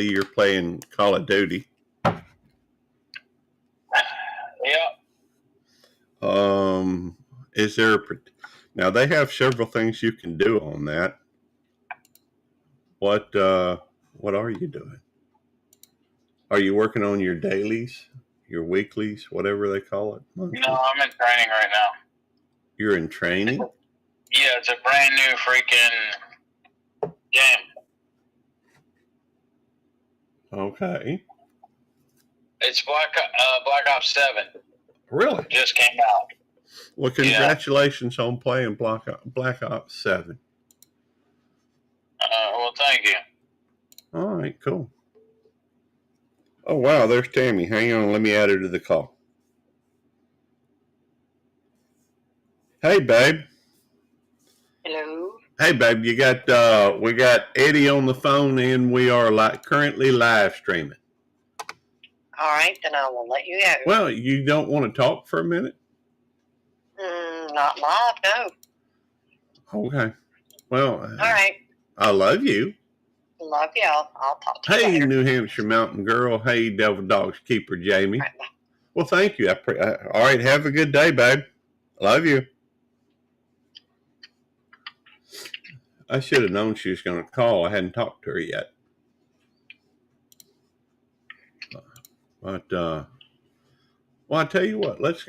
you're playing Call of Duty. Yeah. Is there now they have several things you can do on that. What are you doing? Are you working on your dailies, your weeklies, whatever they call it? Monthly? No, I'm in training right now. You're in training? Yeah, it's a brand new freaking game. Okay. It's Black Ops 7. Really? It just came out. Well, congratulations on playing Black Ops 7. Well, thank you. All right, cool. Oh, wow, there's Tammy. Hang on, let me add her to the call. Hey, babe. Hello. Hey, babe, we got Eddie on the phone, and we are currently live streaming. All right, then I will let you go. Well, you don't want to talk for a minute? Not live, no. Okay. Well, all right. I love you. Love y'all. I'll talk to you later. Hey, New Hampshire Mountain Girl. Hey, Devil Dogs Keeper Jamie. Right, well, thank you. All right, have a good day, babe. Love you. I should have known she was going to call. I hadn't talked to her yet. But well, I tell you what. Let's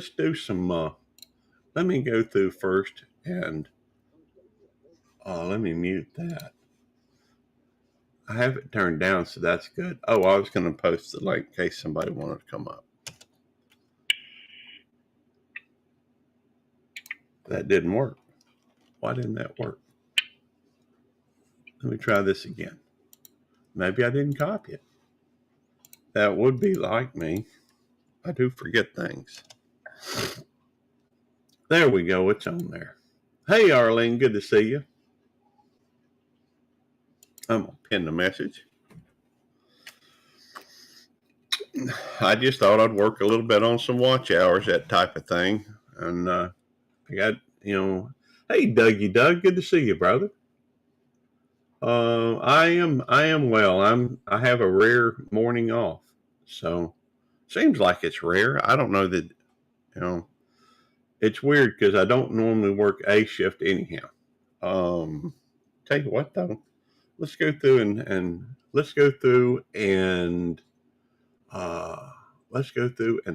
do some. Let me go through first, and let me mute that. I have it turned down, so that's good. Oh, I was going to post the link in case somebody wanted to come up. That didn't work. Why didn't that work? Let me try this again. Maybe I didn't copy it. That would be like me. I do forget things. There we go. It's on there. Hey, Arlene. Good to see you. I'm going to pin the message. I just thought I'd work a little bit on some watch hours, that type of thing. And I got, hey, Dougie Doug. Good to see you, brother. I am well. I have a rare morning off. So seems like it's rare. I don't know that, it's weird because I don't normally work a shift anyhow. Tell you what though, let's go through and let's go through and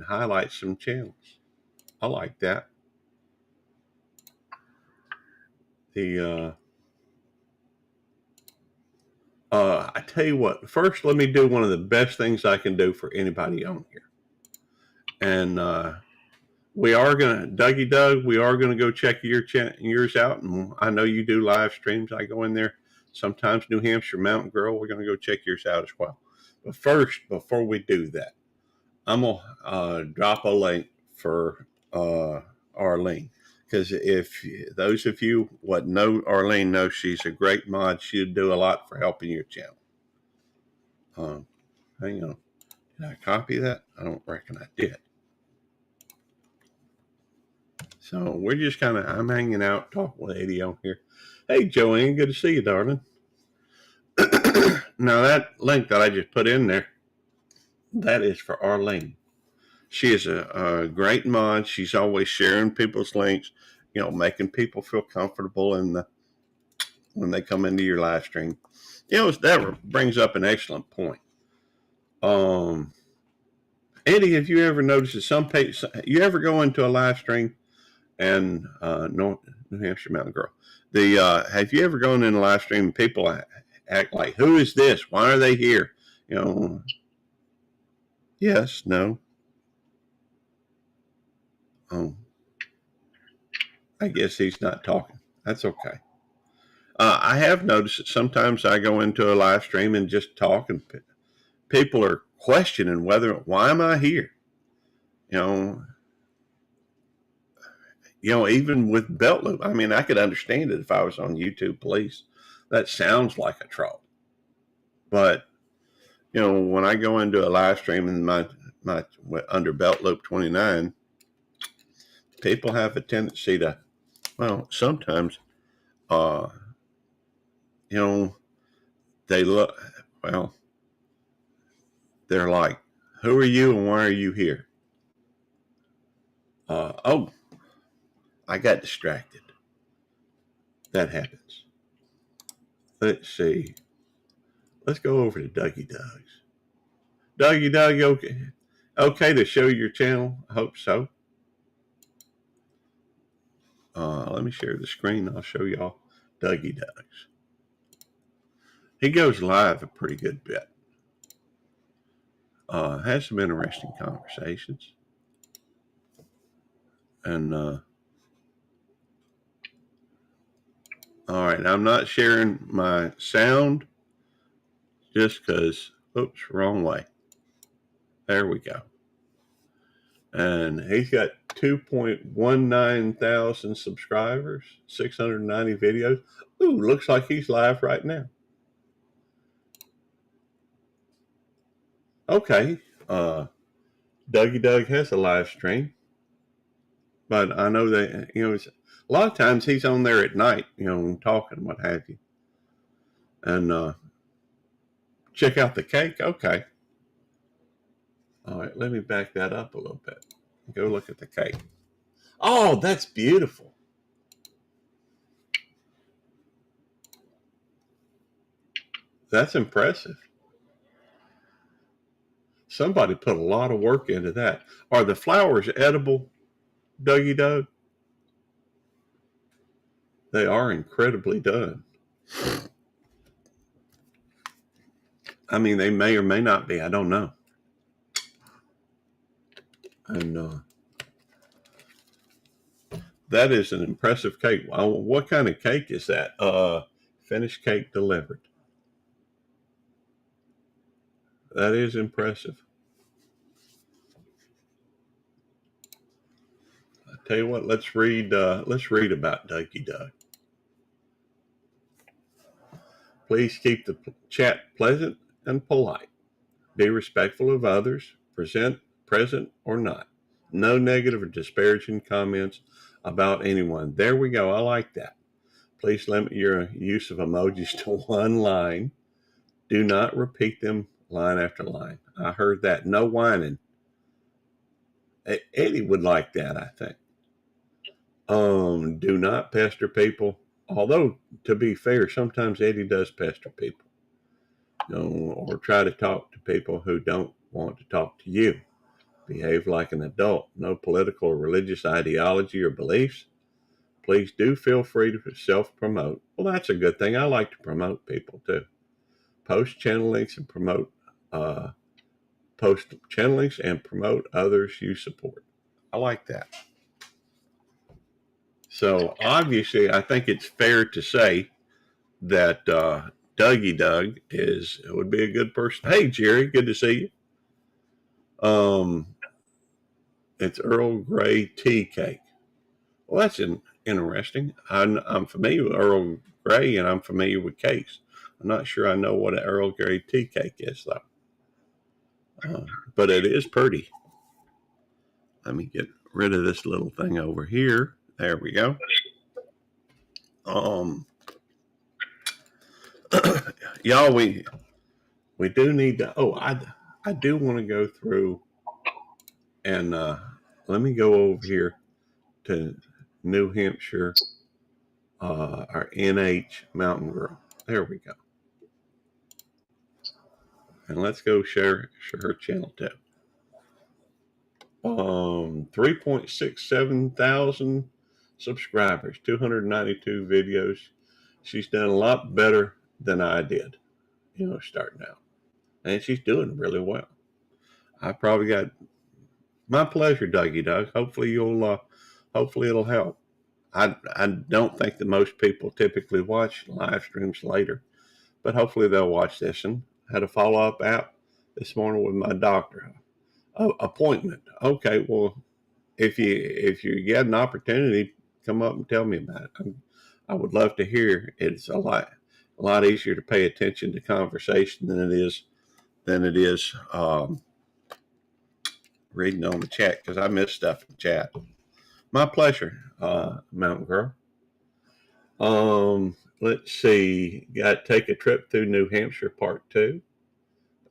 highlight some channels. I like that. I tell you what, first let me do one of the best things I can do for anybody on here. And we are gonna, Dougie Doug, we are gonna go check yours out, and I know you do live streams. I go in there sometimes. New Hampshire Mountain Girl, we're gonna go check yours out as well. But first, before we do that, I'm gonna drop a link for Arlene, because if those of you what know Arlene know she's a great mod. She'd do a lot for helping your channel. Hang on, did I copy that? I don't reckon I did. So we're just I'm hanging out, talking with Eddie on here. Hey, Joanne, good to see you, darling. Now, that link that I just put in there, that is for Arlene. She is a great mod. She's always sharing people's links, making people feel comfortable when they come into your live stream. That brings up an excellent point. Eddie, have you ever noticed that you ever go into a live stream and New Hampshire Mountain Girl, have you ever gone in a live stream and people act like, who is this? Why are they here? Yes, no. I guess he's not talking. That's okay. I have noticed that sometimes I go into a live stream and just talk, and people are questioning why am I here? Even with belt loop, I mean, I could understand it if I was on YouTube Police. That sounds like a troll. But, when I go into a live stream and my under belt loop 29, people have a tendency to, sometimes, they look, they're like, who are you and why are you here? Oh, I got distracted. That happens. Let's see. Let's go over to Dougie Doug's. Dougie Doug, okay? Okay to show your channel? I hope so. Let me share the screen. I'll show y'all Dougie Doug's. He goes live a pretty good bit. Has some interesting conversations. And all right, I'm not sharing my sound just because, oops, wrong way. There we go. And he's got 2.19 thousand subscribers, 690 videos. Ooh, looks like he's live right now. Okay, Dougie Doug has a live stream, but I know that, a lot of times he's on there at night, talking, what have you. And check out the cake. Okay. All right, let me back that up a little bit. Go look at the cake. Oh, that's beautiful. That's impressive. Somebody put a lot of work into that. Are the flowers edible, Dougie Doug? They are incredibly done. I mean, they may or may not be. I don't know. And that is an impressive cake. What kind of cake is that? Finished cake delivered. That is impressive. I tell you what, let's read about Dougie Doug. Please keep the chat pleasant and polite. Be respectful of others, present or not. No negative or disparaging comments about anyone. There we go. I like that. Please limit your use of emojis to one line. Do not repeat them line after line. I heard that. No whining. Eddie would like that, I think. Do not pester people. Although, to be fair, sometimes Eddie does pester people. Or try to talk to people who don't want to talk to you. Behave like an adult. No political or religious ideology or beliefs. Please do feel free to self-promote. Well, that's a good thing. I like to promote people too. Post channel links and promote others you support. I like that. So obviously, I think it's fair to say that Dougie Doug would be a good person. Hey, Jerry, good to see you. It's Earl Grey tea cake. Well, that's interesting. I'm familiar with Earl Grey, and I'm familiar with cakes. I'm not sure I know what an Earl Grey tea cake is, though. But it is pretty. Let me get rid of this little thing over here. There we go. Y'all, we do need to. Oh, I do want to go through and let me go over here to New Hampshire, our NH Mountain Girl. There we go. And let's go share her channel too. 3.67 thousand subscribers, 292 videos. She's done a lot better than I did, starting out. And she's doing really well. I probably got my pleasure, Dougie Doug. Hopefully it'll help. I don't think that most people typically watch live streams later, but hopefully they'll watch this. And I had a follow-up app this morning with my doctor. Appointment. Okay, well, if you get an opportunity, come up and tell me about it. I would love to hear. It's a lot easier to pay attention to conversation than it is reading on the chat, because I miss stuff in the chat. My pleasure, Mountain Girl. Let's see. Got to take a trip through New Hampshire, part 2.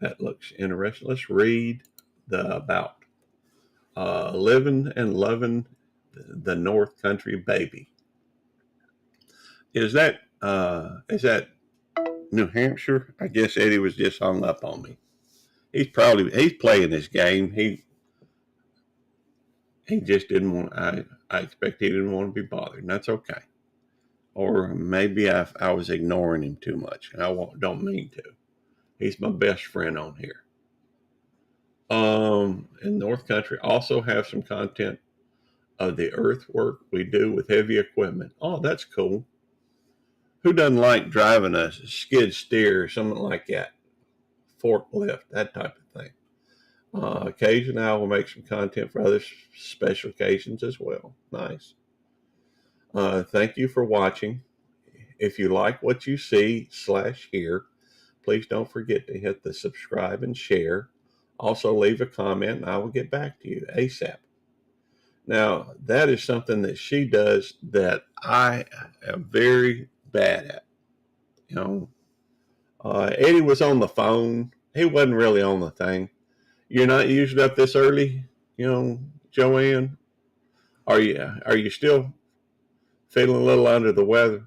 that looks interesting. Let's read about living and loving the North Country baby. Is that New Hampshire? I guess Eddie was just hung up on me. He's playing his game. He just didn't want. I expect he didn't want to be bothered, and that's okay. Or maybe I was ignoring him too much. Don't mean to. He's my best friend on here. In North Country, also have some content of the earthwork we do with heavy equipment. Oh, that's cool. Who doesn't like driving a skid steer or something like that? Forklift, that type of thing. Occasionally, I will make some content for other special occasions as well. Nice. Thank you for watching. If you like what you see/hear, please don't forget to hit the subscribe and share. Also, leave a comment and I will get back to you ASAP. Now, that is something that she does that I am very bad at. You know, Eddie was on the phone. He wasn't really on the thing. You're not usually up this early, Joanne? Are you still feeling a little under the weather?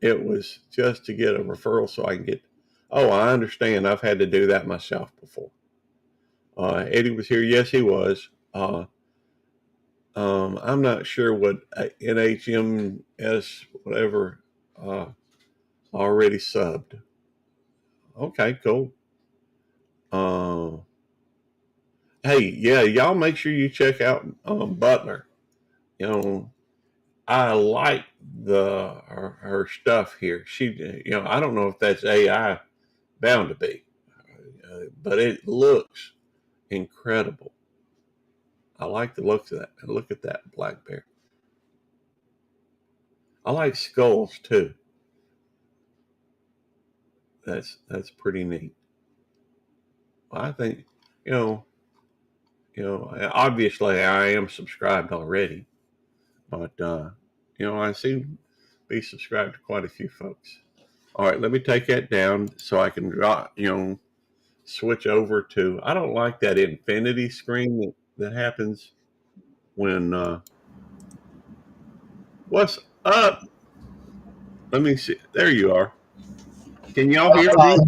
It was just to get a referral so I can get. Oh, I understand. I've had to do that myself before. Eddie was here. Yes, he was. I'm not sure what NHMS whatever already subbed. Okay, cool. Hey, yeah, y'all make sure you check out Butler. I like her stuff here. She, I don't know if that's AI, bound to be, but it looks incredible. I like the looks of that. And look at that black bear. I like skulls too. That's pretty neat. I think, obviously I am subscribed already, but I seem to be subscribed to quite a few folks. All right, let me take that down so I can switch over to. I don't like that infinity screen that happens when. What's up? Let me see. There you are. Can y'all hear me?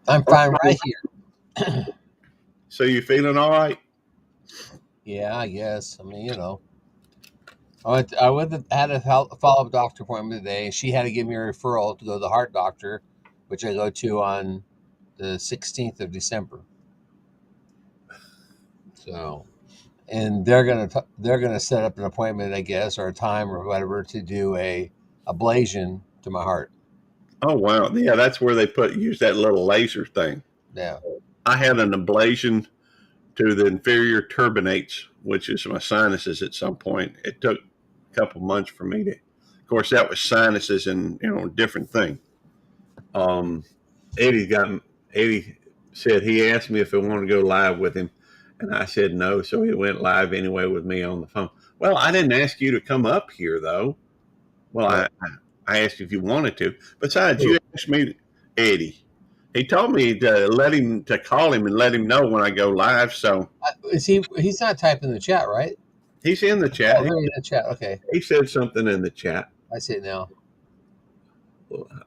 I'm fine right here. So you feeling all right? Yeah, I guess. I mean, I had a follow-up doctor appointment today. She had to give me a referral to go to the heart doctor, which I go to on the 16th of December. So, and they're gonna set up an appointment, I guess, or a time or whatever to do a ablation to my heart. Oh wow, yeah, that's where they use that little laser thing. Yeah. I had an ablation to the inferior turbinates, which is my sinuses at some point. It took a couple months for me to, of course, that was sinuses and, different thing. Eddie said he asked me if I wanted to go live with him, and I said no, so he went live anyway with me on the phone. Well, I didn't ask you to come up here, though. Well, I asked if you wanted to. Besides, you asked me, Eddie. He told me to call him and let him know when I go live. So He's not typing in the chat, right? He's in the chat. Oh, in the chat. Okay. He said something in the chat. I see it now.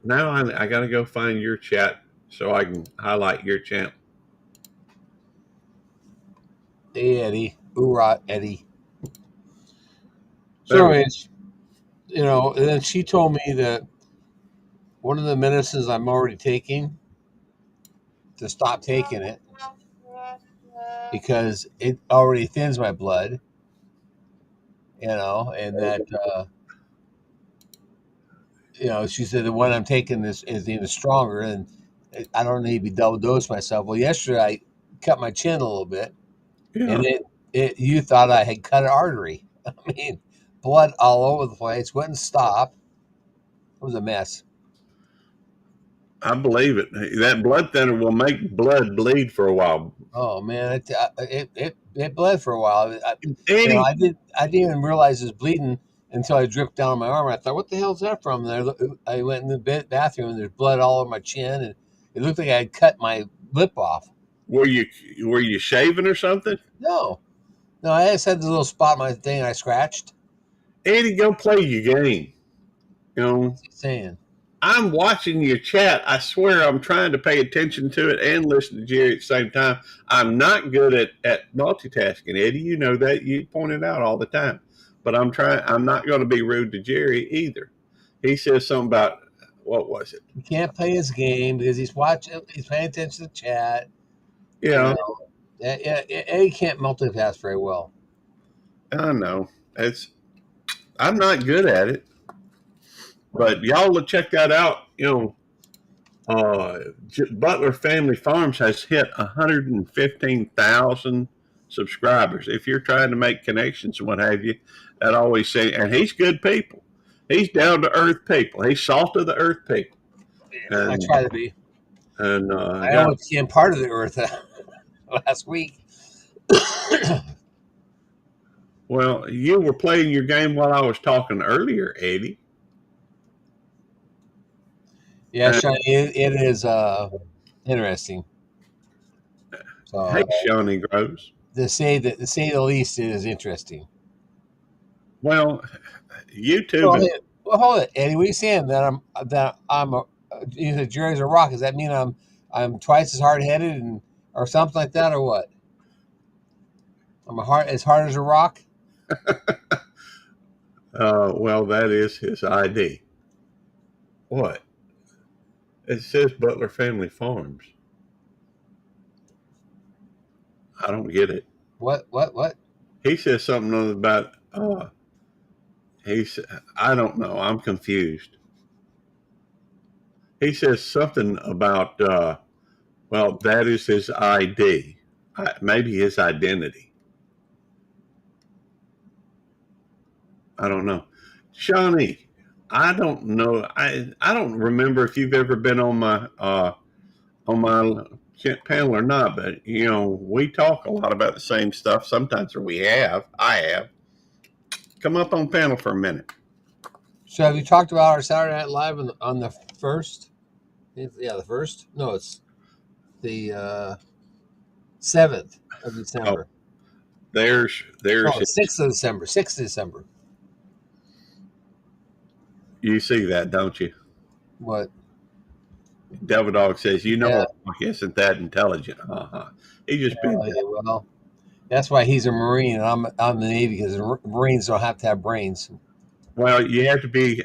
Now I got to go find your chat so I can highlight your channel. Hey, Eddie. Hoorah, Eddie. So anyways, and then she told me that one of the medicines I'm already taking, to stop taking it because it already thins my blood, and that, she said the one I'm taking is even stronger and I don't need to be double dose myself. Well, yesterday I cut my chin a little bit, and you thought I had cut an artery. I mean, blood all over the place, wouldn't stop. It was a mess. I believe it. That blood thinner will make blood bleed for a while. Oh man, it bled for a while. I didn't even realize it was bleeding until I dripped down my arm. I thought, what the hell is that from? And I went in the bathroom and there's blood all over my chin, and It looked like I had cut my lip off. Were you shaving or something? No, I just had this little spot on my thing. I scratched. Eddie, go play your game. You know, What's he saying? I'm watching your chat. I swear I'm trying to pay attention to it and listen to Jerry at the same time. I'm not good at multitasking, Eddie. You know that. You point it out all the time. But I'm not going to be rude to Jerry either. He says something about, what was it? He can't play his game because he's watching. He's paying attention to the chat. Yeah, Eddie can't multitask very well. I know. I'm not good at it. But y'all will check that out. Butler Family Farms has hit 115,000 subscribers. If you're trying to make connections and what have you, that always say, and he's good people. He's down to earth people. He's salt of the earth people. I try to be. And I only became part of the earth last week. well, you were playing your game while I was talking earlier, Eddie. Yeah, Sean, it is interesting. So, Hey, Shawnee Groves. to say the least, it is interesting. Well, YouTube. Well, hold it, Eddie. What are you saying? That I'm you said Jerry's a rock. Does that mean I'm twice as hard headed or something like that, or what? I'm as hard as a rock. Well, that is his ID. What? It says Butler Family Farms. I don't get it. What? He says something about. I don't know. I'm confused. He says something about. Well, that is his ID. Maybe his identity. I don't know. Shawnee, I don't know. I don't remember if you've ever been on my panel or not, but we talk a lot about the same stuff. Sometimes I have. Come up on panel for a minute. So have you talked about our Saturday Night Live on the first? Yeah, the first. No, it's the 7th of December. Oh, there's 6th of December. 6th of December. You see that, don't you? What? Devil Dog says, Rock isn't that intelligent. He just been. Well, that's why he's a Marine and I'm the Navy, because Marines don't have to have brains. Well, you have to be.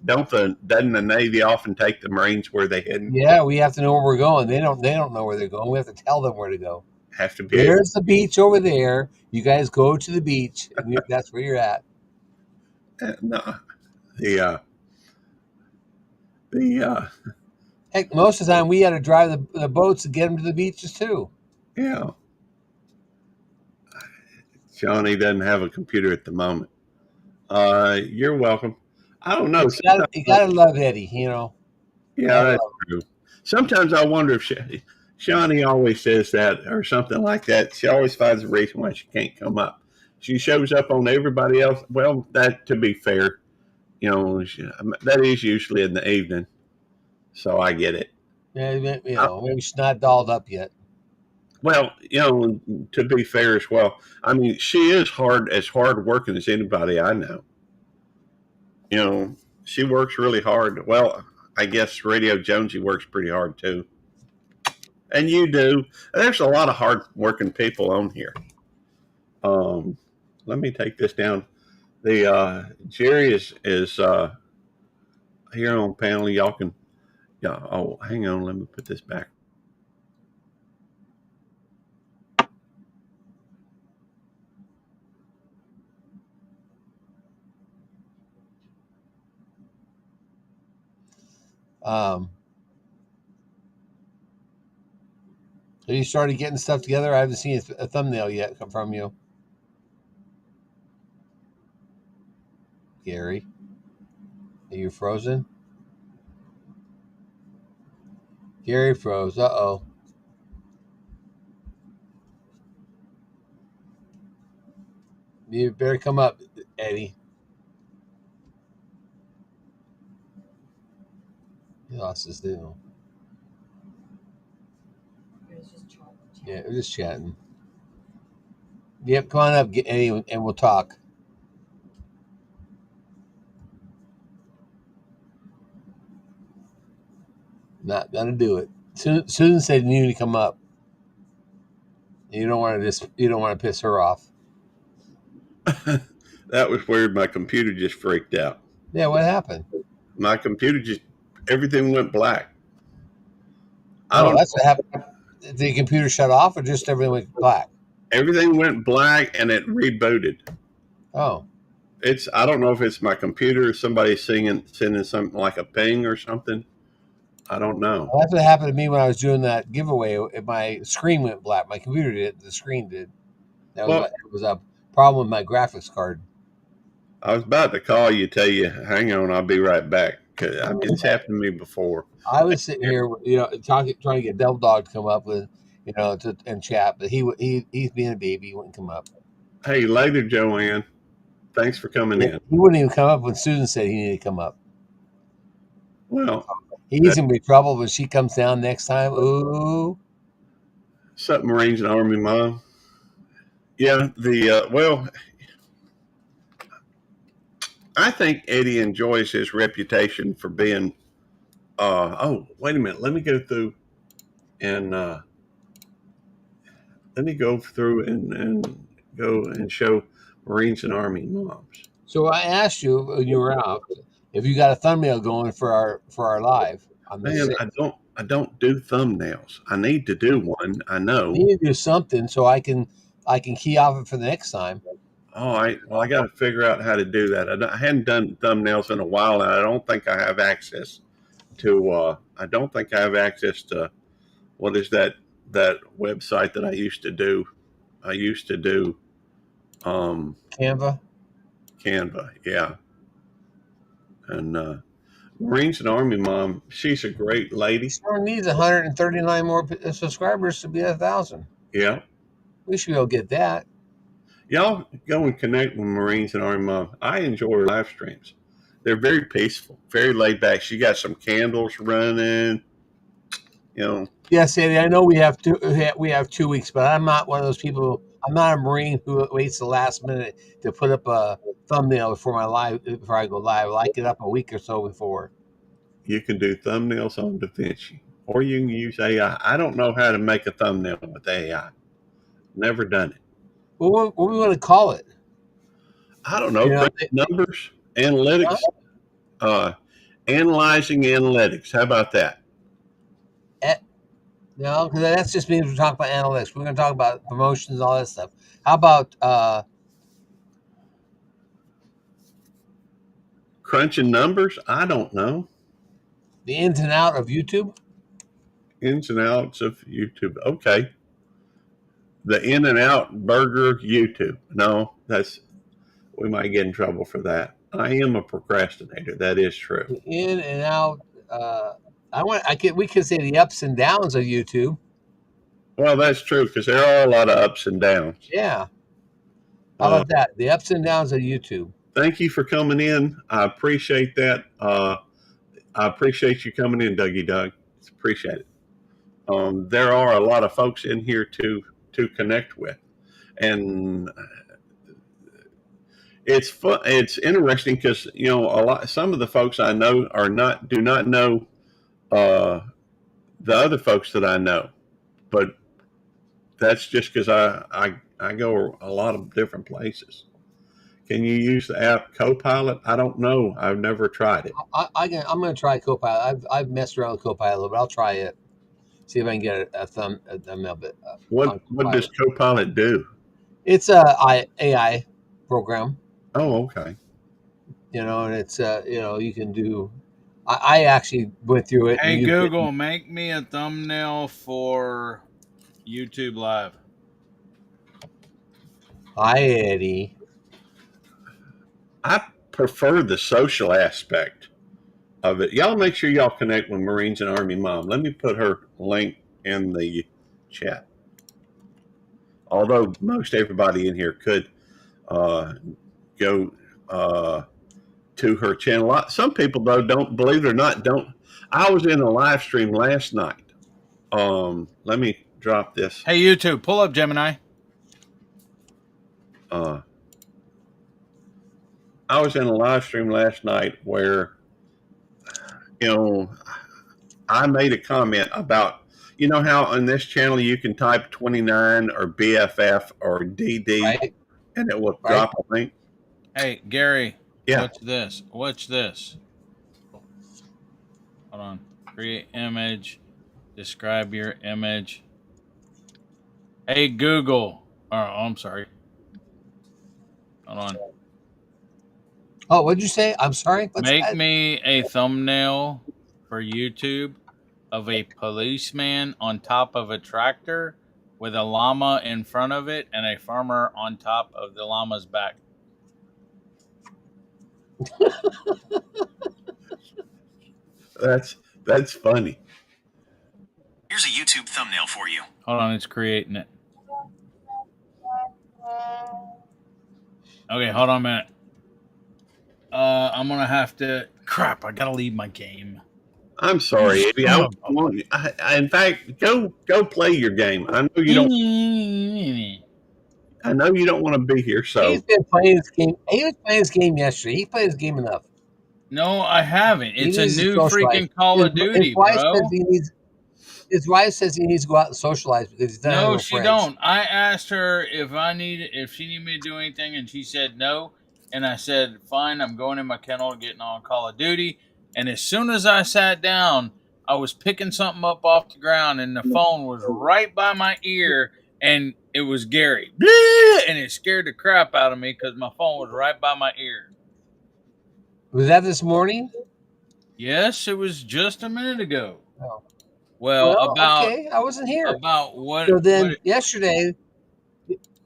Doesn't the Navy often take the Marines where they heading? Yeah, we have to know where we're going. They don't know where they're going. We have to tell them where to go. Have to be. There's the beach over there. You guys go to the beach, and that's where you're at. No, Heck, most of the time we had to drive the boats to get them to the beaches too. Yeah. Johnny doesn't have a computer at the moment. You're welcome. I don't know. You gotta love Eddie, Yeah, that's true. Sometimes I wonder if Shawnee always says that or something like that. She always finds a reason why she can't come up. She shows up on everybody else. Well, that, to be fair, that is usually in the evening. So I get it. Yeah, maybe she's not dolled up yet. Well, to be fair as well, I mean, she is hard working as anybody I know. She works really hard. Well, I guess Radio Jonesy works pretty hard too. And you do. There's a lot of hard working people on here. Let me take this down. The Jerry is here on panel. Y'all can. Yeah. Oh, hang on. Let me put this back. Have you started getting stuff together? I haven't seen a thumbnail yet come from you, Gary. Are you frozen? Gary froze. Uh-oh. You better come up, Eddie. He lost his deal. Yeah, we're just chatting. Yep, come on up, Eddie, and we'll talk. Not gonna do it. Susan said you need to come up. You don't want to piss her off. That was weird. My computer just freaked out. Yeah, what happened? My computer just everything went black. I Oh, don't that's know. what happened. The computer shut off, or just everything went black? Everything went black and it rebooted. Oh, I don't know if it's my computer or somebody sending something like a ping or something. I don't know. well, that's what happened to me when I was doing that giveaway. My screen went black. My computer did. The screen did. Well, It was a problem with my graphics card. I was about to call you, tell you, hang on, I'll be right back. 'Cause, I mean, it's happened to me before. I was sitting here, trying to get Devil Dog to come up with, and chat, but he's being a baby. He wouldn't come up. Hey, later, Joanne. Thanks for coming in. He wouldn't even come up when Susan said he needed to come up. Well, He's gonna be in trouble when she comes down next time. Ooh, Submarines and Army Mom. Yeah, well, I think Eddie enjoys his reputation for being. Oh, wait a minute. Let me go through and let me go through and go and show Marines and Army moms. so I asked you when you were out if you got a thumbnail going for our live on the Man, 6th. I don't do thumbnails. I need to do one. I know. You need to do something so I can key off it for the next time. All right. Well, I got to figure out how to do that. I hadn't done thumbnails in a while, and I don't think I have access to. I don't think I have access to what is that website that I used to do. I used to do Canva. Canva, yeah. And Marines and Army Mom, she's a great lady. Sure needs 139 more subscribers to be 1,000. Yeah. We should be able to get that. Y'all go and connect with Marines and Army Mom. I enjoy her live streams. They're very peaceful, very laid back. She got some candles running. Yes, Eddie. I know we have 2 weeks, but I'm not one of those people. I'm not a Marine who waits the last minute to put up a thumbnail before I go live. I like it up a week or so before. You can do thumbnails on DaVinci, or you can use AI. I don't know how to make a thumbnail with AI. Never done it. What we want to call it? I don't know. Numbers, analytics, analyzing analytics. How about that? No, because that's just means we're talking about analytics. We're going to talk about promotions, all that stuff. How about crunching numbers? I don't know. the ins and out of YouTube? Ins and outs of YouTube. Okay. The in and out burger YouTube. No, we might get in trouble for that. I am a procrastinator. That is true. The in and out. We could say the ups and downs of YouTube. Well, that's true because there are a lot of ups and downs. Yeah. How about that? The ups and downs of YouTube. Thank you for coming in. I appreciate that. I appreciate you coming in, Dougie Doug. Appreciate it. There are a lot of folks in here to connect with, and it's fun. It's interesting because some of the folks I know do not know the other folks that I know, but that's just because I go a lot of different places. Can you use the app Copilot? I don't know. I've never tried it. I'm going to try Copilot. I've messed around with Copilot a little bit. I'll try it. See if I can get a thumbnail bit. What does Copilot do? It's a AI program. Oh, okay. And it's you can do. I actually went through it. Hey Google, make me a thumbnail for YouTube Live. Hi, Eddie. I prefer the social aspect of it. Y'all make sure y'all connect with Marines and Army Mom. Let me put her link in the chat. Although most everybody in here could go to her channel. Some people, though, don't, believe it or not, don't. I was in a live stream last night. Let me drop this. Hey, YouTube, pull up Gemini. I was in a live stream last night where, I made a comment about, how on this channel you can type 29 or BFF or DD, Right. and it will Right. drop a link. Hey, Gary. Yeah. Watch this. Watch this. Hold on. Create image. Describe your image. Hey, Google. Oh, I'm sorry. Hold on. Oh, what'd you say? I'm sorry. What's Make that? me a thumbnail for YouTube of a policeman on top of a tractor with a llama in front of it and a farmer on top of the llama's back. That's funny. Here's a YouTube thumbnail for you. Hold on, it's creating it. Okay, hold on a minute. I'm gonna have to. Crap! I gotta leave my game. I'm sorry, Eddie. In fact, go play your game. I know you don't. I know you don't want to be here. So He's been playing this game. He was playing this game yesterday. He played this game enough. No, I haven't. It's a needs to new socialize. freaking Call of Duty, bro. His wife says he needs to go out and socialize because he's not having No, no she friends. don't. I asked her if she needed me to do anything, and she said no. And I said, fine, I'm going in my kennel getting on Call of Duty. And as soon as I sat down, I was picking something up off the ground, and the phone was right by my ear, and it was Gary. And it scared the crap out of me because my phone was right by my ear. Was that this morning? Yes, it was just a minute ago. Oh. Well, about okay, I wasn't here. About what? So then yesterday.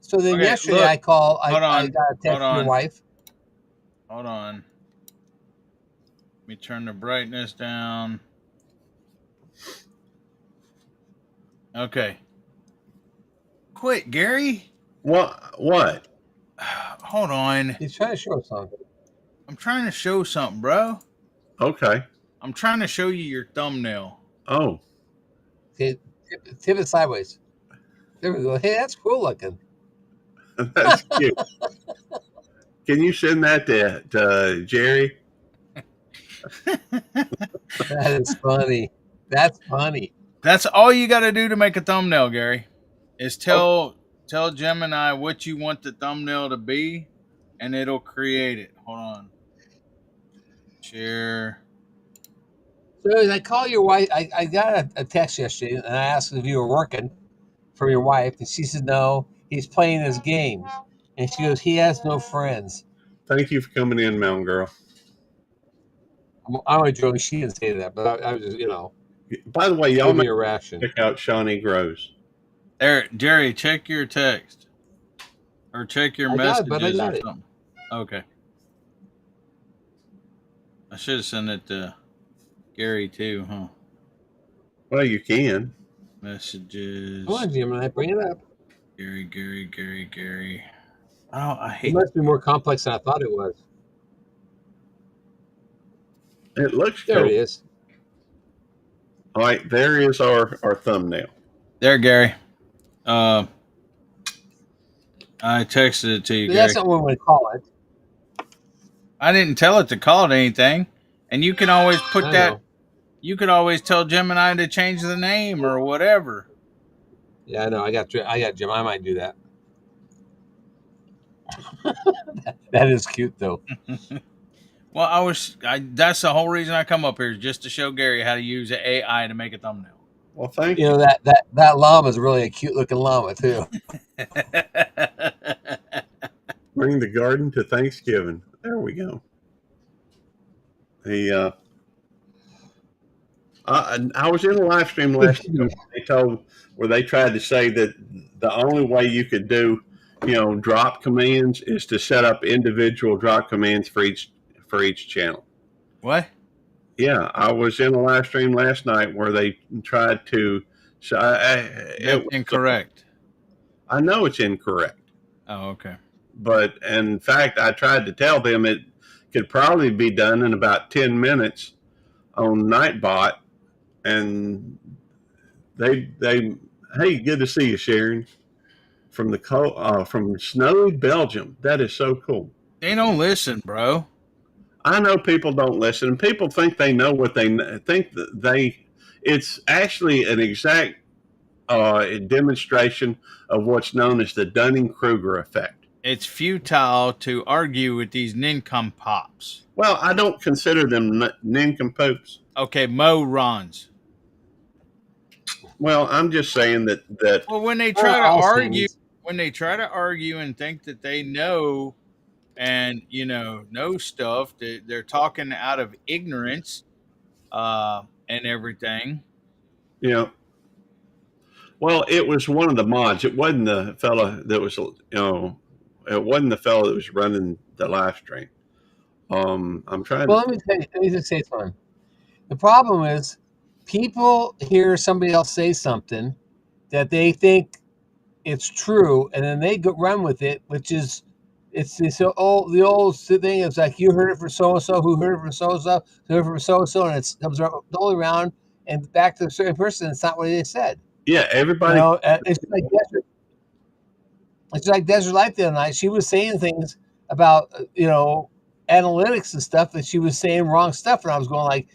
So then yesterday look, I called. I got a text from your wife. Hold on. Let me turn the brightness down. Okay. Quit, Gary. What? Hold on. He's trying to show us something. I'm trying to show something, bro. Okay. I'm trying to show you your thumbnail. Oh. Tip it sideways. There we go. Hey, that's cool looking. That's cute. Can you send that to Jerry? That is funny. That's funny. That's all you got to do to make a thumbnail, Gary. Is tell Gemini what you want the thumbnail to be, and it'll create it. Hold on. Share. So I call your wife. I got a text yesterday, and I asked if you were working from your wife, and she said no. He's playing his game, and she goes, he has no friends. Thank you for coming in, Mountain Girl. I'm joking. She didn't say that, but I was just, By the way, y'all give me a ration. Check out Shawnee Grows. There, Jerry, check your text or check your messages but I got or it. something. Okay. I should have sent it to Gary too, huh? Well, you can. Messages. Come on, Gemini, bring it up. Gary. Oh, I hate. It must be more complex than I thought it was. It looks There cool. it is. All right, there is our thumbnail. There, Gary. I texted it to you, But Gary. that's not what we call it. I didn't tell it to call it anything, and you can always put I that. know. You could always tell Gemini to change the name or whatever. Yeah, I know. I got Jim. I might do that. That is cute, though. Well, that's the whole reason I come up here, is just to show Gary how to use the AI to make a thumbnail. Well, thank you. That llama is really a cute looking llama too. Bring the garden to Thanksgiving. There we go. I was in a live stream last night. They tried to say that the only way you could do, drop commands is to set up individual drop commands for each channel. What? Yeah, I was in a live stream last night where they tried to. That's incorrect. I know it's incorrect. Oh, okay. But in fact, I tried to tell them it could probably be done in about 10 minutes on Nightbot, and they Hey, good to see you, Sharon, from from snowy Belgium. That is so cool. They don't listen, bro. I know people don't listen, and people think they know what think that they. It's actually an exact demonstration of what's known as the Dunning Kruger effect. It's futile to argue with these nincompoops. Well, I don't consider them nincompoops. Okay, morons. Well, I'm just saying that Well, when they They're try to all argue, things. and think that they know and know stuff, they're talking out of ignorance, and everything. you know. Well, it was one of the mods. It wasn't the fella that was It wasn't the fella that was running the live stream. I'm trying Well, to. let me just say something. The problem is people hear somebody else say something that they think it's true, and then they go run with it, which is the old thing is like you heard it from so and so, who heard it from so and so, who heard it from so and so, and it comes all around and back to a certain person. It's not what they said. Yeah, You everybody. know, it's like Desert Light the other night. She was saying things about analytics and stuff that she was saying wrong stuff, and I was going like,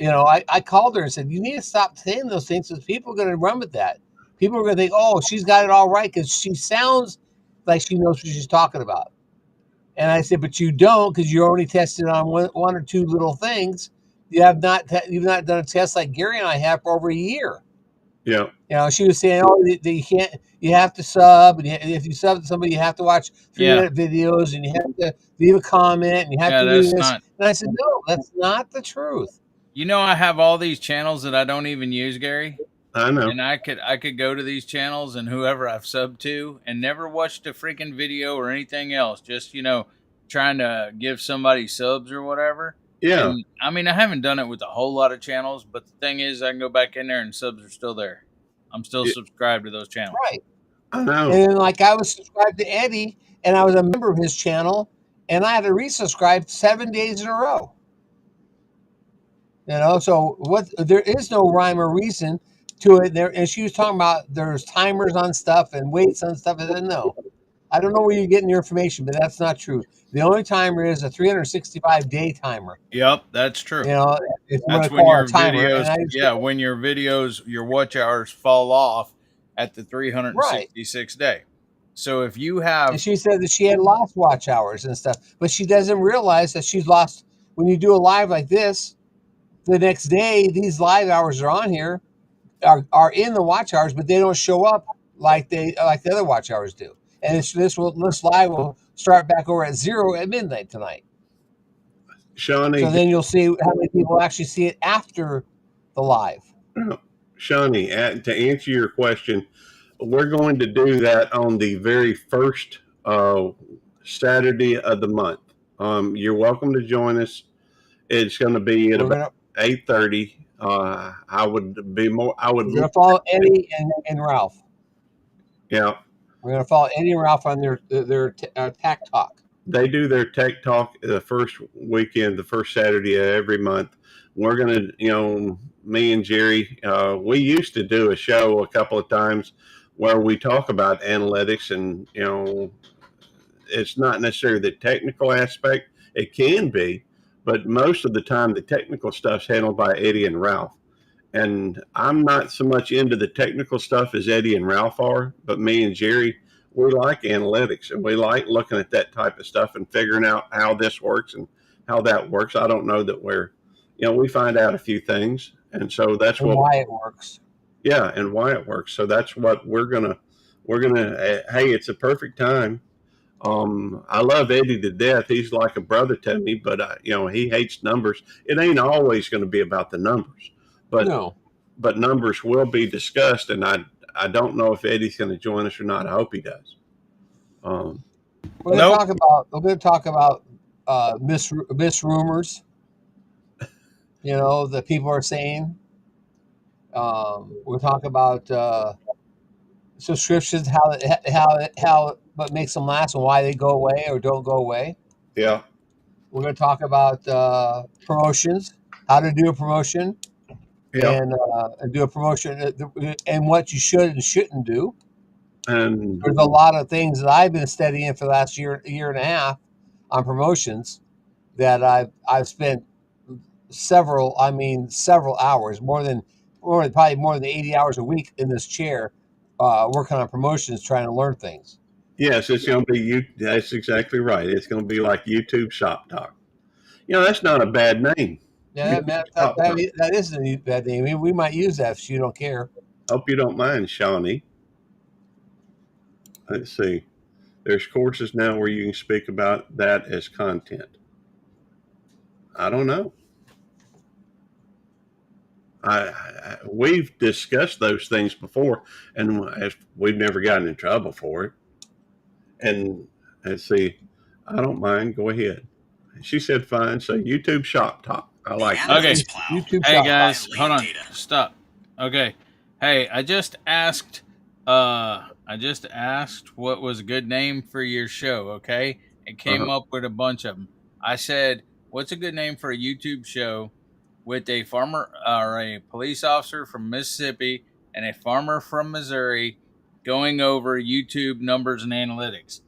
I called her and said you need to stop saying those things because people are going to run with that. People are going to think, oh, she's got it all right because she sounds like she knows what she's talking about. And I said, but you don't because you're only tested on one or two little things. You've not done a test like Gary and I have for over a year. Yeah, She was saying, oh, that you can't, you have to sub, and if you sub to somebody, you have to watch 3-minute videos, and you have to leave a comment, and you have Yeah, to do that's this. not. And I said, no, that's not the truth. I have all these channels that I don't even use, Gary. I know. And I could go to these channels and whoever I've subbed to and never watched a freaking video or anything else. Just trying to give somebody subs or whatever. Yeah, And I mean, I haven't done it with a whole lot of channels, but the thing is, I can go back in there and subs are still there. I'm still it, subscribed to those channels. Right. I know. And then, like, I was subscribed to Eddie, and I was a member of his channel, and I had to resubscribe 7 days in a row. So there is no rhyme or reason to it there. And she was talking about there's timers on stuff and weights on stuff. I said, no, I don't know where you're getting your information, but that's not true. The only timer is a 365-day timer. Yep, that's true. If you want That's to when call it your a timer. videos, And when your videos, your watch hours fall off at the right. 366th day. So if you have, And she said that she had lost watch hours and stuff, but she doesn't realize that she's lost when you do a live like this. The next day, these live hours are on here, are in the watch hours, but they don't show up like the other watch hours do. And this live will start back over at 0 at midnight tonight. Shawnee, So then you'll see how many people actually see it after the live. Shawnee, to answer your question, we're going to do that on the very first Saturday of the month. You're welcome to join us. It's going to be at about 8:30. I would be more. I would. We're going to follow Eddie and Ralph. Yeah. We're going to follow Eddie and Ralph on their Tech Talk. They do their Tech Talk the first weekend, the first Saturday of every month. We're going to, me and Jerry, we used to do a show a couple of times where we talk about analytics and, it's not necessarily the technical aspect. It can be, but most of the time the technical stuff's handled by Eddie and Ralph. And I'm not so much into the technical stuff as Eddie and Ralph are, but me and Jerry, we like analytics and we like looking at that type of stuff and figuring out how this works and how that works. I don't know that we find out a few things. And so that's why it works. Yeah. And why it works. So that's what we're going to, hey, it's a perfect time. I love Eddie to death. He's like a brother to me, but he hates numbers. It ain't always going to be about the numbers, but no. But numbers will be discussed, and I don't know if Eddie's going to join us or not. I hope he does. We're going to talk about mis rumors. That people are saying. We'll talk about subscriptions, how what makes them last and why they go away or don't go away. Yeah. We're going to talk about promotions, how to do a promotion. Yep. and do a promotion and what you should and shouldn't do. And There's a lot of things that I've been studying for the last year and a half on promotions that I've spent several hours, probably more than 80 hours a week in this chair, working on promotions, trying to learn things. yes, it's going to be you. That's exactly right. It's going to be like YouTube Shop Talk. That's not a bad name. Yeah, YouTube that, Shop Talk. that isn't a bad name. I mean, we might use that if you don't care. Hope you don't mind, Shawnee. Let's see. There's courses now where you can speak about that as content. I don't know. We've discussed those things before, and we've never gotten in trouble for it. And let's see. I don't mind. Go ahead. She said fine. So YouTube Shop Talk. I like The that. Okay. analytics plow. YouTube Hey shop. guys, Violate hold on. data. Stop. Okay. Hey, I just asked what was a good name for your show, okay? And came up with a bunch of them. I said, "What's a good name for a YouTube show with a farmer or a police officer from Mississippi and a farmer from Missouri going over YouTube numbers and analytics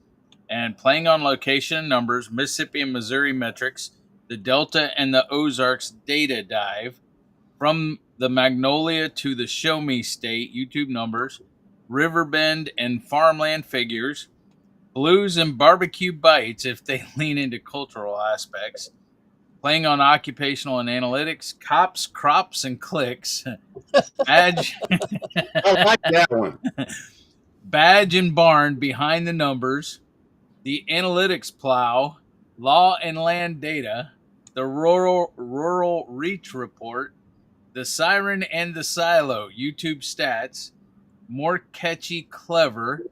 and playing on location and numbers, Mississippi and Missouri metrics, the Delta and the Ozarks data dive, from the Magnolia to the Show Me State YouTube numbers, Riverbend and farmland figures, blues and barbecue bites if they lean into cultural aspects, playing on occupational and analytics, cops, crops, and clicks, badge, I like that one. badge and barn behind the numbers, the analytics plow, law and land data, the rural reach report, the siren and the silo YouTube stats, more catchy clever.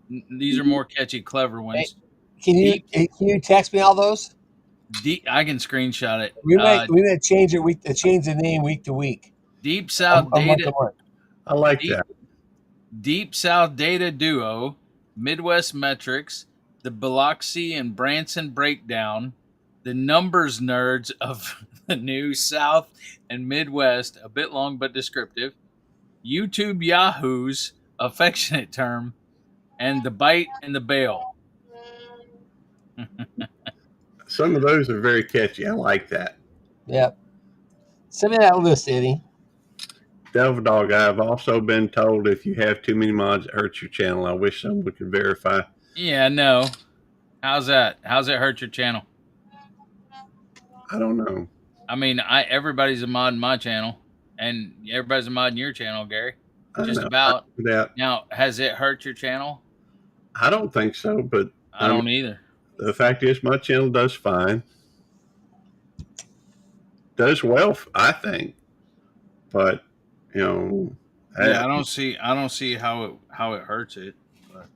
These are more catchy clever ones. Can you text me all those? I can screenshot it. We might change it. Change the name week to week. Deep South A month data. to month. I like Deep, that. Deep South Data Duo, Midwest Metrics, the Biloxi and Branson Breakdown, the Numbers Nerds of the New South and Midwest, a bit long but descriptive, YouTube Yahoos, affectionate term, and the Bite and the Bail. Some of those are very catchy. I like that. Yep. Send me that list, Eddie. Devil Dog, I've also been told if you have too many mods, it hurts your channel. I wish someone could verify. Yeah, no. How's that? How's it hurt your channel? I don't know. I mean, everybody's a mod in my channel, and everybody's a mod in your channel, Gary. Just about. Now, has it hurt your channel? I don't think so, but I don't either. The fact is, my channel does fine. Does well, I think. But yeah, I don't see how it hurts it. But.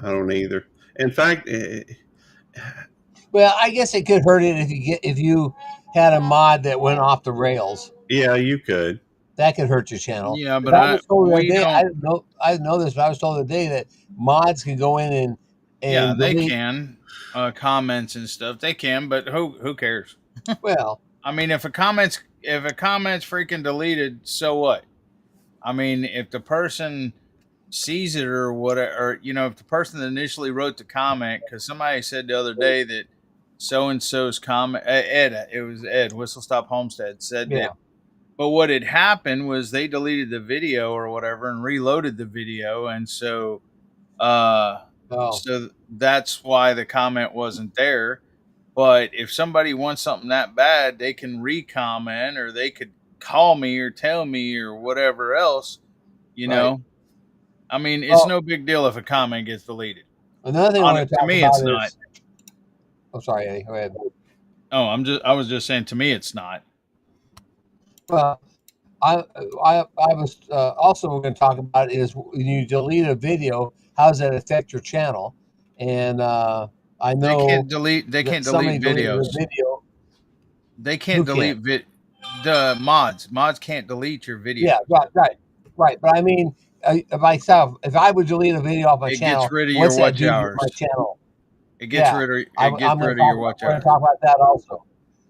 I don't either. In fact, well, I guess it could hurt it if you had a mod that went off the rails. Yeah, you could. That could hurt your channel. Yeah, but I was told the other day, I didn't know this, but I was told the other day that mods can go in and yeah, they can comments and stuff. They can, but who cares? Well, I mean, if a comment's freaking deleted, so what? I mean, if the person sees it or whatever, or, if the person that initially wrote the comment, because somebody said the other day that so and so's comment, it was Ed Whistle Stop Homestead said that. But what had happened was they deleted the video or whatever and reloaded the video, and so so that's why the comment wasn't there. But if somebody wants something that bad, they can re-comment, or they could call me or tell me or whatever else, know. I mean, it's no big deal if a comment gets deleted. Another thing I want to talk about it's is, not. I'm sorry, Eddie. Go ahead. Oh, I was just saying, to me, it's not. Well, I was also going to talk about is when you delete a video, how does that affect your channel? And I know they can't delete videos. They can't delete the mods. Mods can't delete your video. Yeah, right. But I mean, myself, if I would delete a video off my channel, gets rid of your watch hours. My channel. It gets rid of your watch hours. I'm going to talk about that also,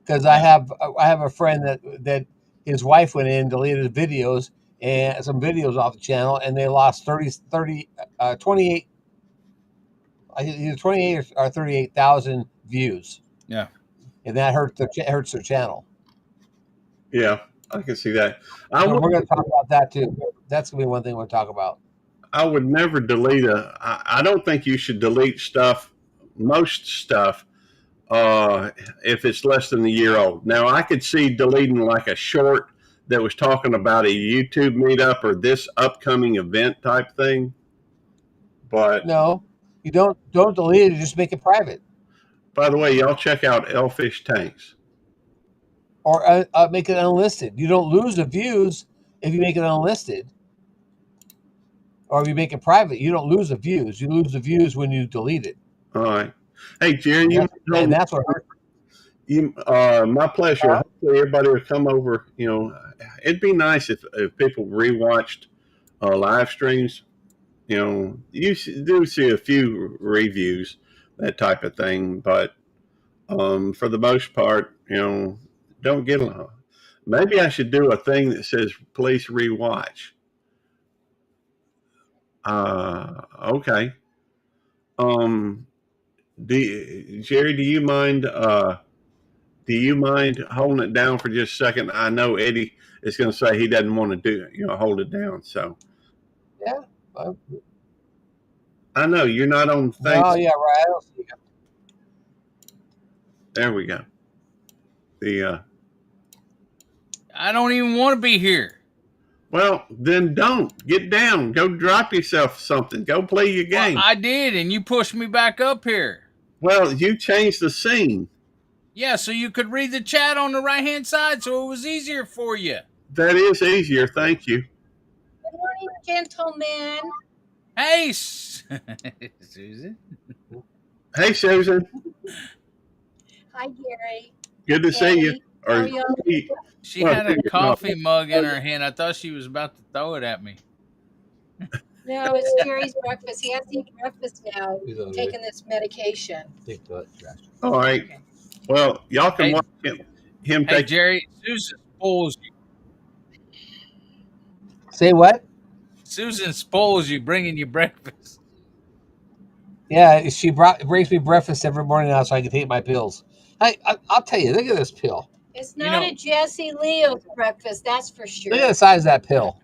because I have a friend that his wife went in and deleted videos and some videos off the channel, and they lost 28, either 28 or 38,000 views. Yeah. And that hurts their channel. Yeah, I can see that. So we're going to talk about that too. That's going to be one thing we'll talk about. I would never delete I don't think you should delete stuff, most stuff, if it's less than a year old. Now, I could see deleting like a short that was talking about a YouTube meetup or this upcoming event type thing. But no, you don't delete it. Just make it private. By the way, y'all check out Elfish Tanks. Or make it unlisted. You don't lose the views if you make it unlisted. Or if you make it private, you don't lose the views. You lose the views when you delete it. All right. Hey, Jerry, and that's what hurts. My pleasure. Hopefully everybody will come over. It'd be nice if people rewatched live streams. You do see a few reviews, that type of thing, but for the most part, don't get along. Maybe I should do a thing that says please rewatch. Okay. Jerry, do you mind holding it down for just a second? I know Eddie is going to say he doesn't want to hold it down. So yeah, I know you're not on things. Oh yeah, right. I don't see it. There we go. I don't even want to be here. Well, then don't. Get down. Go drop yourself something. Go play your game. Well, I did, and you pushed me back up here. Well, you changed the scene. Yeah, so you could read the chat on the right-hand side, so it was easier for you. That is easier. Thank you. Good morning, gentlemen. Hey, Susan. Hey, Susan. Hi, Gary. Good to see you. How are y'all? She had a coffee mug in her hand. I thought she was about to throw it at me. No, it's Gary's breakfast. He has to eat breakfast now, taking this medication. All right. Okay. Well, y'all can watch him Hey, take. Jerry, Susan spoils you. Say what? Susan spoils you, bringing you breakfast. Yeah, she brings me breakfast every morning now so I can take my pills. I'll tell you, look at this pill. It's not a Jesse Leo's breakfast, that's for sure. Look at the size of that pill.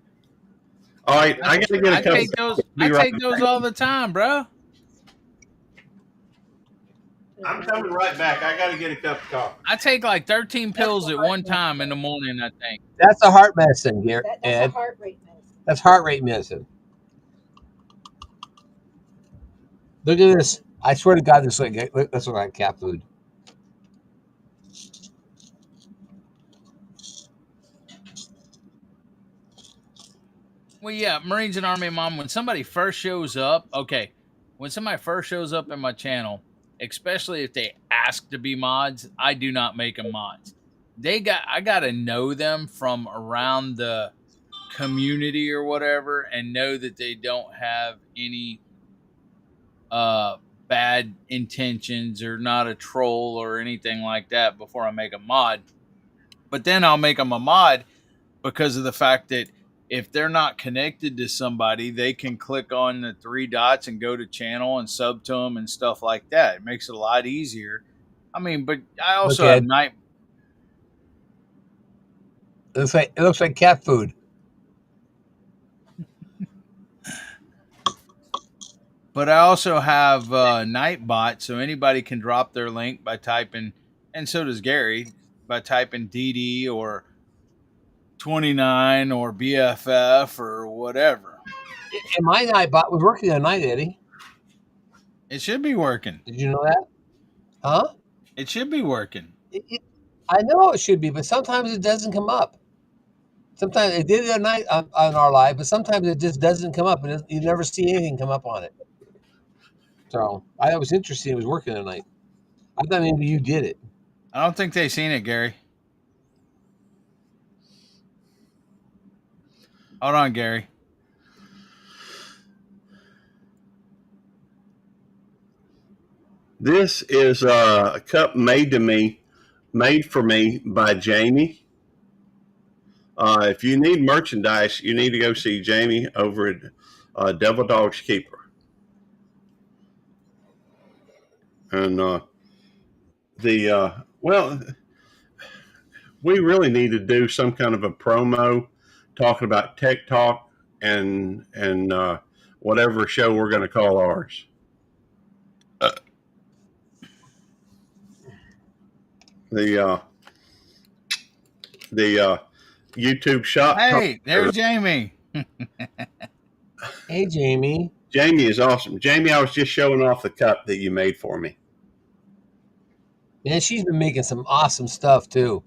All right, I got to get a cup. I take those all the time, bro. I'm coming right back. I got to get a cup of coffee. I take like 13 pills at one time in the morning, I think. That's a heart medicine, Gary. That's a heart rate medicine. That's heart rate medicine. Look at this. I swear to God, this looks like cat food. Well, yeah, Marines and Army Mom, when somebody first shows up, when somebody first shows up in my channel, especially if they ask to be mods, I do not make them mods. I got to know them from around the community or whatever and know that they don't have any bad intentions or not a troll or anything like that before I make a mod. But then I'll make them a mod because of the fact that if they're not connected to somebody, they can click on the 3 dots and go to channel and sub to them and stuff like that. It makes it a lot easier. I mean, but I also have night. It looks like cat food. But I also have Nightbot, so anybody can drop their link by typing, and so does Gary, by typing DD or 29 or BFF or whatever. And my Nightbot was working at night, Eddie. It should be working. Did you know that? Huh? It should be working. I know it should be, but sometimes it doesn't come up. Sometimes it did at night on our live, but sometimes it just doesn't come up, and you never see anything come up on it. So I thought it was interesting. It was working at night. I thought maybe you did it. I don't think they've seen it, Gary. Hold on, Gary. This is a cup made for me by Jamie. If you need merchandise, you need to go see Jamie over at Devil Dog's Keeper. And well, we really need to do some kind of a promo talking about Tech Talk and whatever show we're going to call ours. The YouTube shop. Hey, there's Jamie. Hey, Jamie. Jamie is awesome. Jamie, I was just showing off the cup that you made for me. Man, she's been making some awesome stuff too.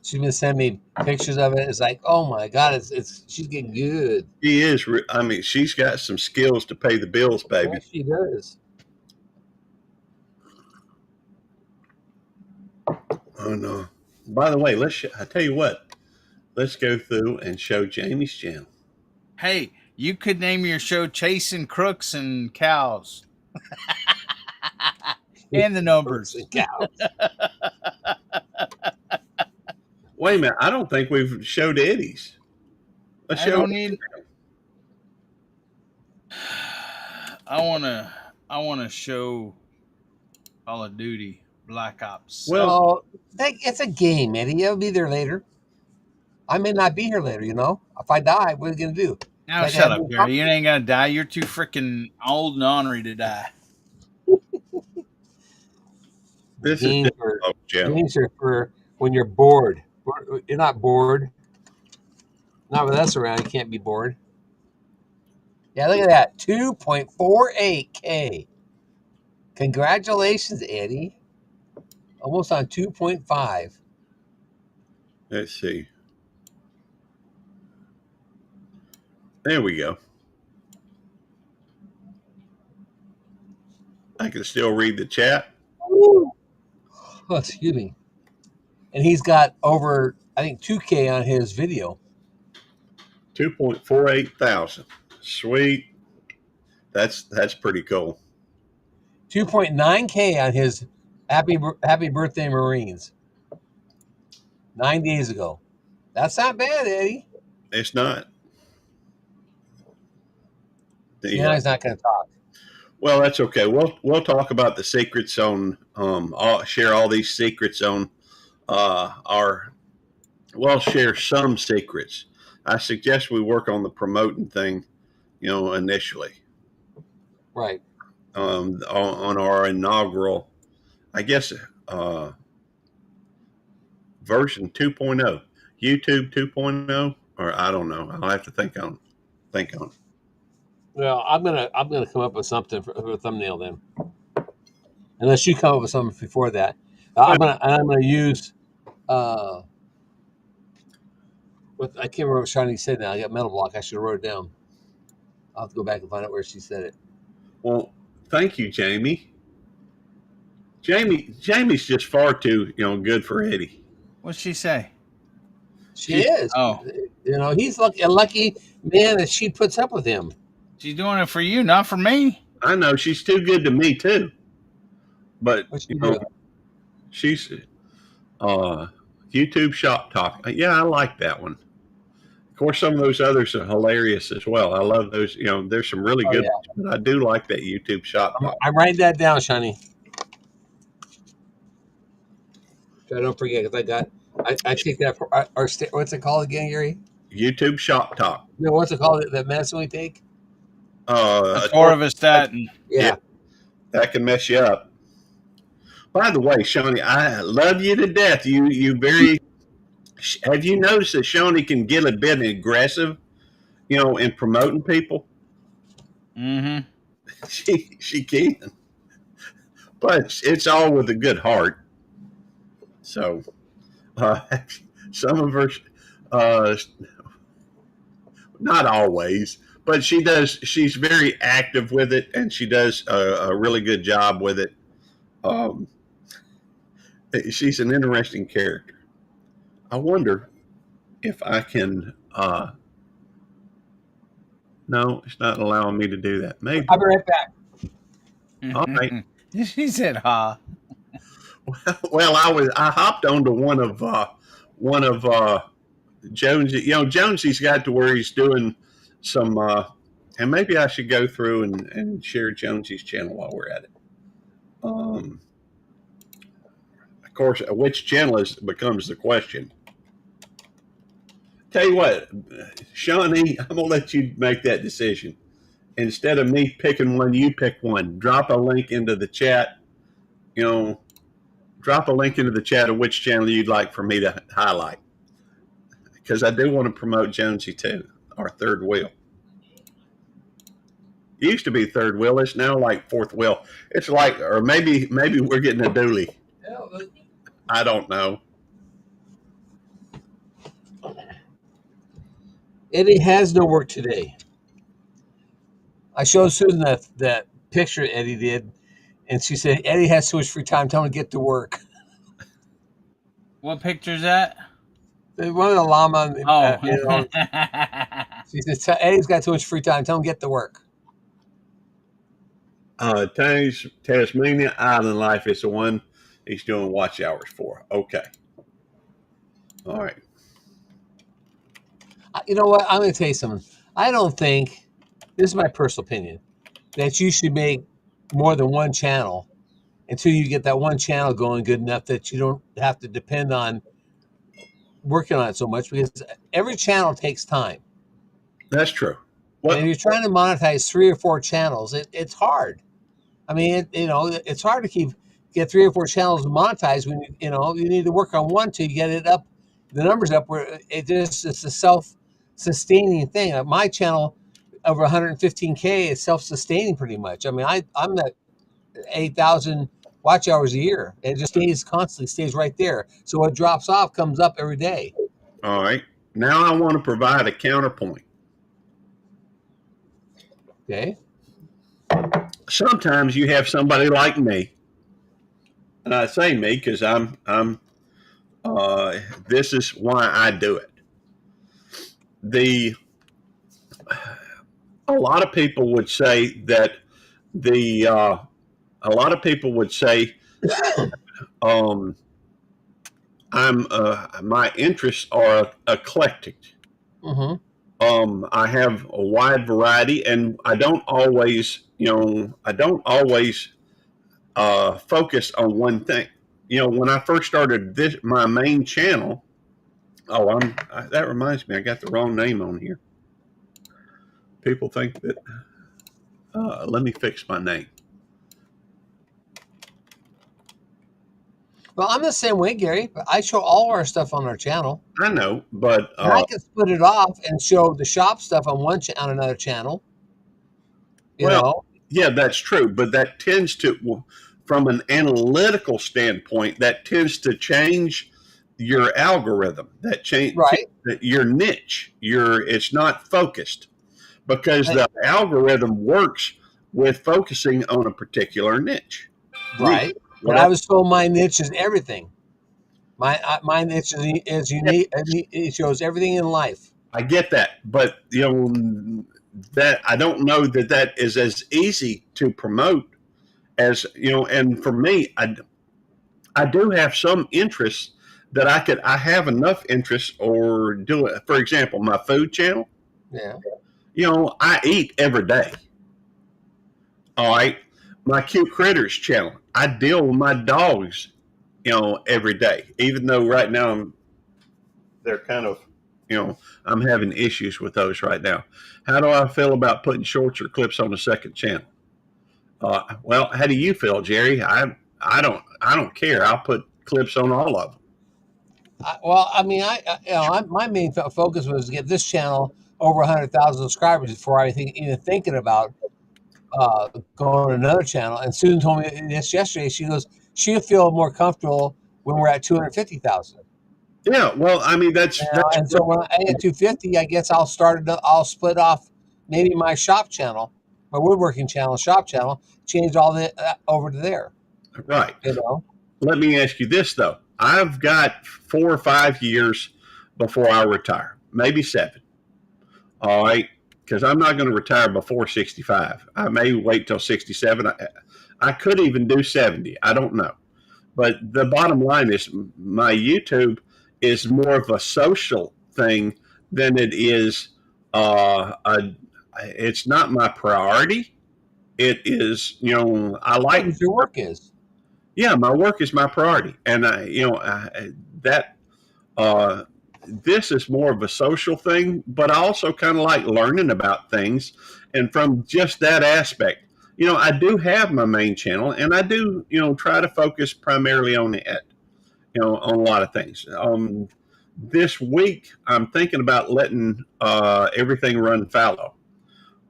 She's been sending me pictures of it. It's like, oh my God, it's she's getting good. She is. I mean, she's got some skills to pay the bills, baby. Yeah, she does. Oh no! By the way, I tell you what. Let's go through and show Jamie's channel. Hey, you could name your show Chasing Crooks and Cows. And the numbers. Wait a minute. I don't think we've showed Eddie's. Let's show I wanna show Call of Duty Black Ops. Well, it's a game, Eddie. I'll be there later. I may not be here later, you know. If I die, what are you gonna do? Now shut up, Gary. You ain't gonna die. You're too freaking old and ornery to die. This games are for when you're bored. You're not bored. Not with us around. You can't be bored. Yeah, look at that. 2.48K. Congratulations, Eddie. Almost on 2.5. Let's see. There we go. I can still read the chat. Ooh. Oh, excuse me. And he's got over, I think, 2K on his video. 2.48 thousand. Sweet. That's pretty cool. 2.9K on his Happy Birthday Marines. 9 days ago. That's not bad, Eddie. It's not. Yeah, he's not going to talk. Well, that's okay. We'll talk about the secrets on. I'll share all these secrets on We'll share some secrets. I suggest we work on the promoting thing, initially. Right. On our inaugural, I guess, version 2.0, YouTube 2.0, or I don't know. I'll have to think on it. Well, I'm gonna come up with something for a thumbnail then, unless you come up with something before that. I'm gonna use what I can't remember what Shani said now. I got Metal Block. I should have wrote it down. I'll have to go back and find out where she said it. Well, thank you, Jamie. Jamie's just far too good for Eddie. What'd she say? She is. Oh, he's a lucky man that she puts up with him. She's doing it for you, not for me. I know she's too good to me too. But she's YouTube Shop Talk. Yeah, I like that one. Of course, some of those others are hilarious as well. I love those. There's some really good ones, but I do like that YouTube Shop Talk. I'm writing that down, Shani. I don't forget because I take that for our what's it called again, Gary? YouTube Shop Talk. No, what's it called? That medicine we take? Atorvastatin. Yeah, that can mess you up. By the way, Shawnee, I love you to death. You very. Have you noticed that Shawnee can get a bit aggressive, in promoting people? Mm-hmm. She can, but it's all with a good heart. So, some of her, not always, but she does. She's very active with it, and she does a really good job with it. She's an interesting character. I wonder if I can. No, it's not allowing me to do that. Maybe. I'll be right back. All right. She said, "Ha." Well, I hopped onto one of Jonesy, Jonesy's got to where he's doing some, and maybe I should go through and share Jonesy's channel while we're at it. Of course, which channel becomes the question. Tell you what, Shawnee, I'm gonna let you make that decision. Instead of me picking one, you pick one. Drop a link into the chat. Drop a link into the chat of which channel you'd like for me to highlight. Because I do want to promote Jonesy too, our third wheel. It used to be third wheel. It's now like fourth wheel. It's like, or maybe we're getting a dually. I don't know. Eddie has no work today. I showed Susan that picture Eddie did, and she said, Eddie has so much free time, tell him to get to work. What picture's that? One of the llama. Oh. She said, Eddie's got too much free time, tell him to get to work. Tasmania Island Life is the one he's doing watch hours for. Okay. All right. You know what? I'm going to tell you something. I don't think, this is my personal opinion, that you should make more than one channel until you get that one channel going good enough that you don't have to depend on working on it so much, because every channel takes time. That's true. And if you're trying to monetize 3 or 4 channels, it's hard. I mean, it's hard to get 3 or 4 channels monetized when you need to work on one to get it up, the numbers up, where it's a self-sustaining thing. My channel over 115K is self-sustaining pretty much. I mean, I'm at 8,000 watch hours a year. It just stays right there. So what drops off comes up every day. All right. Now I want to provide a counterpoint. Okay. Sometimes you have somebody like me, and I say me because this is why I do it. A lot of people would say that my interests are eclectic. Mm-hmm. I have a wide variety, and I don't always focus on one thing. When I first started my main channel, that reminds me, I got the wrong name on here. People think that, let me fix my name. Well, I'm the same way, Gary. But I show all our stuff on our channel. I know, but and I can split it off and show the shop stuff on on another channel. You know? Yeah, that's true. But that tends to, from an analytical standpoint, that tends to change your algorithm. That change your niche. It's not focused, because the algorithm works with focusing on a particular niche. Right. But I was told my niche is everything. My niche is unique. It shows everything in life. I get that, but that I don't know that is as easy to promote as And for me, I do have some interests that I have enough interest or do it. For example, my food channel. Yeah. I eat every day. All right. My Cute Critters channel, I deal with my dogs, every day. Even though right now they're kind of, I'm having issues with those right now. How do I feel about putting shorts or clips on the second channel? Well, how do you feel, Jerry? I don't care. I'll put clips on all of them. My main focus was to get this channel over 100,000 subscribers before I even thinking about going to another channel. And Susan told me this yesterday. She goes, she'll feel more comfortable when we're at 250,000. Yeah, well, I mean that's and so when I get 250, I guess I'll split off maybe my shop channel, my woodworking channel, shop channel, change all that over to there. Right. Let me ask you this though. I've got 4 or 5 years before I retire, maybe 7. All right. Because I'm not going to retire before 65. I may wait till 67. I could even do 70. I don't know. But the bottom line is my YouTube is more of a social thing than it is. It's not my priority. It is, I What like. your work is. Yeah, my work is my priority, and that uh, this is more of a social thing, but I also kind of like learning about things, and from just that aspect, I do have my main channel, and I do, try to focus primarily on it, on a lot of things. This week, I'm thinking about letting everything run fallow.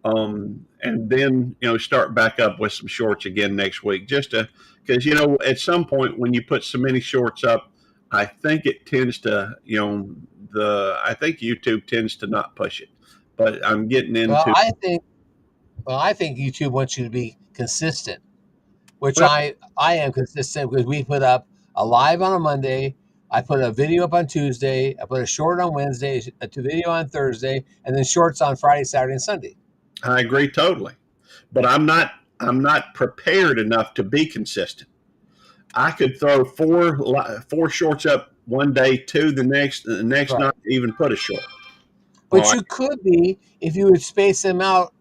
And then start back up with some shorts again next week, just to because at some point when you put so many shorts up, I think it tends to I think YouTube tends to not push it, but I'm getting Well, into I think YouTube wants you to be consistent, which well, I am consistent because we put up a live on a Monday. I put a video up on Tuesday. I put a short on Wednesday, a video on Thursday, and then shorts on Friday, Saturday, and Sunday. I agree totally, but I'm not prepared enough to be consistent. I could throw four shorts up one day, two the next Right. not even put a short. All But right. you could be if you would space them out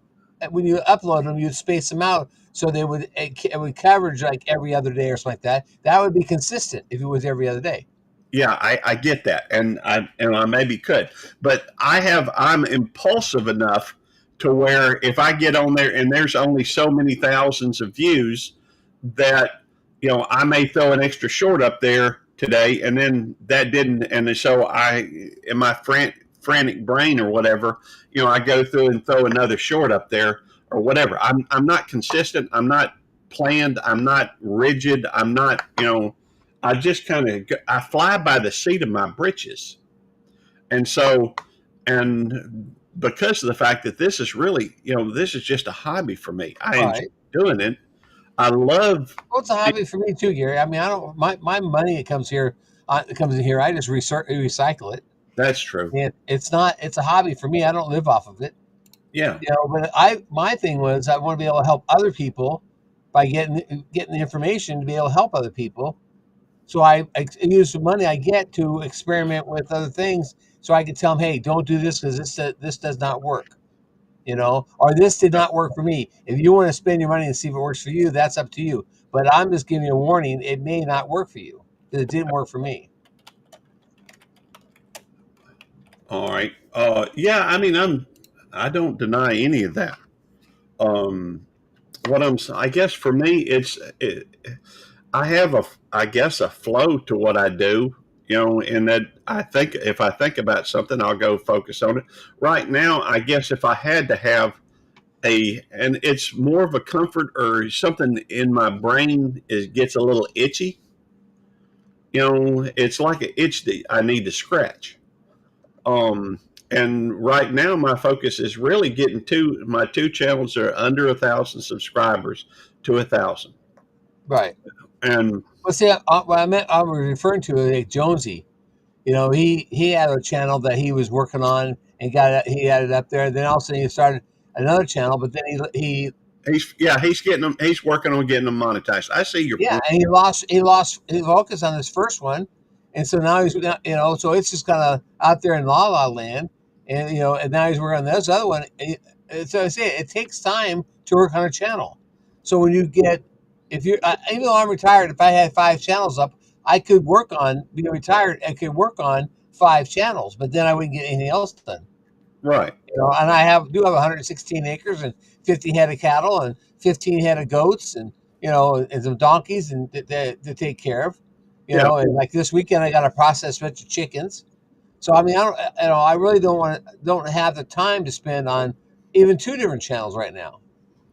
when you upload them. You'd space them out so they would it would coverage like every other day or something like that. That would be consistent if it was every other day. Yeah, I get that, and I maybe could, but I'm impulsive enough to where if I get on there and there's only so many thousands of views, that I may throw an extra short up there today, and then that didn't, and so I in my frantic brain or whatever, I go through and throw another short up there or whatever. I'm not consistent. I'm not planned. I'm not rigid. I'm not I just I fly by the seat of my britches, and so and because of the fact that this is really this is just a hobby for me. I enjoy Right. doing it. I love. Well, it's a hobby for me too, Gary. I mean, I don't my money it comes here. It comes in here. I just recycle it. That's true. And it's not. It's a hobby for me. I don't live off of it. Yeah, But my thing was I want to be able to help other people by getting the information to be able to help other people. So I use the money I get to experiment with other things, so I can tell them, hey, don't do this because this does not work. Or this did not work for me. If you want to spend your money and see if it works for you, that's up to you. But I'm just giving you a warning; it may not work for you because it didn't work for me. all right. Yeah, I mean, I don't deny any of that. Um, I guess for me, I have I guess a flow to what I do, in that I think if I think about something, I'll go focus on it. Right now, I guess if I had to have and it's more of a comfort or something in my brain gets a little itchy, it's like an itch that I need to scratch. Um, and right now, my focus is really getting my two channels are under 1,000 subscribers to 1,000. Right. And Well, see, what I was referring to like Jonesy. He had a channel that he was working on and he had it up there. Then all of a sudden he started another channel, but then he's working on getting them monetized. I see your yeah, point. and he lost his focus on his first one, and so now so it's just kind of out there in la la land, and and now he's working on this other one. So I say it takes time to work on a channel. So when you get if you even though I'm retired, if I had 5 channels up, I could work on being retired. I could work on 5 channels, but then I wouldn't get anything else done. Right. And I do have 116 acres and 50 head of cattle and 15 head of goats and and some donkeys and to take care of. Yeah. And like this weekend I got a processed bunch of chickens. So I mean I really don't have the time to spend on even 2 different channels right now.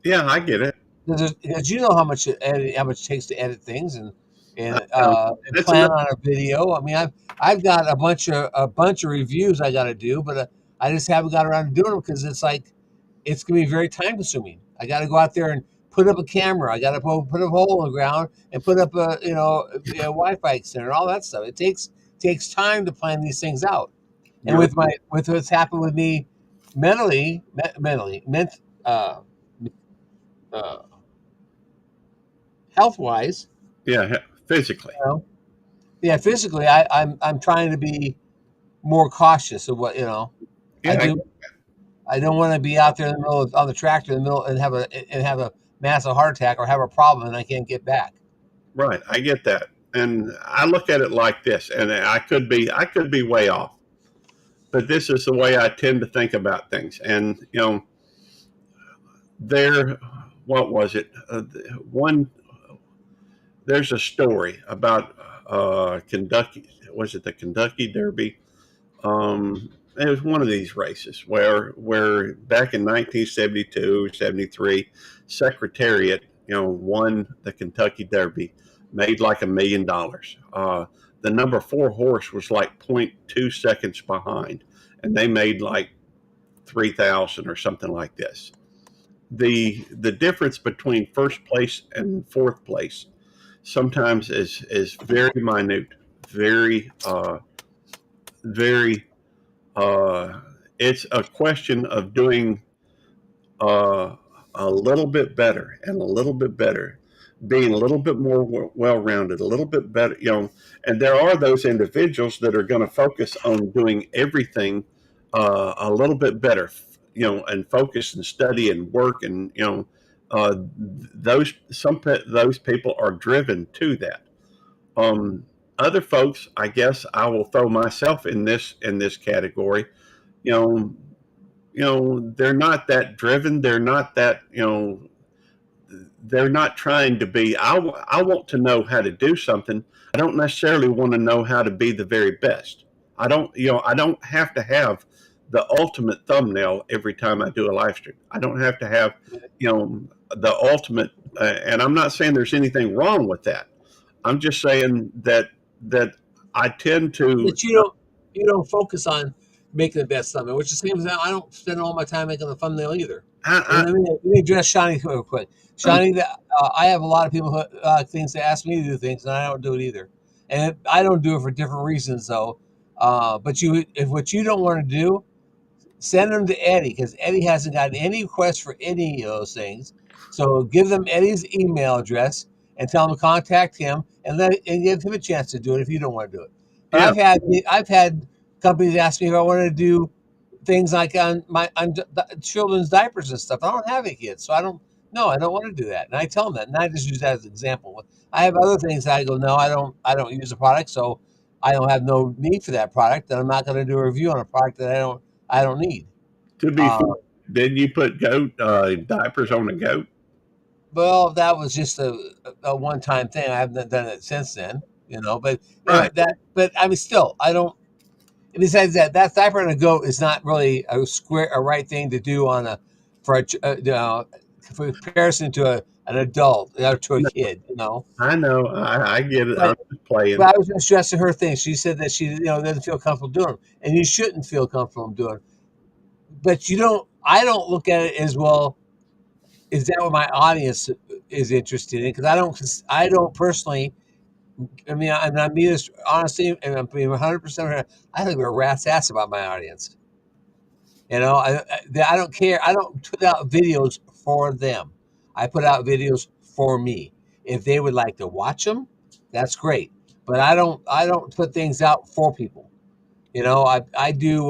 Yeah, I get it. Because how much how much it takes to edit things and I and know. uh, and That's plan another. on a video. I mean I've got a bunch of reviews I got to do, but I just haven't got around to doing them because it's gonna be very time consuming. I got to go out there and put up a camera. I got to put a hole in the ground and put up a Wi-Fi extender and all that stuff. It takes time to plan these things out. And You're with what's happened with me uh, uh, health wise, yeah, physically. yeah, physically, I'm trying to be more cautious of what, you know. Yeah, I don't want to be out there in the middle on the tractor in the middle and have a massive heart attack or have a problem and I can't get back. right. I get that, and I look at it like this, and I could be way off, but this is the way I tend to think about things. And there, what was it? One There's a story about Kentucky. Was it the Kentucky Derby? It was one of these races where back in 1972, 73, Secretariat, won the Kentucky Derby, made like $1 million. The number 4 horse was like 0.2 seconds behind, and they made like 3,000 or something like this. The difference between first place and fourth place sometimes is very minute, very very. It's a question of doing uh, a little bit better and a little bit better, being a little bit more well rounded, a little bit better. And there are those individuals that are going to focus on doing everything a little bit better, and focus and study and work, and those people are driven to that. Um, Other folks, I guess I will throw myself in this category. You know, they're not that driven. They're not that. They're not trying to be. I want to know how to do something. I don't necessarily want to know how to be the very best. I don't. I don't have to have the ultimate thumbnail every time I do a live stream. I don't have to have, the ultimate. And I'm not saying there's anything wrong with that. I'm just saying that I tend to. But you don't focus on making the best thumbnail, which is the same as I don't spend all my time making the thumbnail either. And let me address Shawnee real quick. Shawnee, I have a lot of people who things that ask me to do things, and I don't do it either. And I don't do it for different reasons, though. But if what you don't want to do, send them to Eddie because Eddie hasn't gotten any requests for any of those things. So give them Eddie's email address and tell them to contact him and give him a chance to do it if you don't want to do it. But Yeah. I've had companies ask me if I wanted to do things like on children's diapers and stuff. I don't have any kids, so I don't want to do that. And I tell them that, and I just use that as an example. I have other things that I go, no, I don't use the product, so I don't have no need for that product, and I'm not going to do a review on a product that I don't need. To be fair, did you put goat diapers on the goat? Well, that was just a one-time thing. I haven't done it since then, But Right. but I mean, still, I don't. And besides that diaper on a goat is not really a right thing to do for comparison to an adult or to a No, kid, I know. I get it. I'm But just playing. I was just stressing her thing. She said that she doesn't feel comfortable doing them, and you shouldn't feel comfortable doing. But I don't look at it as well. Is that what my audience is interested in? Because I don't personally. I mean, I mean this honestly, and I'm being 100%. I think we're a rat's ass about my audience. I don't care. I don't put out videos for them. I put out videos for me. If they would like to watch them, that's great. But I don't put things out for people. I do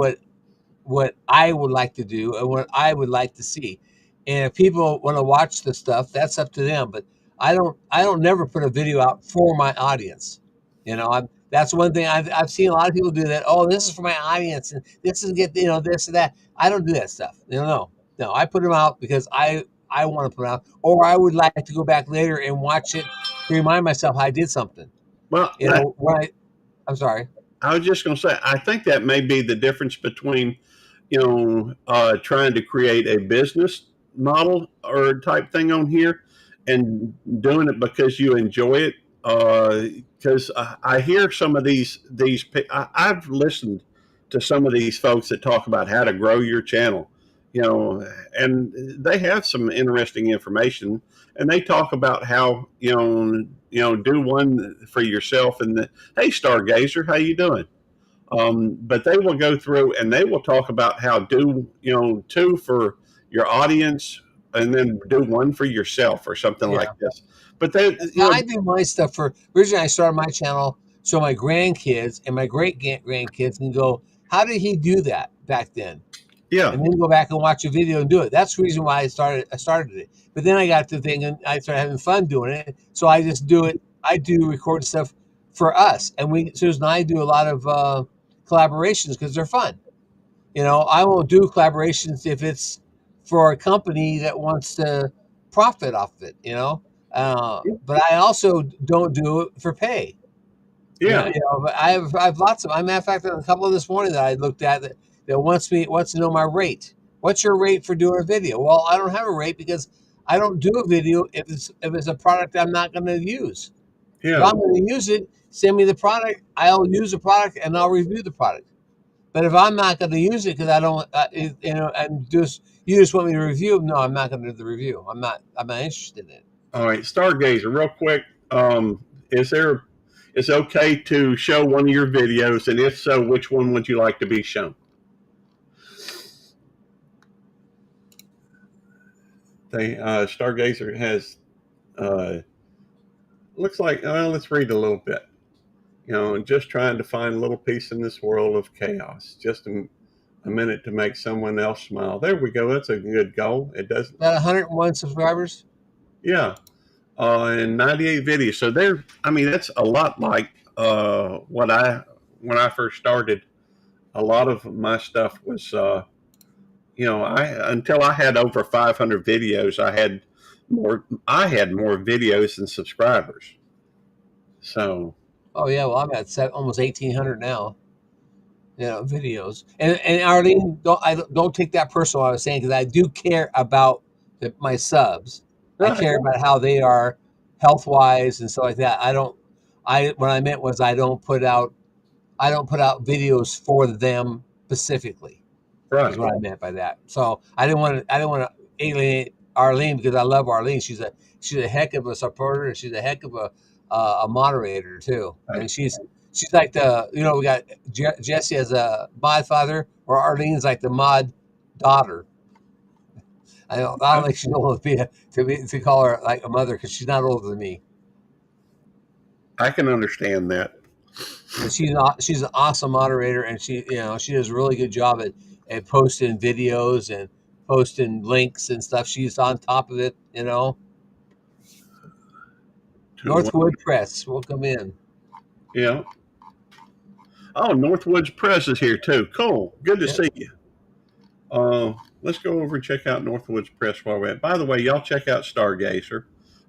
what I would like to do and what I would like to see. And if people want to watch the stuff, that's up to them. But I don't never put a video out for my audience. That's one thing I've seen a lot of people do that. Oh, this is for my audience, and this is get this and that. I don't do that stuff. No. I put them out because I want to put them out, or I would like to go back later and watch it to remind myself I did something. Well, I'm sorry. I was just going to say, I think that may be the difference between, trying to create a business model or type thing on here and doing it because you enjoy it. Because I hear some of I've listened to some of these folks that talk about how to grow your channel, and they have some interesting information, and they talk about how do one for yourself and hey stargazer, how you doing? But they will go through and they will talk about how do two for your audience and then do one for yourself or something like this. But I do my stuff originally I started my channel so my grandkids and my great grandkids can go, how did he do that back then? Yeah. And then go back and watch a video and do it. That's the reason why I started it. But then I got to thinking, I started having fun doing it. So I just do it. I do record stuff for us, and Susan and I do a lot of collaborations because they're fun. I won't do collaborations if it's for a company that wants to profit off of it. But I also don't do it for pay. Yeah. But I have lots of. Matter of fact, a couple of this morning that I looked at that wants to know my rate. What's your rate for doing a video? Well, I don't have a rate because I don't do a video if it's a product I'm not going to use. If Yeah. I'm going to use it, send me the product. I'll use the product and I'll review the product. But if I'm not going to use it because I don't, and you just want me to review, no, I'm not going to do the review. I'm not interested in it. All right, Stargazer, real quick. It's okay to show one of your videos, and if so, which one would you like to be shown? Stargazer has looks like. Let's read a little bit. Just trying to find a little peace in this world of chaos. Just a minute to make someone else smile. There we go. That's a good goal. It does. About 101 subscribers. Yeah. And 98 videos. So that's a lot like when I first started. A lot of my stuff was, until I had over 500 videos, I had more videos than subscribers. So. Oh yeah, well I'm at almost 1,800 now. Videos. And Arlene, don't take that personal. I was saying because I do care about my subs. Right. I care about how they are health wise and stuff like that. What I meant was I don't put out videos for them specifically. Right. Is what I meant by that. So I didn't want to alienate Arlene because I love Arlene. She's a heck of a supporter and she's a heck of a moderator too. Right. And she's like we got Jesse as a mod father, or Arlene's like the mod daughter. I don't think she's old enough to call her like a mother because she's not older than me. I can understand that. And she's an awesome moderator, and she does a really good job at posting videos and posting links and stuff. She's on top of it. Northwood Press, welcome in. Yeah. Oh, Northwoods Press is here too. Cool. Good to see you. Let's go over and check out Northwoods Press while we're at. By the way, y'all check out Stargazer.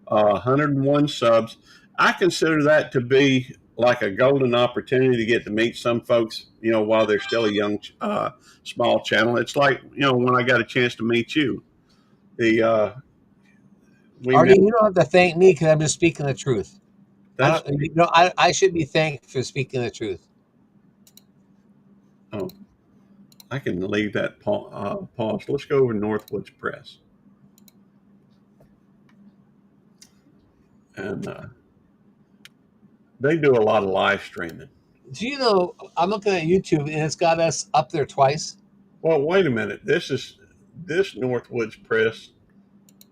101 subs. I consider that to be like a golden opportunity to get to meet some folks, while they're still a young, small channel. It's like, when I got a chance to meet you. Artie, you don't have to thank me because I'm just speaking the truth. I should be thanked for speaking the truth. Oh, I can leave that pause. Let's go over to Northwoods Press. And they do a lot of live streaming. Do you know, I'm looking at YouTube and it's got us up there twice. Well, wait a minute. This Northwoods Press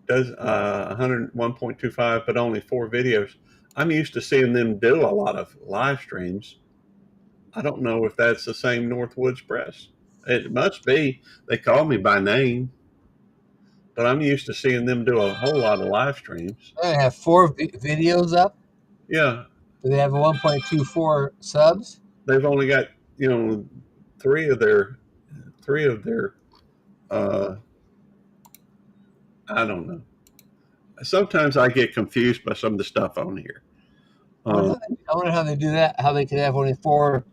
does 101.25, but only 4 videos. I'm used to seeing them do a lot of live streams. I don't know if that's the same Northwoods Press. It must be. They call me by name, but I'm used to seeing them do a whole lot of live streams. They have 4 videos up. Yeah. Do they have 1.24 subs? They've only got 3 of their. I don't know. Sometimes I get confused by some of the stuff on here. I wonder how they do that. How they can have only 4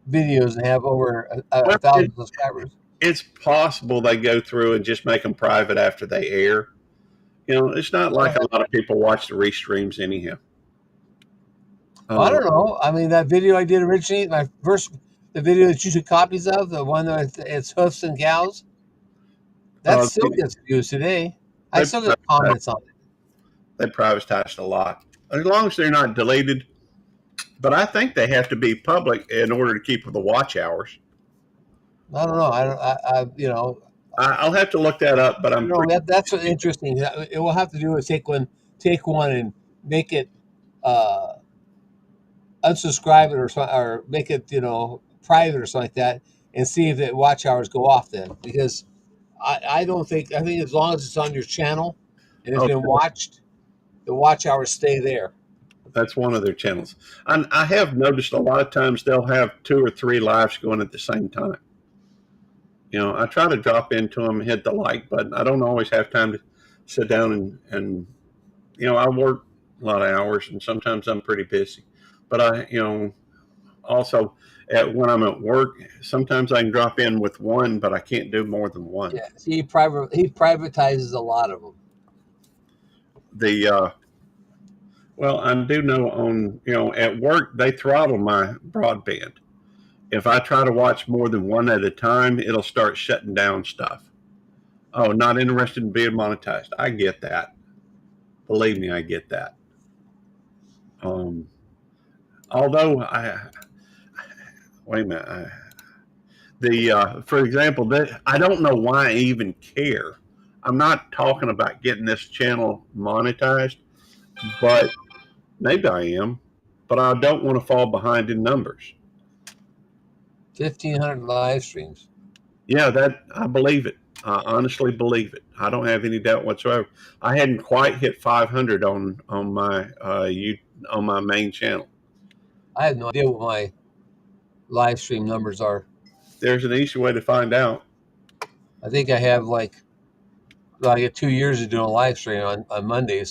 videos and have over 1,000 subscribers. It's possible they go through and just make them private after they air. It's not like a lot of people watch the restreams anyhow. I don't know. I mean, that video I did originally, the video that you took copies of, the one that it's hoofs and cows, that still gets views today. I still get comments on it. They privatized a lot, as long as they're not deleted. But I think they have to be public in order to keep the watch hours. I don't know. I'll have to look that up. But that's what's interesting. It will have to do with take one and make it unsubscribe it or make it private or something like that, and see if the watch hours go off then, because I think as long as it's on your channel and it's Okay, been watched, the watch hours stay there. that's one of their channels. And I have noticed a lot of times they'll have 2 or 3 lives going at the same time. You know, I try to drop into them, hit the like button. I don't always have time to sit down and you know, I work a lot of hours and sometimes I'm pretty busy. But also when I'm at work, sometimes I can drop in with one, but I can't do more than one. Yeah, see, he privatizes a lot of them. Well, I do know at work they throttle my broadband. If I try to watch more than one at a time, it'll start shutting down stuff. Oh, not interested in being monetized. I get that. Believe me, I get that. Although wait a minute. For example, I don't know why I even care. I'm not talking about getting this channel monetized, but maybe I am. But I don't want to fall behind in numbers. 1,500 live streams. Yeah, that I believe it. I honestly believe it. I don't have any doubt whatsoever. I hadn't quite hit 500 on my on my main channel. I have no idea what my live stream numbers are. There's an easy way to find out. I think I have I get 2 years of doing a live stream on Monday, and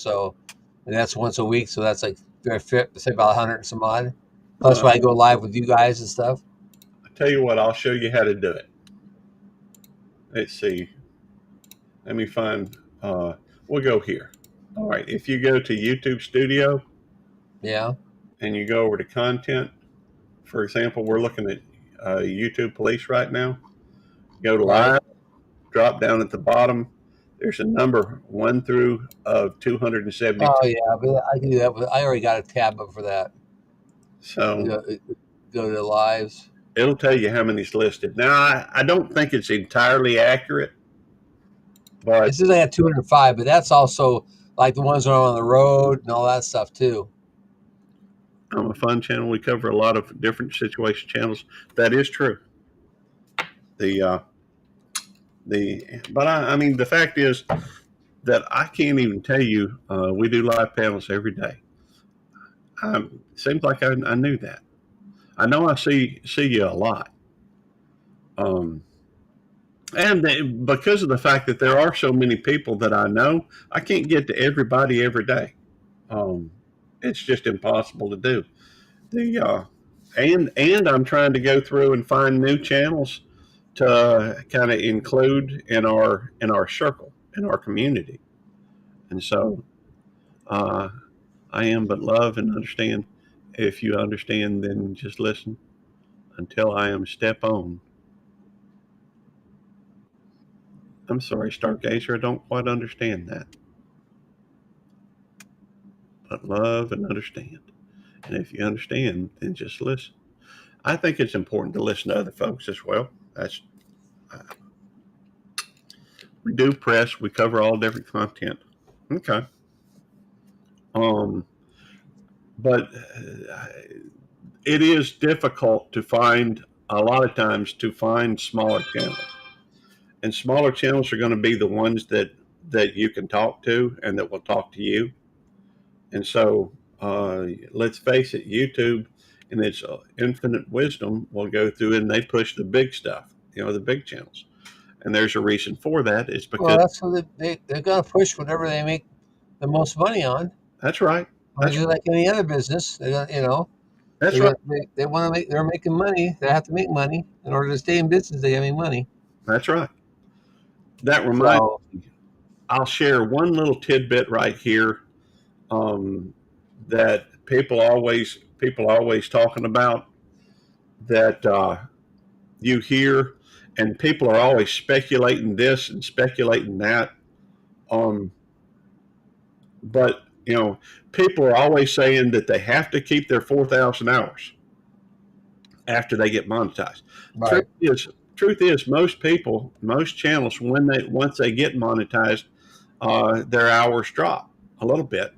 that's once a week, so that's like say about 100 and some odd. Plus when I go live with you guys and stuff. I tell you what, I'll show you how to do it. Let's see. Let me find. We'll go here. All right. If you go to YouTube Studio, yeah, and you go over to content, for example, we're looking at YouTube Police right now. Go to live. Drop down at the bottom. There's a number 1 through of 272. Oh yeah, but I can do that. But I already got a tab up for that. So go to lives. It'll tell you how many's listed. Now I don't think it's entirely accurate, but It says I had 205, but that's also like the ones that are on the road and all that stuff too. I'm a fun channel. We cover a lot of different situation channels. That is true. But I mean, the fact is that I can't even tell you we do live panels every day. Seems like I knew that. I know I see you a lot. And because of the fact that there are so many people that I know, I can't get to everybody every day. It's just impossible to do. And I'm trying to go through and find new channels to kind of include in our circle, in our community. And so I am but love and understand. If you understand, then just listen until I am step on. I'm sorry, Stargazer, I don't quite understand that. But love and understand. And if you understand, then just listen. I think it's important to listen to other folks as well. We do press. We cover all different content. Okay. But it is difficult to find, a lot of times, to find smaller channels. And smaller channels are going to be the ones that you can talk to and that will talk to you. And so let's face it, YouTube in its infinite wisdom will go through and they push the big stuff, the big channels. And there's a reason for that. It's because that's what they're going to push whatever they make the most money on. That's right. Just like any other business, That's right. They want to make. They're making money. They have to make money in order to stay in business. They have to make money. That's right. That reminds me. I'll share one little tidbit right here that people always talking about, that you hear, and people are always speculating this and speculating that. But people are always saying that they have to keep their 4,000 hours after they get monetized. Right. Truth is, most channels, once they get monetized, their hours drop a little bit,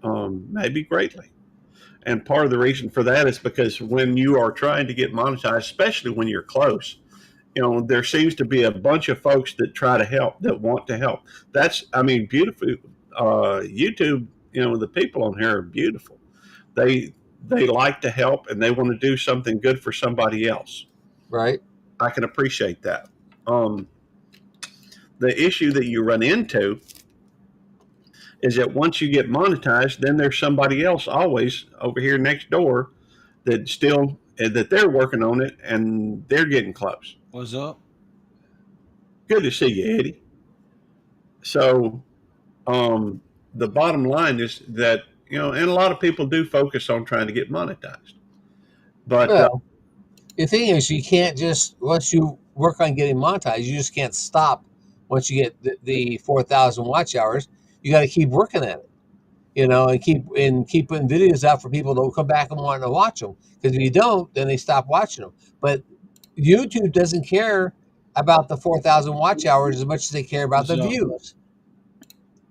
maybe greatly. And part of the reason for that is because when you are trying to get monetized, especially when you're close, there seems to be a bunch of folks that try to help, that want to help. That's, I mean, beautiful. YouTube, the people on here are beautiful. They like to help and they want to do something good for somebody else. Right. I can appreciate that. The issue that you run into is that once you get monetized, then there's somebody else always over here next door that they're working on it and they're getting close. What's up? Good to see you, Eddie. So, the bottom line is that, and a lot of people do focus on trying to get monetized. But Well, the thing is, you can't just, once you work on getting monetized, you just can't stop once you get the 4,000 watch hours. You got to keep working at it, and keep putting videos out for people to come back and want to watch them. Because if you don't, then they stop watching them. But YouTube doesn't care about the 4,000 watch hours as much as they care about the views.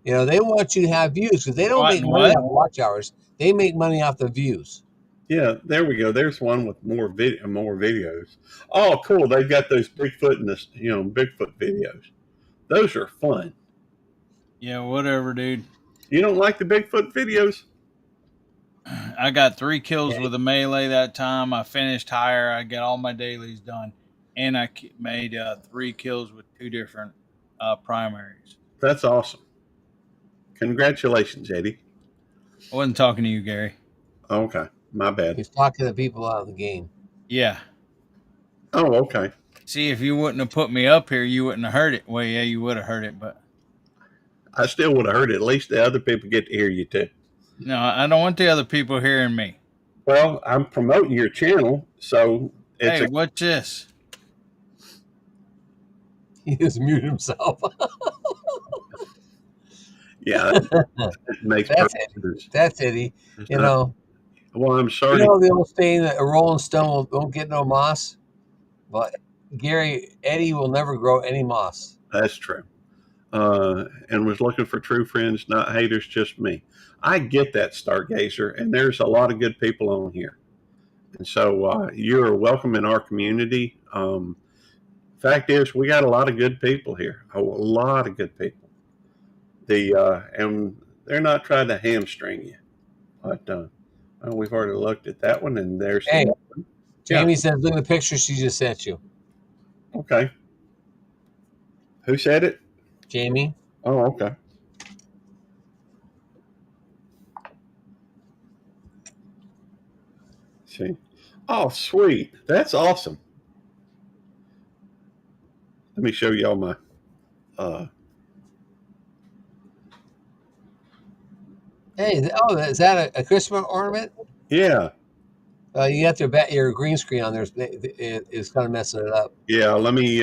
They want you to have views because they don't make money off watch hours. They make money off the views. Yeah, there we go. There's one with more videos. Oh, cool! They've got those Bigfoot and Bigfoot videos. Those are fun. Yeah, whatever, dude. You don't like the Bigfoot videos? I got 3 kills with a melee that time. I finished higher. I got all my dailies done, and I made 3 kills with 2 different primaries. That's awesome. Congratulations, Eddie. I wasn't talking to you, Gary. Okay, my bad. He's talking to people out of the game. Yeah. Oh, okay. See, if you wouldn't have put me up here, you wouldn't have heard it. Well, yeah, you would have heard it, but I still would have heard it. At least the other people get to hear you too. No, I don't want the other people hearing me. Well, I'm promoting your channel, so hey, what's this? He just muted himself. Yeah, it makes sense. That's Eddie. Well, I'm sorry. The old saying that a rolling stone won't get no moss, but Eddie will never grow any moss. That's true. And was looking for true friends, not haters, just me. I get that, Stargazer, and there's a lot of good people on here. And so you're welcome in our community. Fact is, we got a lot of good people here, a lot of good people. And they're not trying to hamstring you. But we've already looked at that one, and there's Jamie says, look at the picture she just sent you. Okay. Who said it? Jamie. Oh, okay. See. Oh, sweet. That's awesome. Let me show y'all my Hey, is that a Christmas ornament? Yeah. You have to bet your green screen on there is kind of messing it up. Yeah, let me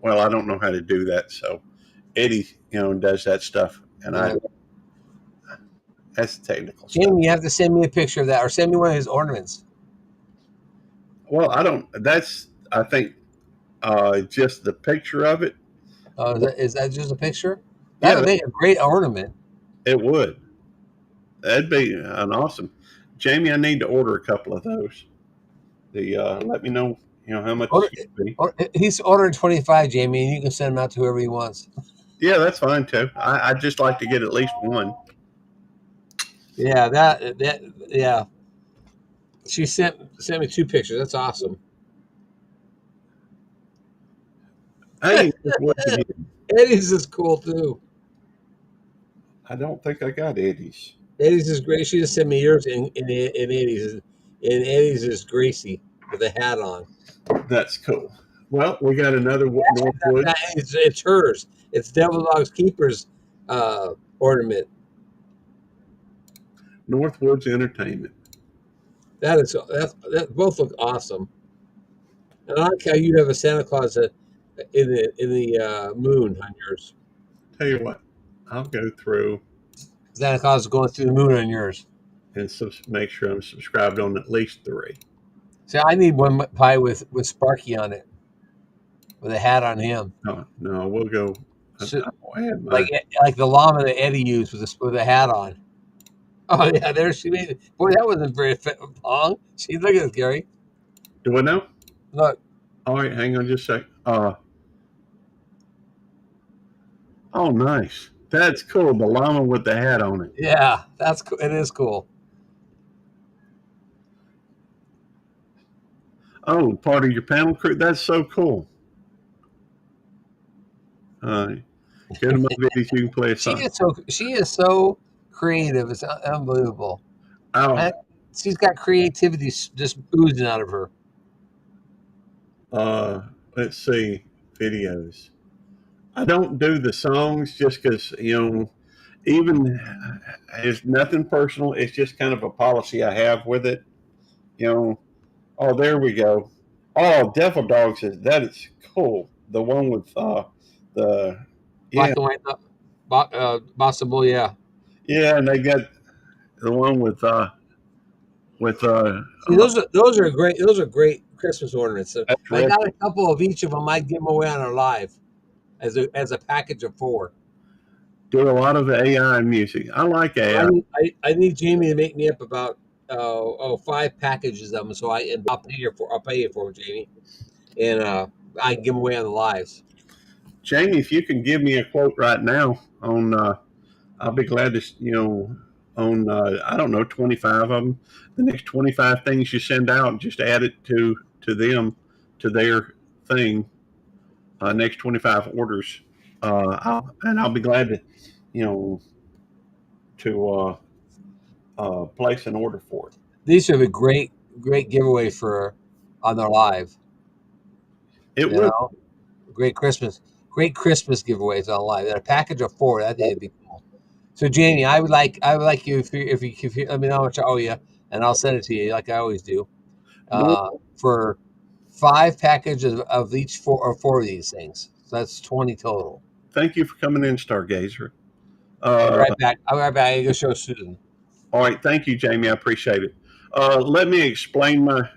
well, I don't know how to do that, so Eddie, does that stuff, and that's technical stuff. Jamie, you have to send me a picture of that, or send me one of his ornaments. Well, I think just the picture of it. Is that just a picture? That would make a great ornament. It would. That'd be an awesome. Jamie, I need to order a couple of those. Let me know, how much it's going to be. He's ordering 25, Jamie, and you can send them out to whoever he wants. Yeah, that's fine too. I'd just like to get at least one. Yeah, yeah. She sent me 2 pictures. That's awesome. Hey, Eddie's is cool too. I don't think I got Eddie's. Eddie's is great. She just sent me yours in Eddie's. And Eddie's is Gracie with a hat on. That's cool. Well, we got another Northwood. It's hers. It's Devil Dogs Keeper's ornament. Northwoods Entertainment. That both look awesome. And I like how you have a Santa Claus in the moon on yours. Tell you what, I'll go through. Santa Claus is going through the moon on yours. And make sure I'm subscribed on at least 3. See, I need one pie with Sparky on it, with a hat on him. No, we'll go. Like the llama that Eddie used with a hat on. Oh yeah, there she made it. Boy, that wasn't very long. See, look at it, Gary. Do I know? Look. All right, hang on just a sec. Oh, nice. That's cool. The llama with the hat on it. Yeah, that's cool. It is cool. Oh, part of your panel crew. That's so cool. Go to my videos. You can play a song. She is so creative. It's unbelievable. Oh, She's got creativity just oozing out of her. let's see videos. I don't do the songs just because even it's nothing personal. It's just kind of a policy I have with it. Oh, there we go. Oh, Devil Dogs that is cool. The one with the Black yeah and white, possible, yeah. yeah, and they got the one with See, those are great. Those are great Christmas ornaments. So that's if I red. got a couple of each of them, I'd give them away on our live as a package of 4. Do a lot of AI music. I like AI. I need Jamie to make me up about 5 packages of them, so I'll pay you for them, Jamie, and I can give them away on the lives. Jamie, if you can give me a quote right now on, I'll be glad to, on, I don't know, 25 of them. The next 25 things you send out, just add it to them, to their thing. Next 25 orders. I'll be glad to, to place an order for it. These are a great giveaway for on their live. It will. Great Christmas giveaways on live. And a package of 4, I think it'd be cool. So Jamie, I would like you if you let me know how much I owe you, and I'll send it to you like I always do. For 5 packages of each 4 of these things. So that's 20 total. Thank you for coming in, Stargazer. I'll be right back. I gotta go show Susan. All right, thank you, Jamie. I appreciate it. Let me explain my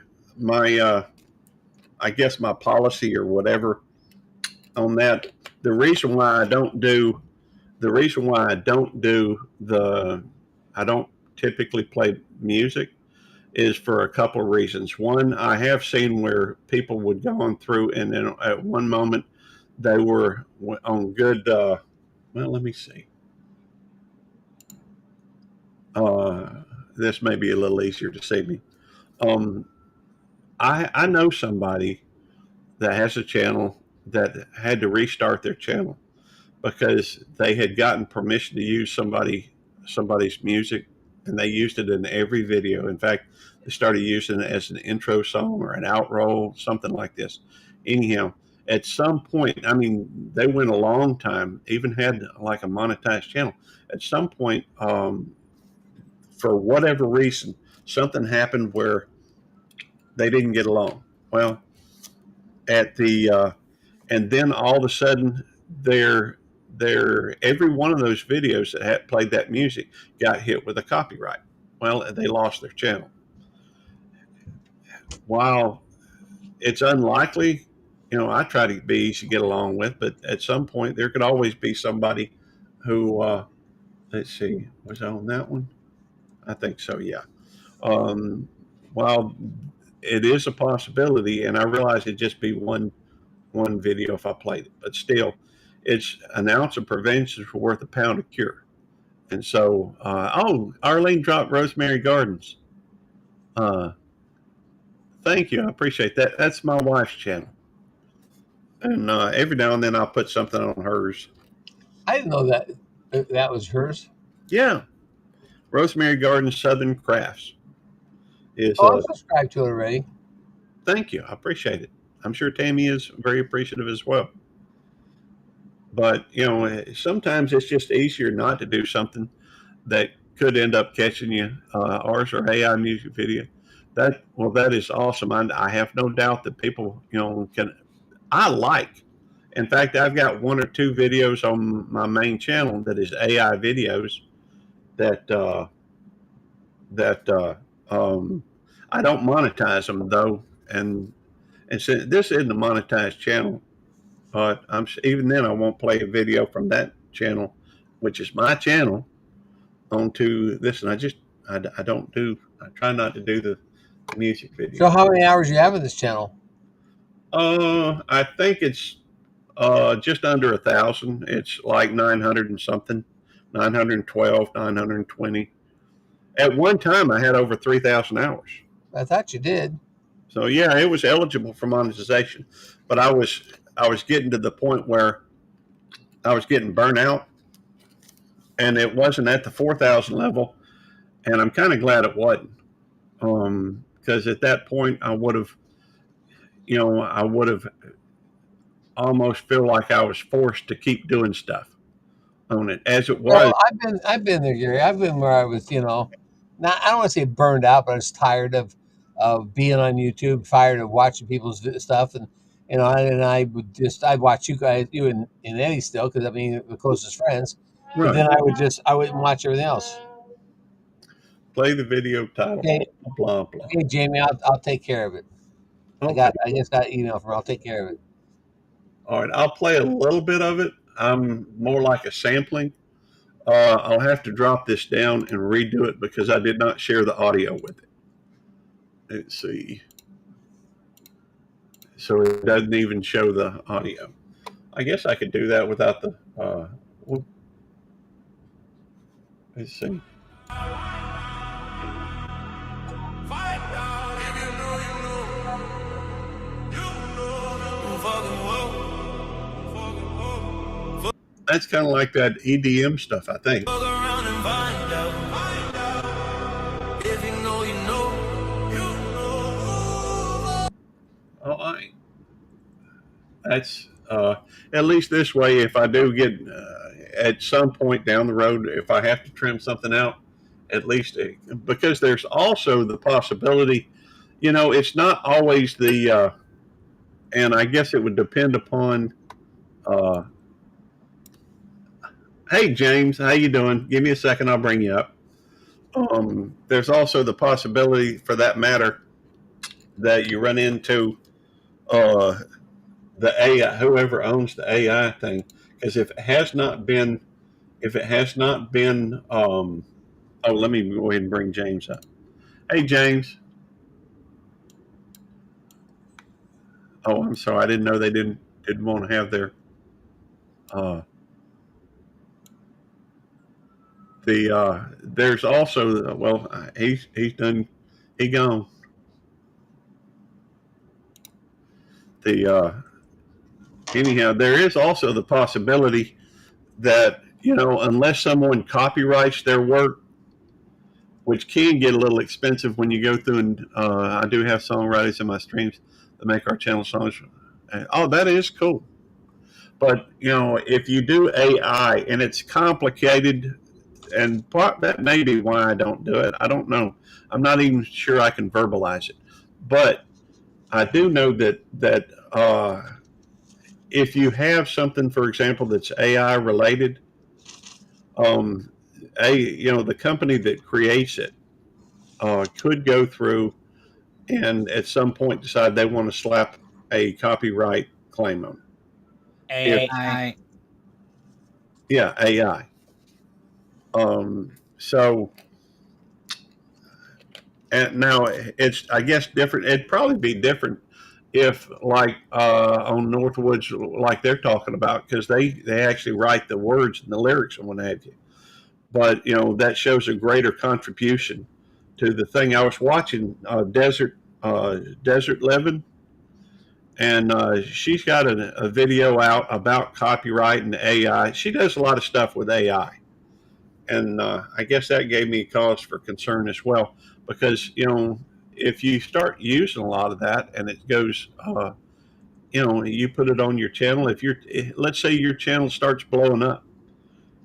I guess my policy or whatever on that. The reason why I don't do I don't typically play music is for a couple of reasons. One, I have seen where people would go on through and then at one moment they were on good. Well, let me see. This may be a little easier to see me. I know somebody that has a channel that had to restart their channel because they had gotten permission to use somebody's music, and they used it in every video. In fact, they started using it as an intro song or an outroll, something like this. Anyhow, at some point, I mean, they went a long time, even had like a monetized channel. At some point, for whatever reason, something happened where they didn't get along. Well, and then all of a sudden, their every one of those videos that had played that music got hit with a copyright. Well, they lost their channel. While it's unlikely, I try to be easy to get along with, but at some point there could always be somebody who, let's see, was I on that one? I think so, yeah. While it is a possibility, and I realize it'd just be one video if I played it, but still, it's an ounce of prevention is worth a pound of cure. And so, Arlene dropped Rosemary Gardens. Thank you, I appreciate that. That's my wife's channel, and every now and then I'll put something on hers. I didn't know that was hers. Yeah, Rosemary Gardens Southern Crafts is. I'm subscribed to it already. Thank you, I appreciate it. I'm sure Tammy is very appreciative as well. But sometimes it's just easier not to do something that could end up catching you. Ours or AI music video. That is awesome. I have no doubt that people can. I like. In fact, I've got 1 or 2 videos on my main channel that is AI videos that I don't monetize them though, and so this isn't a monetized channel. But even then, I won't play a video from that channel, which is my channel, onto this. And I try not to do the music video. So how many hours you have in this channel? I think it's just under 1,000. It's like 900 and something, 912, 920. At one time, I had over 3,000 hours. I thought you did. So yeah, it was eligible for monetization, but I was getting to the point where I was getting burnt out, and it wasn't at the 4,000 level, and I'm kind of glad it wasn't, because at that point I would have, almost feel like I was forced to keep doing stuff on it. As it was, Well, I've been there, Gary. I've been where I was, not I don't want to say burned out, but I was tired of being on YouTube, tired of watching people's stuff, and I would just I'd watch you guys, you and Eddie still, because I mean we're closest friends. But right, then I wouldn't watch everything else. play the video title, Okay, blah blah. okay, Jamie, I'll take care of it. Okay. I just got email from her. I'll take care of it. All right, I'll play a little bit of it. I'm more like a sampling. I'll have to drop this down and redo it because I did not share the audio with it. Let's see. So it doesn't even show the audio. I guess I could do that without the. Let's see. That's kind of like that EDM stuff, I think. All right. That's at least this way. If I do get at some point down the road, if I have to trim something out, at least because there's also the possibility, it's not always the, and I guess it would depend upon. Hey James, how you doing? Give me a second, I'll bring you up. There's also the possibility, for that matter, that you run into the AI, whoever owns the AI thing, because if it has not been, let me go ahead and bring James up. Hey James. Oh, I'm sorry, I didn't know they didn't want to have their there's also he's done, he gone. Anyhow, there is also the possibility that, unless someone copyrights their work, which can get a little expensive when you go through, and I do have songwriters in my streams that make our channel songs. Oh, that is cool. But, if you do AI and it's complicated, and that may be why I don't do it. I don't know. I'm not even sure I can verbalize it. But I do know that if you have something, for example, that's AI related, the company that creates it could go through and at some point decide they want to slap a copyright claim on it. AI. Yeah, AI. So, and now it's, I guess, different. It'd probably be different if, like, on Northwoods, like they're talking about, because they actually write the words and the lyrics and what have you. But that shows a greater contribution to the thing. I was watching Desert Living, and she's got a video out about copyright and AI. She does a lot of stuff with AI, and I guess that gave me cause for concern as well, because if you start using a lot of that and it goes, you put it on your channel. Let's say your channel starts blowing up,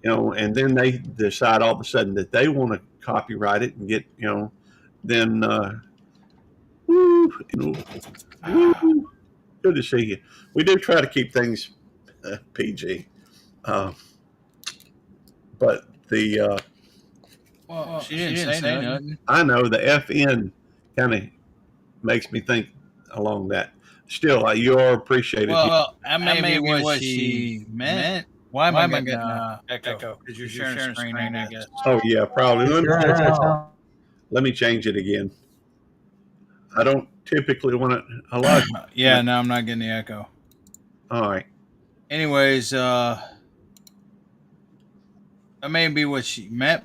and then they decide all of a sudden that they want to copyright it and get, then, woo, good to see you. We do try to keep things PG, but the Well, she didn't say nothing. I know the FN kind of makes me think along that. Still, you are appreciated. Well, that may be what she meant. Why am I getting echo? Because you're sharing a screen, I guess. Oh yeah, probably. Let me change it again. I don't typically want it a lot. Yeah, no, I'm not getting the echo. All right. Anyways, that may be what she meant,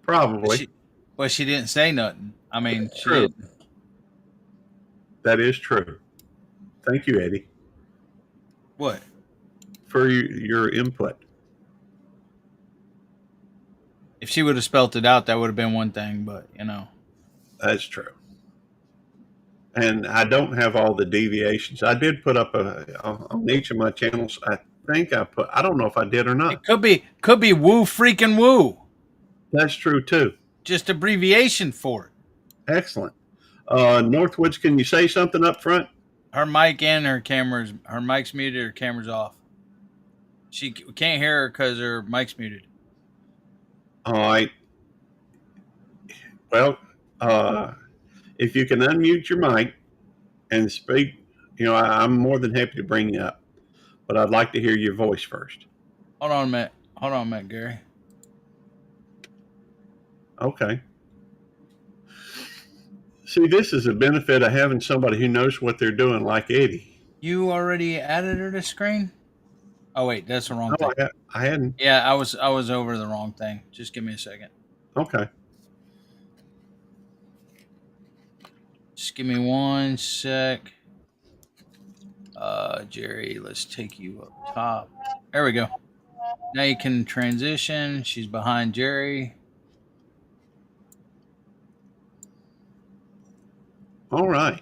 Probably. but she didn't say nothing. I mean, she True. didn't. That is true. Thank you, Eddie, What? for your input. If she would have spelt it out, that would have been one thing, but you know. That's true. And I don't have all the deviations. I did put up on each of my channels. I think I don't know if I did or not. It could be woo freaking woo. That's true too. Just abbreviation for it. Excellent. Northwoods, can you say something up front? Her mic and her mic's muted, her camera's off. We can't hear her because her mic's muted. All right. Well, if you can unmute your mic and speak, I'm more than happy to bring you up, but I'd like to hear your voice first. Hold on a minute, Gary. Okay. See, this is a benefit of having somebody who knows what they're doing, like Eddie. You already added her to screen? Oh wait, that's the wrong thing. I hadn't. Yeah, I was over the wrong thing. Just give me a second. Okay. Just give me 1 sec. Jerry, let's take you up top. There we go. Now you can transition. She's behind Jerry. All right.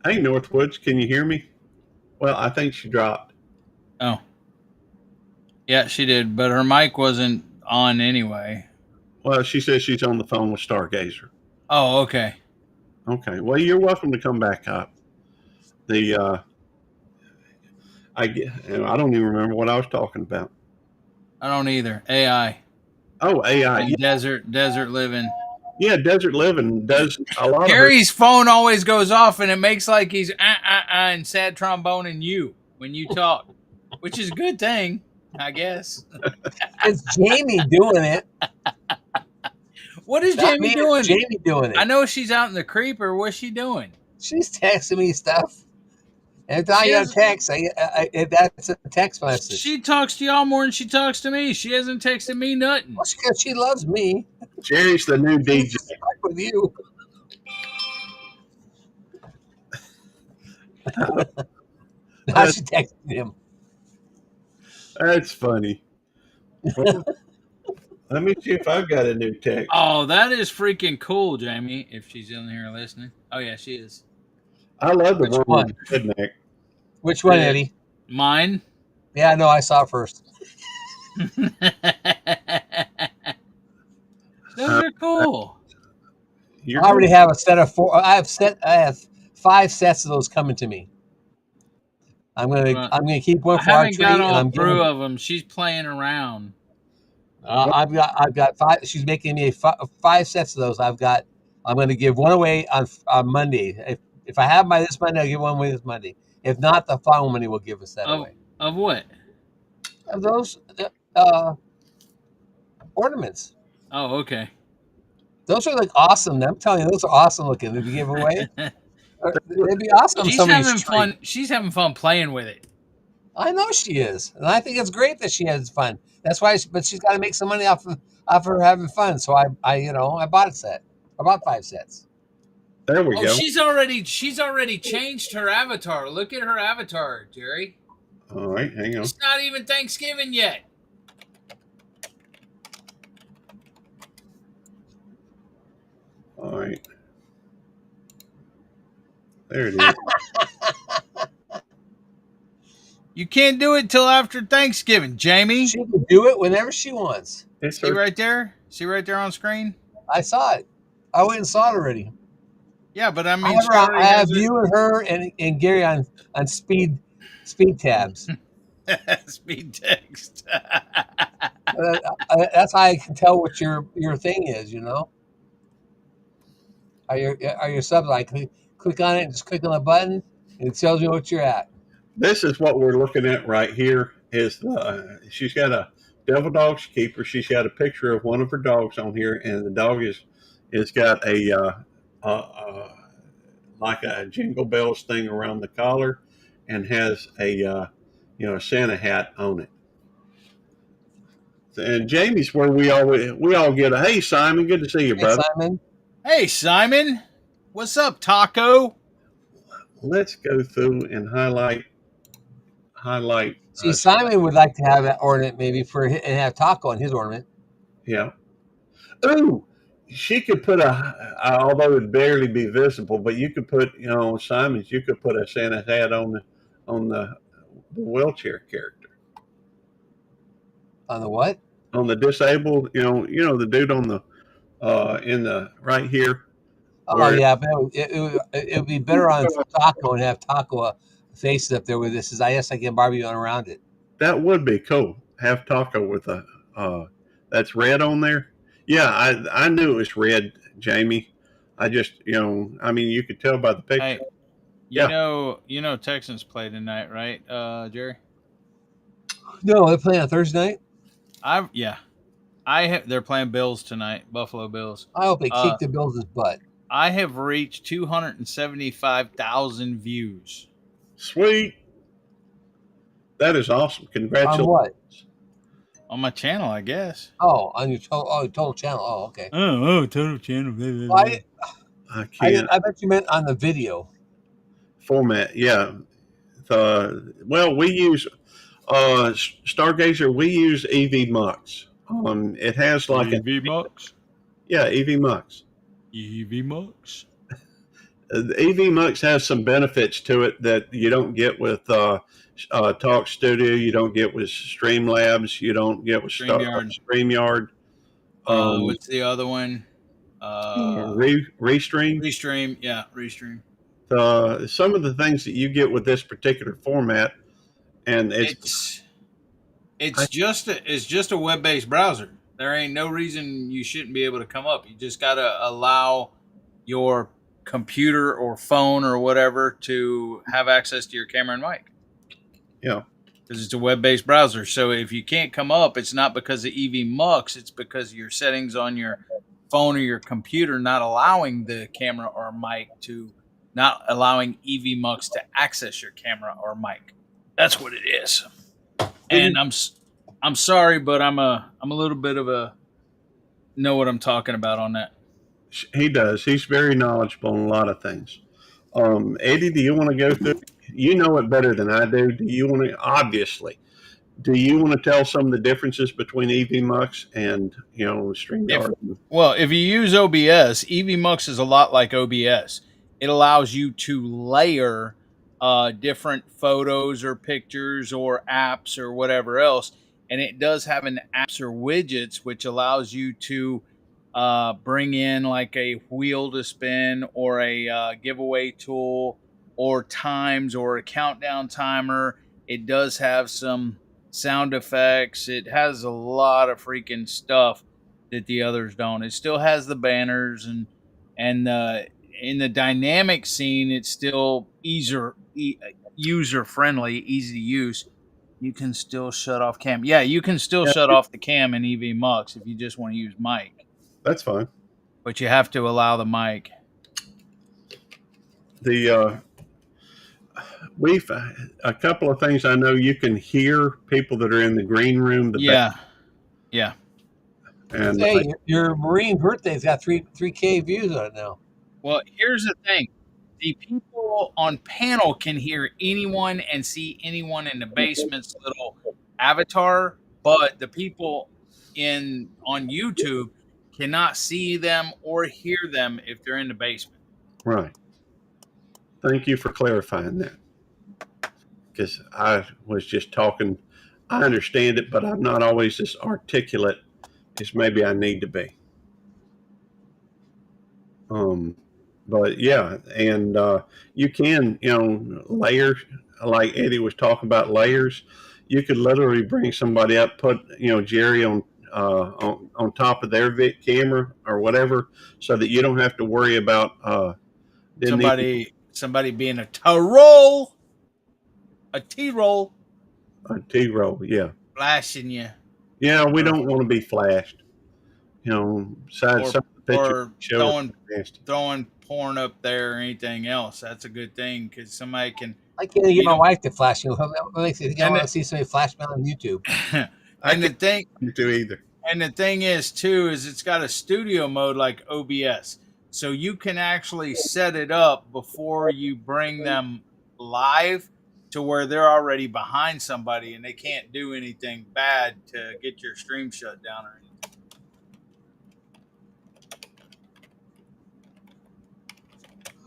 Hey, Northwoods, can you hear me? Well, I think she dropped. Oh. Yeah, she did, but her mic wasn't on anyway. Well, she says she's on the phone with Stargazer. Oh, okay. Okay. Well, you're welcome to come back up. I don't even remember what I was talking about. I don't either. AI. Oh, AI. And desert living. Yeah, desert living does a lot. Gary's phone always goes off, and it makes like he's and sad trombone and you when you talk, which is a good thing, I guess. It's Jamie doing it. What is Jamie doing? It's Jamie doing it. I know she's out in the creeper. What's she doing? She's texting me stuff. Every time I get a text, that's a text message. She talks to y'all more than she talks to me. She hasn't texted me nothing. Well, because she loves me. Jerry's the new DJ. With you. Now she texted him. That's funny. Well, let me see if I've got a new text. Oh, that is freaking cool, Jamie. If she's in here listening. Oh yeah, she is. I love the Which one? Redneck. Which one, Eddie? Mine. Yeah, no, I saw it first. Those are cool. I already have a set of 4. I have 5 sets of those coming to me. I'm gonna keep one for our tree, and I'm brew of them. She's playing around. I've got 5. She's making me 5 sets of those. I'm going to give one away on Monday. If I have by this Monday, I'll give one away this Monday. If not, the following Monday we'll give a set away. Of what? Of those ornaments. Oh, okay. Those are like awesome. I'm telling you, those are awesome looking. If you give away, they'd be awesome. She's having fun. She's having fun playing with it. I know she is, and I think it's great that she has fun. That's why. But she's got to make some money off her having fun. So I bought a set. I bought 5 sets. There we go. She's already changed her avatar. Look at her avatar, Jerry. All right, hang on. It's not even Thanksgiving yet. All right. There it is. You can't do it till after Thanksgiving, Jamie. She can do it whenever she wants. See right there? See right there on screen? I saw it. I went and saw it already. Yeah, but I mean, I have you and her and Gary on speed tabs. Speed text. That's how I can tell what your thing is. Are your subs? I click on it and just click on the button, and it tells me what you're at. This is what we're looking at right here. She's got a devil dogs keeper. She's got a picture of one of her dogs on here, and the dog is got a like a Jingle Bells thing around the collar, and has a Santa hat on it. And Jamie's where we all get a hey Simon, good to see you, Hey, brother. Simon. Hey, Simon. What's up, Taco? Let's go through and highlight. See, Simon would like to have that ornament maybe and have Taco on his ornament. Yeah. Ooh, she could put although it'd barely be visible, but you could put, Simon's. You could put a Santa hat on the wheelchair character. On the what? On the disabled, the dude on the in the right here. Oh yeah, but it would be better on Taco and have Taco face up there with this. Says, I guess I can Barbie on around it. That would be cool. Have Taco with a that's red on there. Yeah, I knew it was red, Jamie. I just you could tell by the picture. Hey, you know Texans play tonight, right, Jerry? No, they're playing on Thursday night. They're playing Bills tonight, Buffalo Bills. I hope they kick the Bills' butt. I have reached 275,000 views. Sweet. That is awesome. Congratulations. On what? On my channel, I guess. Oh, on your total channel. Oh, okay. Total channel. Well, I can't. I bet you meant on the video format. Yeah. We use Stargazer. We use EV Mux. It has like EV Mux. Yeah, EV Mux. EV Mux. The EV Mux has some benefits to it that you don't get with Talk Studio. You don't get with Streamlabs. You don't get with StreamYard. What's the other one? Restream. Restream. Yeah, Restream. Some of the things that you get with this particular format, and it's just a web-based browser. There ain't no reason you shouldn't be able to come up. You just got to allow your computer or phone or whatever to have access to your camera and mic. Yeah. Because it's a web-based browser. So if you can't come up, it's not because of EV Mux. It's because of your settings on your phone or your computer not allowing the camera or mic not allowing EV Mux to access your camera or mic. That's what it is. And I'm sorry, but I'm a little bit of a know what I'm talking about on that. He does. He's very knowledgeable on a lot of things. Eddie, do you want to go through? You know it better than I do. Do you want to? Obviously, do you want to tell some of the differences between EV Mux and StreamYard? Well, if you use OBS, EV Mux is a lot like OBS. It allows you to layer different photos or pictures or apps or whatever else. And it does have an apps or widgets, which allows you to bring in like a wheel to spin or a giveaway tool or times or a countdown timer. It does have some sound effects. It has a lot of freaking stuff that the others don't. It still has the banners and in the dynamic scene, it's still user friendly, easy to use. You can still shut off cam. Yeah, you can still shut off the cam in EV Mux if you just want to use mic. That's fine. But you have to allow the mic. We've a couple of things I know you can hear people that are in the green room. Yeah. And hey, your Marine birthday's got 3K views on it now. Well, here's the thing. The people on panel can hear anyone and see anyone in the basement's little avatar, but the people on YouTube cannot see them or hear them if they're in the basement. Right. Thank you for clarifying that. Because I was just talking. I understand it, but I'm not always as articulate as maybe I need to be. But yeah, and you can, layers, like Eddie was talking about layers. You could literally bring somebody up, put, Jerry on top of their camera or whatever, so that you don't have to worry about somebody being a T-roll. A T-roll, yeah, flashing you. Yeah, we don't want to be flashed. Besides some of the pictures or throwing porn up there or anything else. That's a good thing because somebody can. I can't get You my don't- wife to flash me. What makes it? I And want to see somebody flash me on YouTube. I and the can't thing do either. and the thing is too is it's got a studio mode like OBS, so you can actually set it up before you bring them live to where they're already behind somebody and they can't do anything bad to get your stream shut down or anything.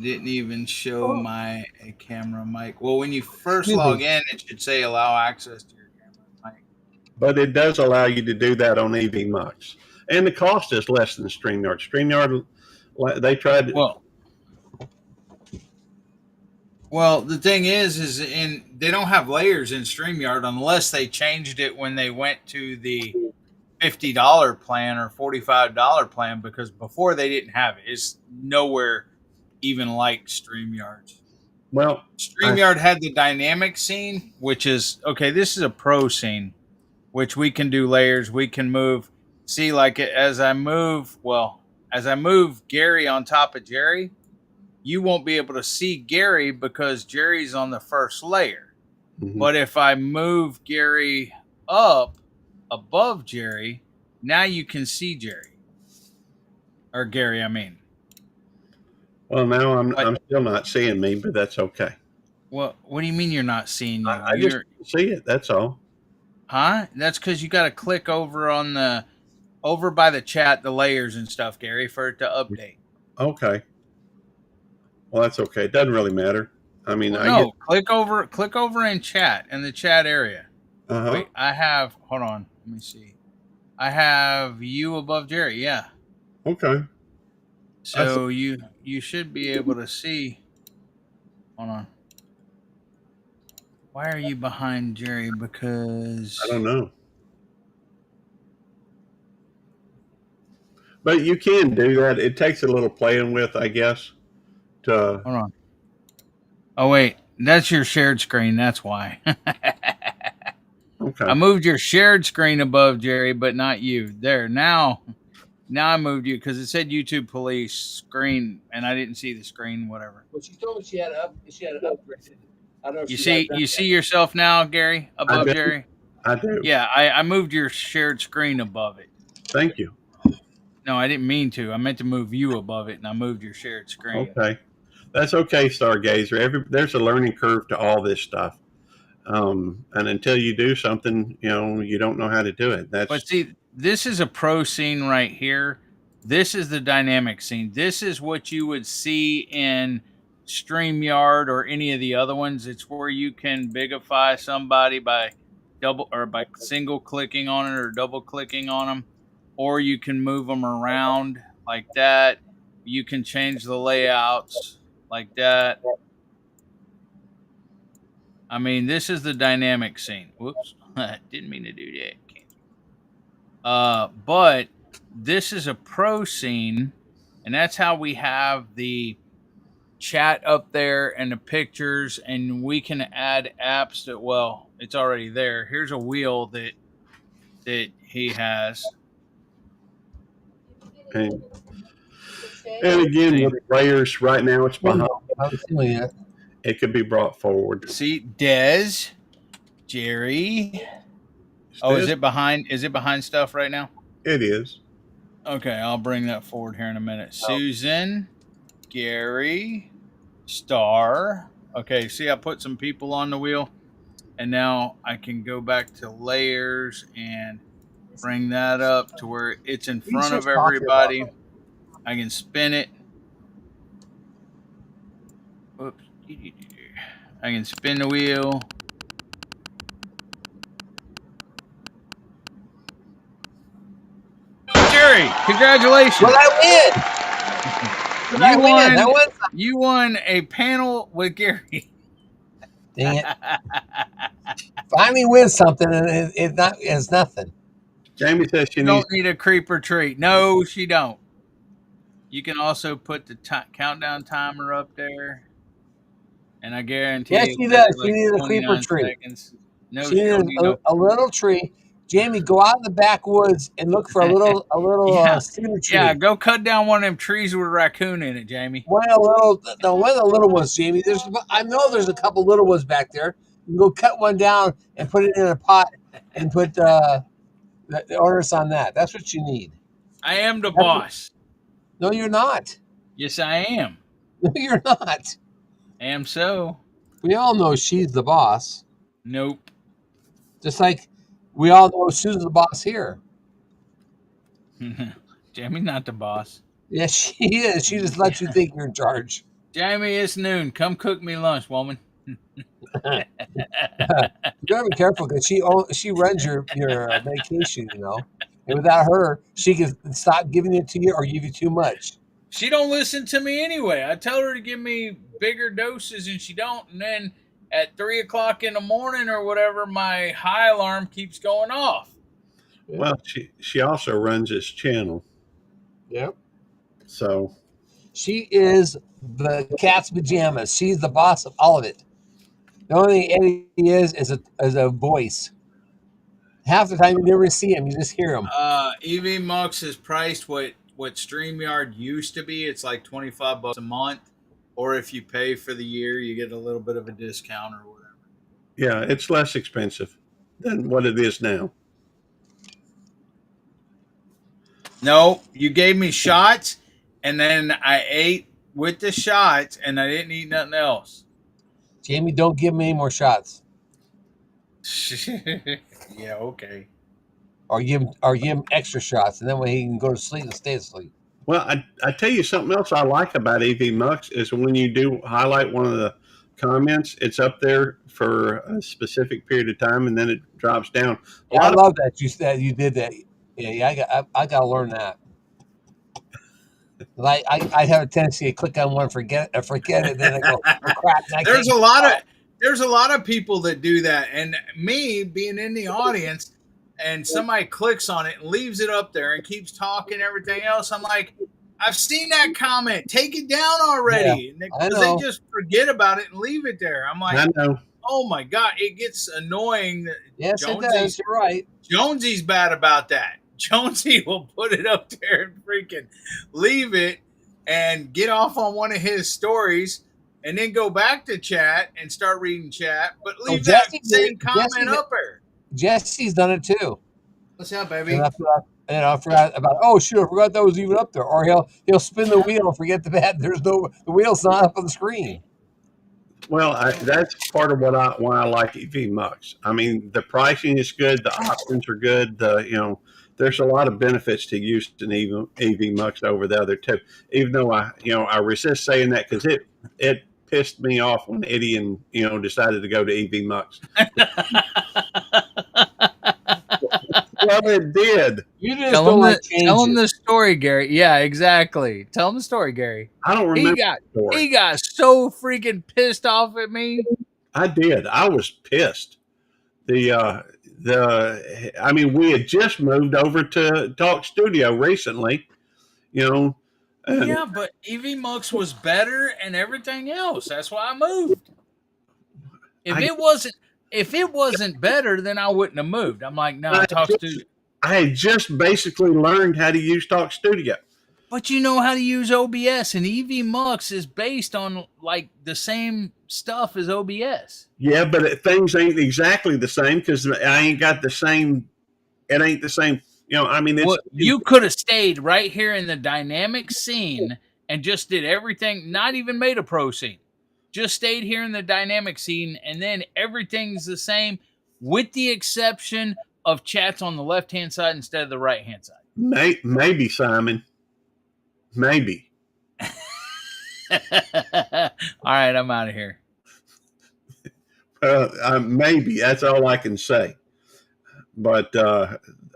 Didn't even show my camera mic. Well, when you first Excuse log me. in, it should say allow access to your camera mic. But it does allow you to do that on EV Mux. And the cost is less than StreamYard. StreamYard, they tried to. Well, the thing is they don't have layers in StreamYard unless they changed it when they went to the $50 plan or $45 plan, because before they didn't have it. It's nowhere even like StreamYard's. Well, StreamYard had the dynamic scene, which is okay. This is a pro scene, which we can do layers. We can move. See, like as I move Gary on top of Jerry, you won't be able to see Gary because Jerry's on the first layer. mhm. But if I move Gary up above Jerry, now you can see Jerry. Or Gary, I mean. Well, now I'm still not seeing me, but that's okay. What do you mean you're not seeing you? I just see it. That's all. Huh? That's because you got to click over by the chat, the layers and stuff, Gary, for it to update. Okay. Well, that's okay. It doesn't really matter. I mean, click over in chat, in the chat area. Uh-huh. Wait, hold on, let me see. I have you above Jerry, yeah. Okay. So you should be able to see. Hold on. Why are you behind Jerry? Because I don't know. But you can do that. It takes a little playing with, I guess. Hold on. Oh wait, that's your shared screen. That's why. Okay. I moved your shared screen above Jerry, but not you. There now I moved you because it said YouTube Police screen, and I didn't see the screen. Whatever. Well, she told me she had upgraded. I don't know if You she got see that yet. yourself now, Gary, above do. Jerry. I do. Yeah, I moved your shared screen above it. Thank you. No, I didn't mean to. I meant to move you above it, and I moved your shared screen. Okay. That's okay, Stargazer. There's a learning curve to all this stuff. And until you do something, you don't know how to do it. But see, this is a pro scene right here. This is the dynamic scene. This is what you would see in StreamYard or any of the other ones. It's where you can bigify somebody by single clicking on it or double clicking on them, or you can move them around like that. You can change the layouts like that. I mean, this is the dynamic scene. Whoops. Didn't mean to do that. But this is a pro scene, and that's how we have the chat up there and the pictures, and we can add apps that, well, it's already there. Here's a wheel that he has. And again, with layers, right now it's behind. I haven't seen it yet. It could be brought forward. See, Dez, Jerry. Oh, is it behind? Is it behind stuff right now? It is. Okay, I'll bring that forward here in a minute. Susan, Gary, Star. Okay, see, I put some people on the wheel, and now I can go back to layers and bring that up to where it's in front of everybody. I can spin it. Oops. I can spin the wheel. Jerry, congratulations. Well, I win. You won a panel with Gary. Dang it. Finally win something, and it's nothing. Jamie says she don't need a creeper treat. No, she don't. You can also put the countdown timer up there. And I guarantee yes, she does. She needs a creeper tree. No, she needs a little tree Jamie, go out in the backwoods and look for a little Yeah. cedar tree. Yeah, go cut down one of them trees with a raccoon in it, Jamie. One of the little ones, Jamie. I know there's a couple little ones back there. You can go cut one down and put it in a pot and put the orders on that. That's what you need. I am the boss. No, you're not. Yes, I am. No, you're not. Am so. We all know she's the boss. Nope. Just like we all know Sue's the boss here. Jamie's not the boss. Yes, she is. She just lets you think you're in charge. Jamie, it's noon. Come cook me lunch, woman. You gotta be careful because she runs your vacation, you know. And without her, she can stop giving it to you or give you too much. She don't listen to me anyway. I tell her to give me bigger doses and she don't. And then at 3 o'clock in the morning or whatever, my high alarm keeps going off. Well, she also runs this channel. Yep. So she is the cat's pajamas. She's the boss of all of it. The only thing Eddie is a voice. Half the time you never see him, you just hear him. EV Mux is priced what StreamYard used to be. It's like $25 a month, or if you pay for the year, you get a little bit of a discount or whatever. Yeah, it's less expensive than what it is now. No, you gave me shots, and then I ate with the shots, and I didn't eat nothing else. Jamie, don't give me any more shots. Yeah, okay. Or give him extra shots, and then when he can go to sleep and stay asleep. Well, I tell you something else I like about EV Mux is when you do highlight one of the comments, it's up there for a specific period of time, and then it drops down. Yeah, I love that you did that. Yeah, I got to learn that. I have a tendency to click on one, forget it, then I go, oh, crap. There's a lot of people that do that, and me being in the audience, and somebody clicks on it and leaves it up there and keeps talking everything else. I'm like, I've seen that comment. Take it down already. Because they just forget about it and leave it there. I'm like, I know. Oh my God, it gets annoying. Yes, it does. You're right. Jonesy's bad about that. Jonesy will put it up there and freaking leave it and get off on one of his stories and then go back to chat and start reading chat, but leave that same comment up there. Jesse's done it too. What's up, baby? And I forgot about. Oh shoot! I forgot that was even up there. Or he'll spin the wheel and forget the wheel's not up on the screen. Well, that's part of why I like EV Mux. I mean, the pricing is good, the options are good. There's a lot of benefits to using EV Mux over the other two. Even though I resist saying that because it pissed me off when Eddie and decided to go to EV Mux. Well, it did. You just tell him the story, Gary. Yeah, exactly. Tell him the story, Gary. I don't remember. He got so freaking pissed off at me. I did. I was pissed. We had just moved over to Talk Studio recently, yeah, but EV Mux was better and everything else. That's why I moved. If it wasn't better, then I wouldn't have moved. I'm like, no, Talk Studio. I had just basically learned how to use Talk Studio. But you know how to use OBS, and EV Mux is based on like the same stuff as OBS. Yeah, but things ain't exactly the same because I ain't got the same. It ain't the same. You could have stayed right here in the dynamic scene and just did everything. Not even made a pro scene. Just stayed here in the dynamic scene, and then everything's the same, with the exception of chats on the left-hand side instead of the right-hand side. Maybe, Simon. Maybe. All right, I'm out of here. Maybe. That's all I can say. But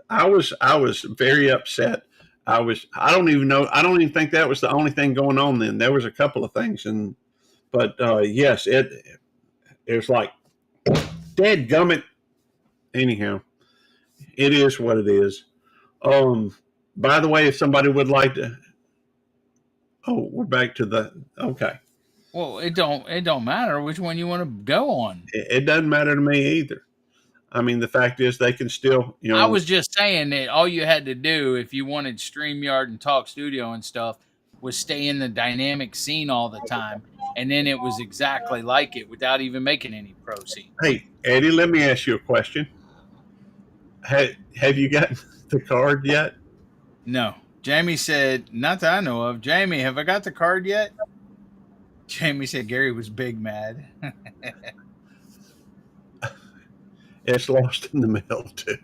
I was very upset. I don't even know. I don't even think that was the only thing going on then. There was a couple of things, but yes, it was like dadgummit. Anyhow, it is what it is. By the way, if somebody would like to, we're back to okay. Well, it don't matter which one you want to go on. It doesn't matter to me either. I mean, the fact is they can still, I was just saying that all you had to do if you wanted StreamYard and Talk Studio and stuff was stay in the dynamic scene all the time, and then it was exactly like it without even making any pro scenes. Hey, Eddie, let me ask you a question. Have you gotten the card yet? No. Jamie said, not that I know of. Jamie, have I got the card yet? Jamie said Gary was big mad. It's lost in the mail too.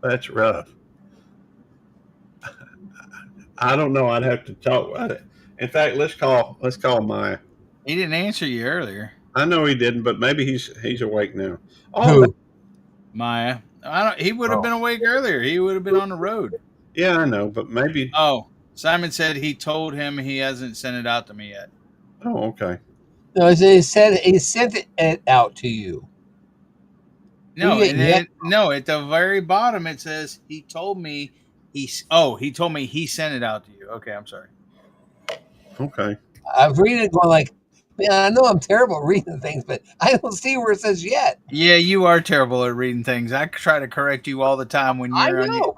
That's rough. I don't know. I'd have to talk about it. In fact, let's call Maya. He didn't answer you earlier. I know he didn't, but maybe he's awake now. Who? Maya. He would have been awake earlier. He would have been on the road. Yeah, I know, but maybe. Oh, Simon said he told him he hasn't sent it out to me yet. Oh, okay. No, he sent it out to you. No, no. At the very bottom it says he told me he told me he sent it out to you. Okay, I'm sorry. Okay. I'm reading it going like, man, I know I'm terrible at reading things, but I don't see where it says yet. Yeah, you are terrible at reading things. I try to correct you all the time when you're on your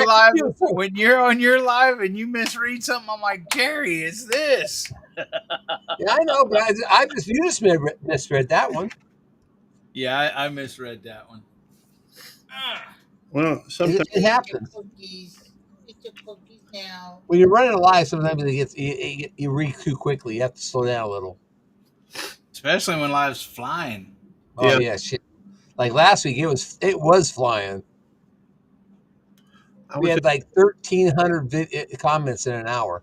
live. When you're on your live and you misread something, I'm like, Jerry, it's this. Yeah, I know, but you just misread that one. Yeah, I misread that one. Well, sometimes it happens. When you're running a live, sometimes you read too quickly. You have to slow down a little. Especially when live's flying. Oh yeah, shit. Like last week, it was flying. We had like 1,300 comments in an hour.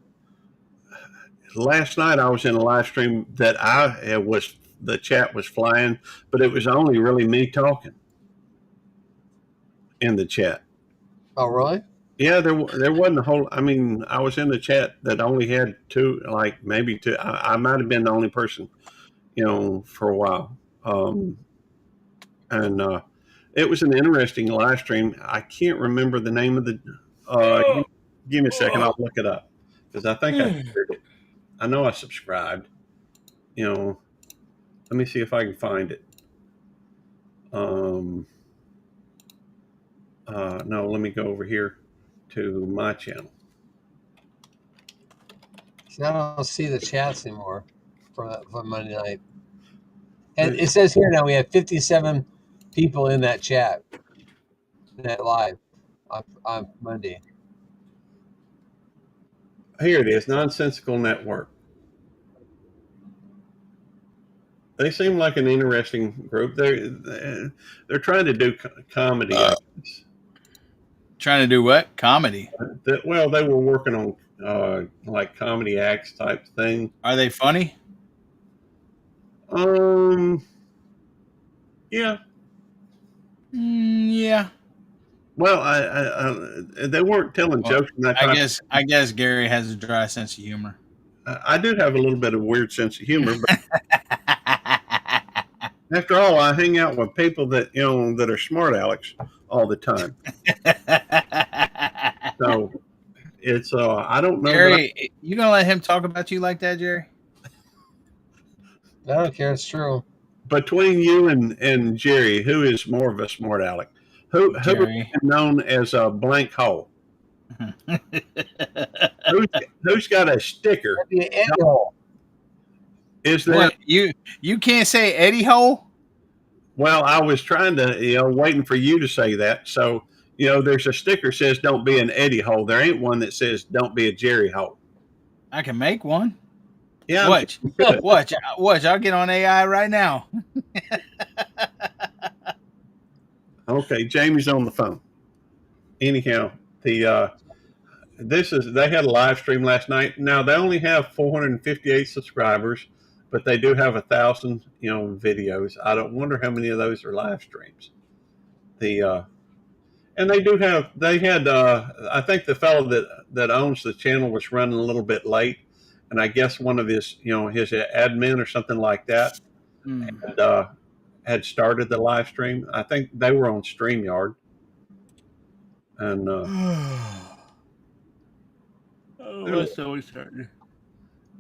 Last night I was in a live stream that the chat was flying, but it was only really me talking in the chat. Oh, really? Yeah, there wasn't a whole. I mean, I was in the chat that only had maybe two. I might have been the only person, for a while. And it was an interesting live stream. I can't remember the name of the. Give me a second. I'll look it up because I think I heard it. I know I subscribed. Let me see if I can find it. No, let me go over here to my channel. See, I don't see the chats anymore from Monday night. And it says here now we have 57 people in that chat, in that live on Monday. Here it is, Nonsensical Network. They seem like an interesting group. They're trying to do comedy. Trying to do what? Comedy. Well, they were working on like comedy acts type thing. Are they funny? Yeah. Yeah. Well, they weren't telling jokes. I guess Gary has a dry sense of humor. I do have a little bit of weird sense of humor, but after all, I hang out with people that that are smart Alex all the time. So it's I don't know. Jerry, you gonna let him talk about you like that, Jerry? I don't care. It's true. Between you and Jerry, who is more of a smart aleck? Who is known as a blank hole? who's got a sticker? Eddie hole. Is there? What, you can't say Eddie hole? Well, I was trying to, waiting for you to say that. So, there's a sticker that says "Don't be an Eddie hole." There ain't one that says "Don't be a Jerry hole." I can make one. Yeah. Watch. I'll get on AI right now. Okay, Jamie's on the phone. Anyhow, they had a live stream last night. Now they only have 458 subscribers, but they do have 1,000, videos. I don't wonder how many of those are live streams. And they had I think the fellow that owns the channel was running a little bit late, and I guess one of his his admin or something like that had started the live stream. I think they were on StreamYard. And what's always starting?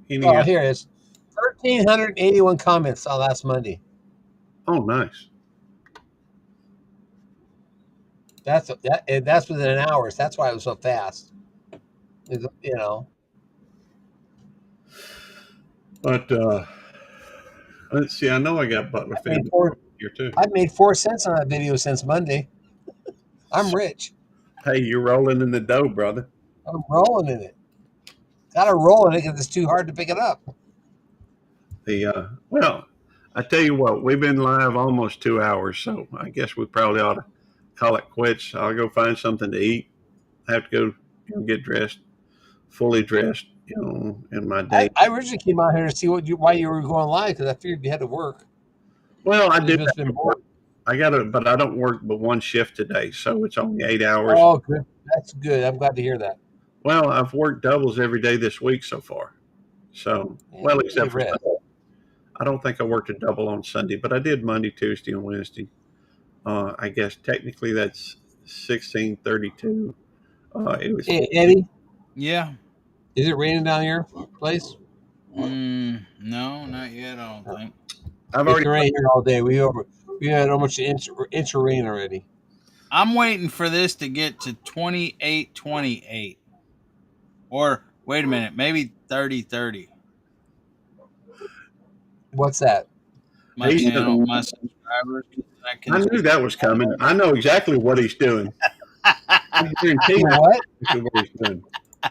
Here it is. 1,381 comments on last Monday. Oh, nice. That's within an hour. That's why it was so fast. You know, But let's see. I know I got Butler I made family four. here too. I've made 4 cents on that video since Monday. I'm rich. Hey, you're rolling in the dough, brother. I'm rolling in it. Got to roll in it because it's too hard to pick it up. Well, I tell you what, we've been live almost 2 hours, so I guess we probably ought to call it quits. I'll go find something to eat. I have to go get dressed, fully dressed, in my day. I originally came out here to see why you were going live because I figured you had to work. Well, I You've do. just been bored. I got to, but I don't work but one shift today, so it's only 8 hours. Oh, good. That's good. I'm glad to hear that. Well, I've worked doubles every day this week so far. So, well, except for Sunday. I don't think I worked a double on Sunday, but I did Monday, Tuesday, and Wednesday. I guess technically that's 1632. It was. Hey, Eddie, Yeah. is it raining down your place? No, not yet. I don't think. I've It's already. been raining here all day. We had almost an inch of rain already. I'm waiting for this to get to 28-28. Or wait a minute, maybe 30-30. What's that? My channel, my subscribers. I knew that was coming. I know exactly what he's doing. I guarantee What? what he's doing.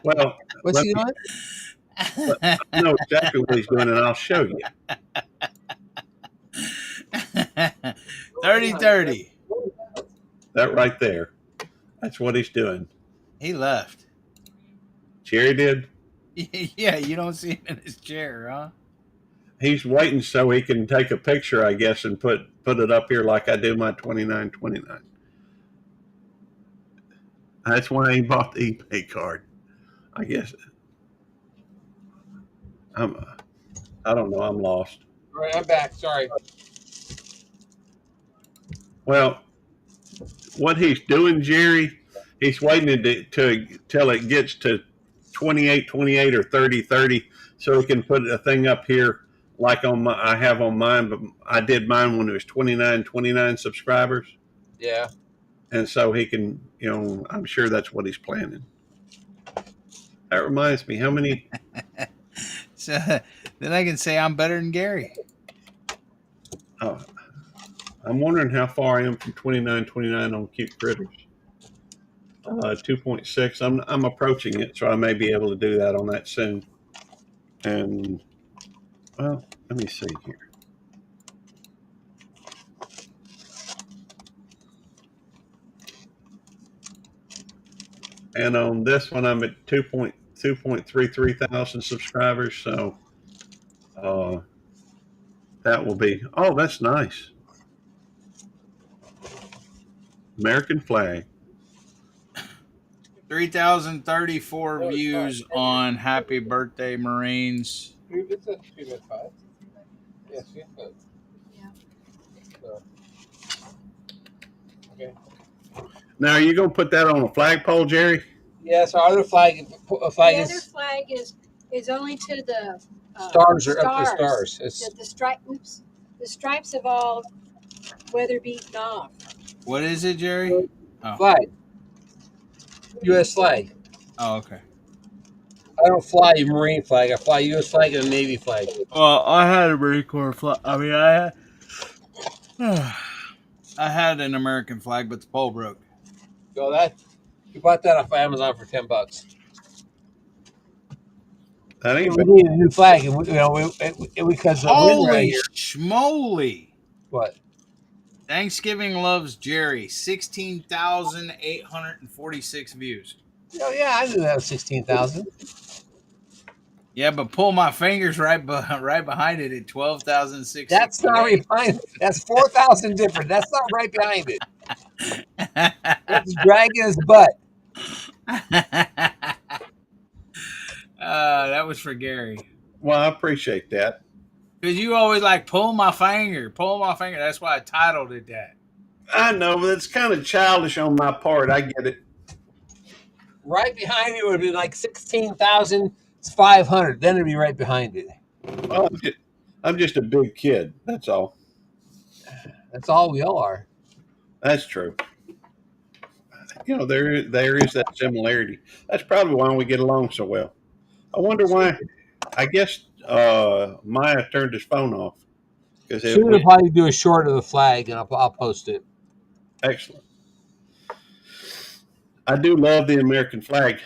Well, What's he doing? I know exactly what he's doing, and I'll show you. 30-30. That right there. That's what he's doing. He left. Jerry did. Yeah, you don't see him in his chair, huh? He's waiting so he can take a picture, I guess, and put it up here like I do my 2929. That's why he bought the ePay card. I guess. I don't know. I'm lost. All right, I'm back. Sorry. Well, what he's doing, Jerry, he's waiting to till it gets to 28-28 or 30-30, so he can put a thing up here like I have on mine, but I did mine when it was 29 subscribers. Yeah. And so he can, I'm sure that's what he's planning. That reminds me, how many? So then I can say I'm better than Gary. Oh, I'm wondering how far I am from 29 on Cute Critters. 2.6. I'm approaching it, so I may be able to do that on that soon. And well, let me see here. And on this one, I'm at 2.33 thousand subscribers. So that will be. Oh, that's nice. American flag. 3,034 views on Happy Birthday Marines. It's a 3x5. Yes, yes. Okay. Now, are you going to put that on a flagpole, Jerry? Yes, our other flag. The other flag is only to the stars are up to stars. The stripes have all weather beaten off. What is it, Jerry? Oh. Flag. U.S. flag. Oh, okay. I don't fly a Marine flag. I fly U.S. flag and a Navy flag. Well, I had a Marine Corps flag. I mean, I had an American flag, but the pole broke. So you bought that off Amazon for $10. That ain't we need a new flag, and because the wind right here. Schmoly! What? Thanksgiving loves Jerry. 16,846 views. Oh yeah, I knew that was 16,000. Yeah, but pull my fingers right behind it at 12,006. That's not right behind it. That's 4,000 different. That's not right behind it. That's dragging his butt. That was for Gary. Well, I appreciate that. Because you always like pull my finger. That's why I titled it that. I know, but it's kind of childish on my part. I get it. Right behind it would be like 16,500. Then it'd be right behind it. Well, I'm just a big kid. That's all. That's all we all are. That's true. there is that similarity. That's probably why we get along so well. I wonder why. I guess Maya turned his phone off because it Soon was we'll probably do a short of the flag, and I'll post it. excellent. I do love the American flag.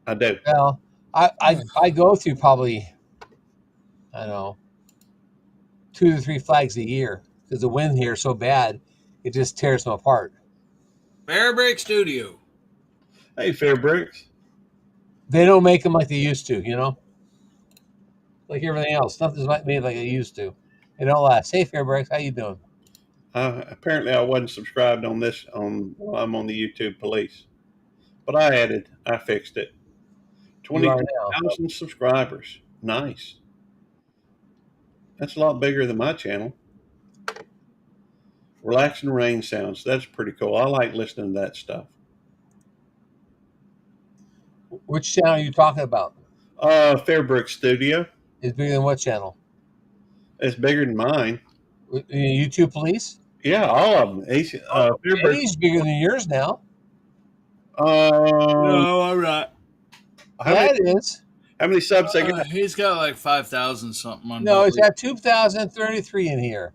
I do. Well, I go through probably, I don't know, 2 to 3 flags a year because the wind here is so bad, it just tears them apart. Bear Break Studio. Hey, Fairbricks. They don't make them like they used to, like everything else. Nothing's made like they used to. They don't last. Hey, Fairbanks, how you doing? Apparently, I wasn't subscribed on this while I'm on the YouTube police, but I fixed it. You are now. 22,000 subscribers. Nice. That's a lot bigger than my channel. Relaxing rain sounds. That's pretty cool. I like listening to that stuff. Which channel are you talking about? Fairbricks Studio. It's bigger than what channel? It's bigger than mine. YouTube Police? Yeah, all of them. Fairbricks. Eddie's bigger than yours now. No, I'm not. Yeah, it is. How many subs they got? He's got like 5,000 something on. No, it's got 2,033 in here.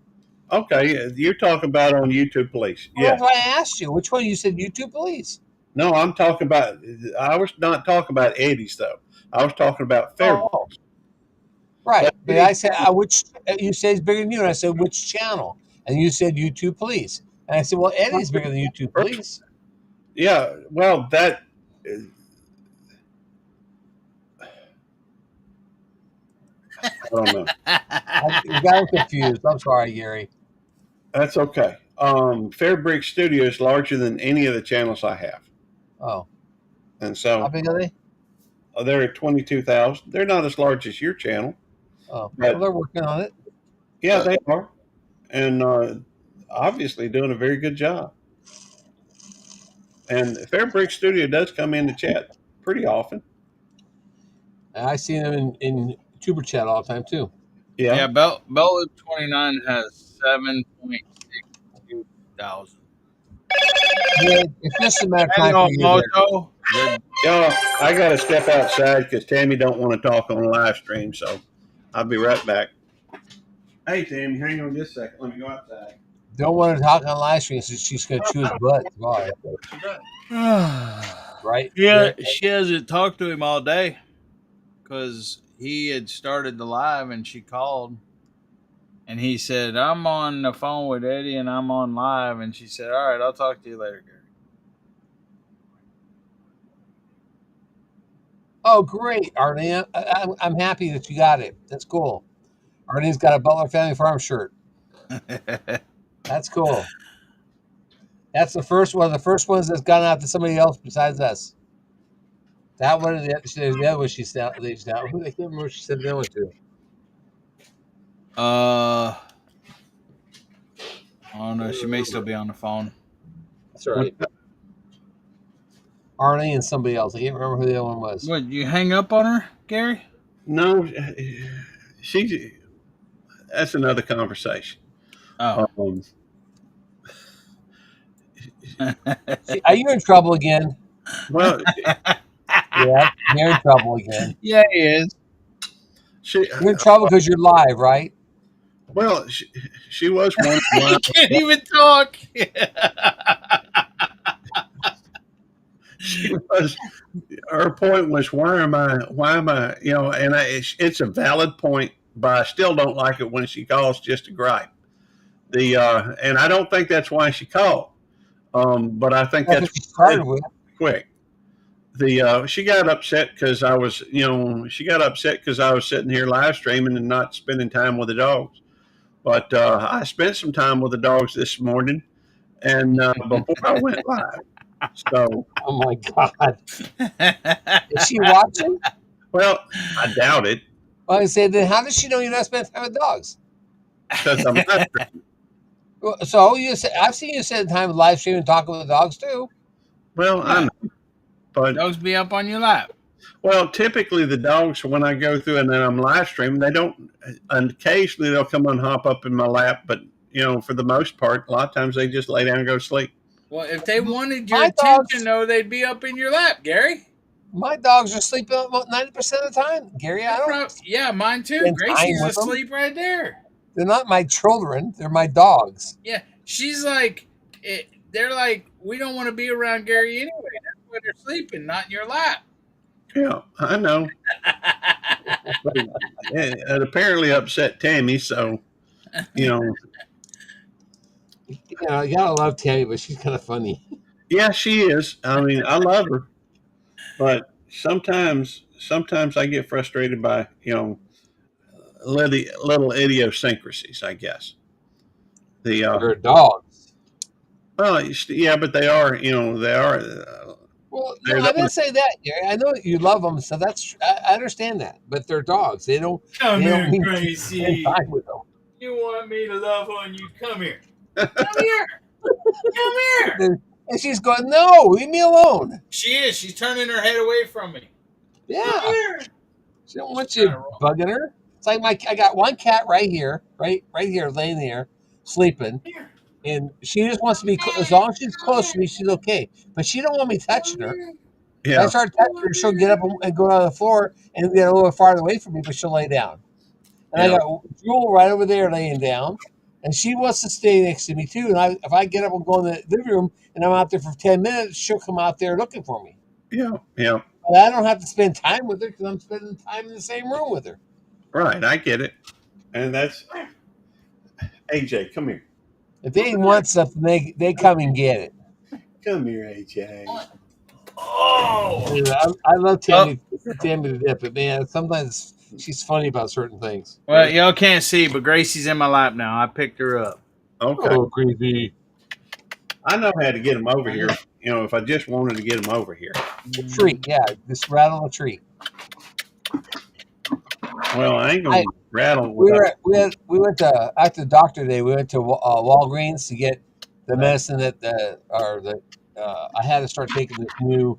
Okay, you're talking about on YouTube Police. Well, Yeah. that's why I asked you. Which one? You said YouTube Police. No, I'm talking about. I was not talking about Eddie's though. I was talking about Fairbricks. Oh. Right, but I said which. You said it's bigger than you, and I said which channel, and you said YouTube Police, and I said, well, Eddie's bigger than YouTube Police. Yeah, well, that. I don't know. You got confused. I'm sorry, Gary. That's okay. Fairbricks Studio is larger than any of the channels I have, Oh, and how so big are they? they're at 22,000. They're not as large as your channel. Oh, But- well, they're working on it. Yeah, they are, and obviously doing a very good job. And Fairbricks Studio does come in the chat pretty often. And I see them in Tuber chat all the time too. Yeah, Bella 29 has 7.62 thousand. Yeah, it's just a matter of time for you to Mojo. Y'all, I got to step outside because Tammy don't want to talk on a live stream, so I'll be right back. Hey, Tammy, hang on just a second. Let me go outside. don't want to talk on live stream, so she's going to chew his butt. Why? Right? Yeah, she hasn't talked to him all day because he had started the live and she called and he said, I'm on the phone with Eddie and I'm on live. And she said, all right, I'll talk to you later, Gary. Oh, great, Arnie. I'm happy that you got it. That's cool. Arnie's got a Butler Family Farm shirt. That's cool. That's the first one of the first ones that's gone out to somebody else besides us. That one, the other one she said, who I can't remember what she said the other one to. Oh no, she may still be on the phone. That's right. Arnie and somebody else. I can't remember who the other one was. What, you hang up on her, Gary? No, that's another conversation. Oh. Are you in trouble again? Well, Yeah, you're in trouble again. Yeah, he is. You're in trouble because you're live, right? Well, she was one. He can't even talk. She was. Her point was, why am I? And it's a valid point, but I still don't like it when she calls just to gripe. And I don't think that's why she called. But I think that's what she started with. quick. She got upset because I was sitting here live streaming and not spending time with the dogs. But I spent some time with the dogs this morning, and before I went live. So, oh my God, is she watching? Well, I doubt it. Well, I say, then how does she know you're not spending time with dogs? Because I'm live streaming. Well, so I've seen you spend time with live streaming and talking with the dogs too. Well, I know. But Dogs be up on your lap. well, typically the dogs, when I go through and then I'm live streaming, they don't. Occasionally they'll come and hop up in my lap, but for the most part, a lot of times they just lay down and go to sleep. Well, if they wanted your My dogs- attention, though, they'd be up in your lap, Gary. My dogs are sleeping about 90% of the time, Gary. I don't Yeah, mine too. spend time Gracie's with them. asleep right there. They're not my children. They're my dogs. Yeah, she's like, they're like, we don't want to be around Gary anyway. That's why they're sleeping, not in your lap. Yeah, I know. It apparently upset Tammy, so you know. You know, you gotta love Tammy, but she's kind of funny. Yeah, she is. I mean, I love her, but sometimes I get frustrated by little idiosyncrasies. I guess the They're dogs. well, yeah, but they are they are. Well, They're no, I the- didn't say that, Gary. I know you love them, so I understand that. But they're dogs. They don't. Come They here, don't mean Gracie. spend time with them. You want me to love on you? Come here. Come here. Come here. And she's going, no, leave me alone. She is. She's turning her head away from me. Come Yeah, here. she don't want you bugging her. It's like I got one cat right here, right here, laying there, sleeping, Here. and she just wants to be. As long as she's close to me, she's okay. But she don't want me touching her. If I Yeah, start touching her, she'll get up and go on the floor and get a little farther away from me, but she'll lay down. And I Yeah. got Jewel right over there laying down, and she wants to stay next to me too. And if I get up and go in the living room and I'm out there for 10 minutes, she'll come out there looking for me. yeah. But I don't have to spend time with her because I'm spending time in the same room with her. Right, I get it, and that's AJ. Come here. If they want something, they come and get it. Come here, AJ. Oh. Dude, I love Tammy to death, but man, sometimes she's funny about certain things. Well, y'all can't see, but Gracie's in my lap now. I picked her up. Okay, Oh, crazy. I know how to get him over here. If I just wanted to get him over here. A treat, yeah. Just rattle a treat. Well, I ain't gonna rattle. We without- we went to after the doctor day. We went to Walgreens to get the medicine that I had to start taking this new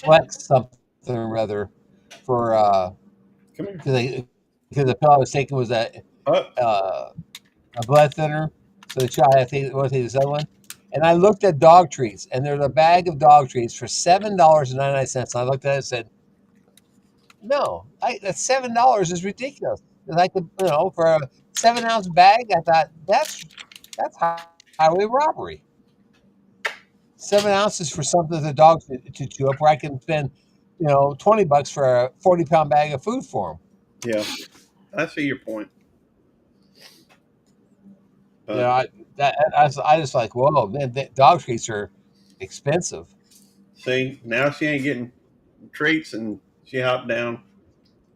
flex something or other for Come here. because the pill I was taking was a blood thinner, so the child I think want to take this other one. And I looked at dog treats, and there's a bag of dog treats for $7.99. I looked at it and said, "No, that $7 is ridiculous." Because I could, for a 7-ounce bag, I thought that's highway robbery. 7 ounces for something the dogs to chew up, where I can spend, $20 for a 40-pound bag of food for them. Yeah, I see your point. But, I just like, whoa, man, dog treats are expensive. see, now she ain't getting treats, and she hopped down.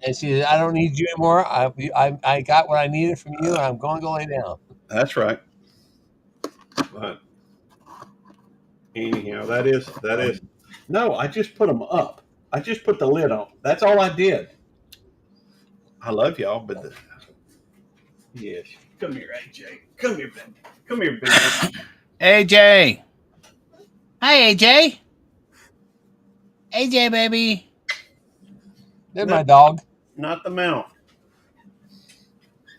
And she said, I don't need you anymore. I got what I needed from you, and I'm going to go lay down. That's right. But anyhow, that is. No, I just put them up. I just put the lid on. That's all I did. I love y'all, but yes. Come here, AJ. Come here, baby. Come here, baby. AJ. Hi, AJ. AJ, baby. There's my dog, Not the mouth.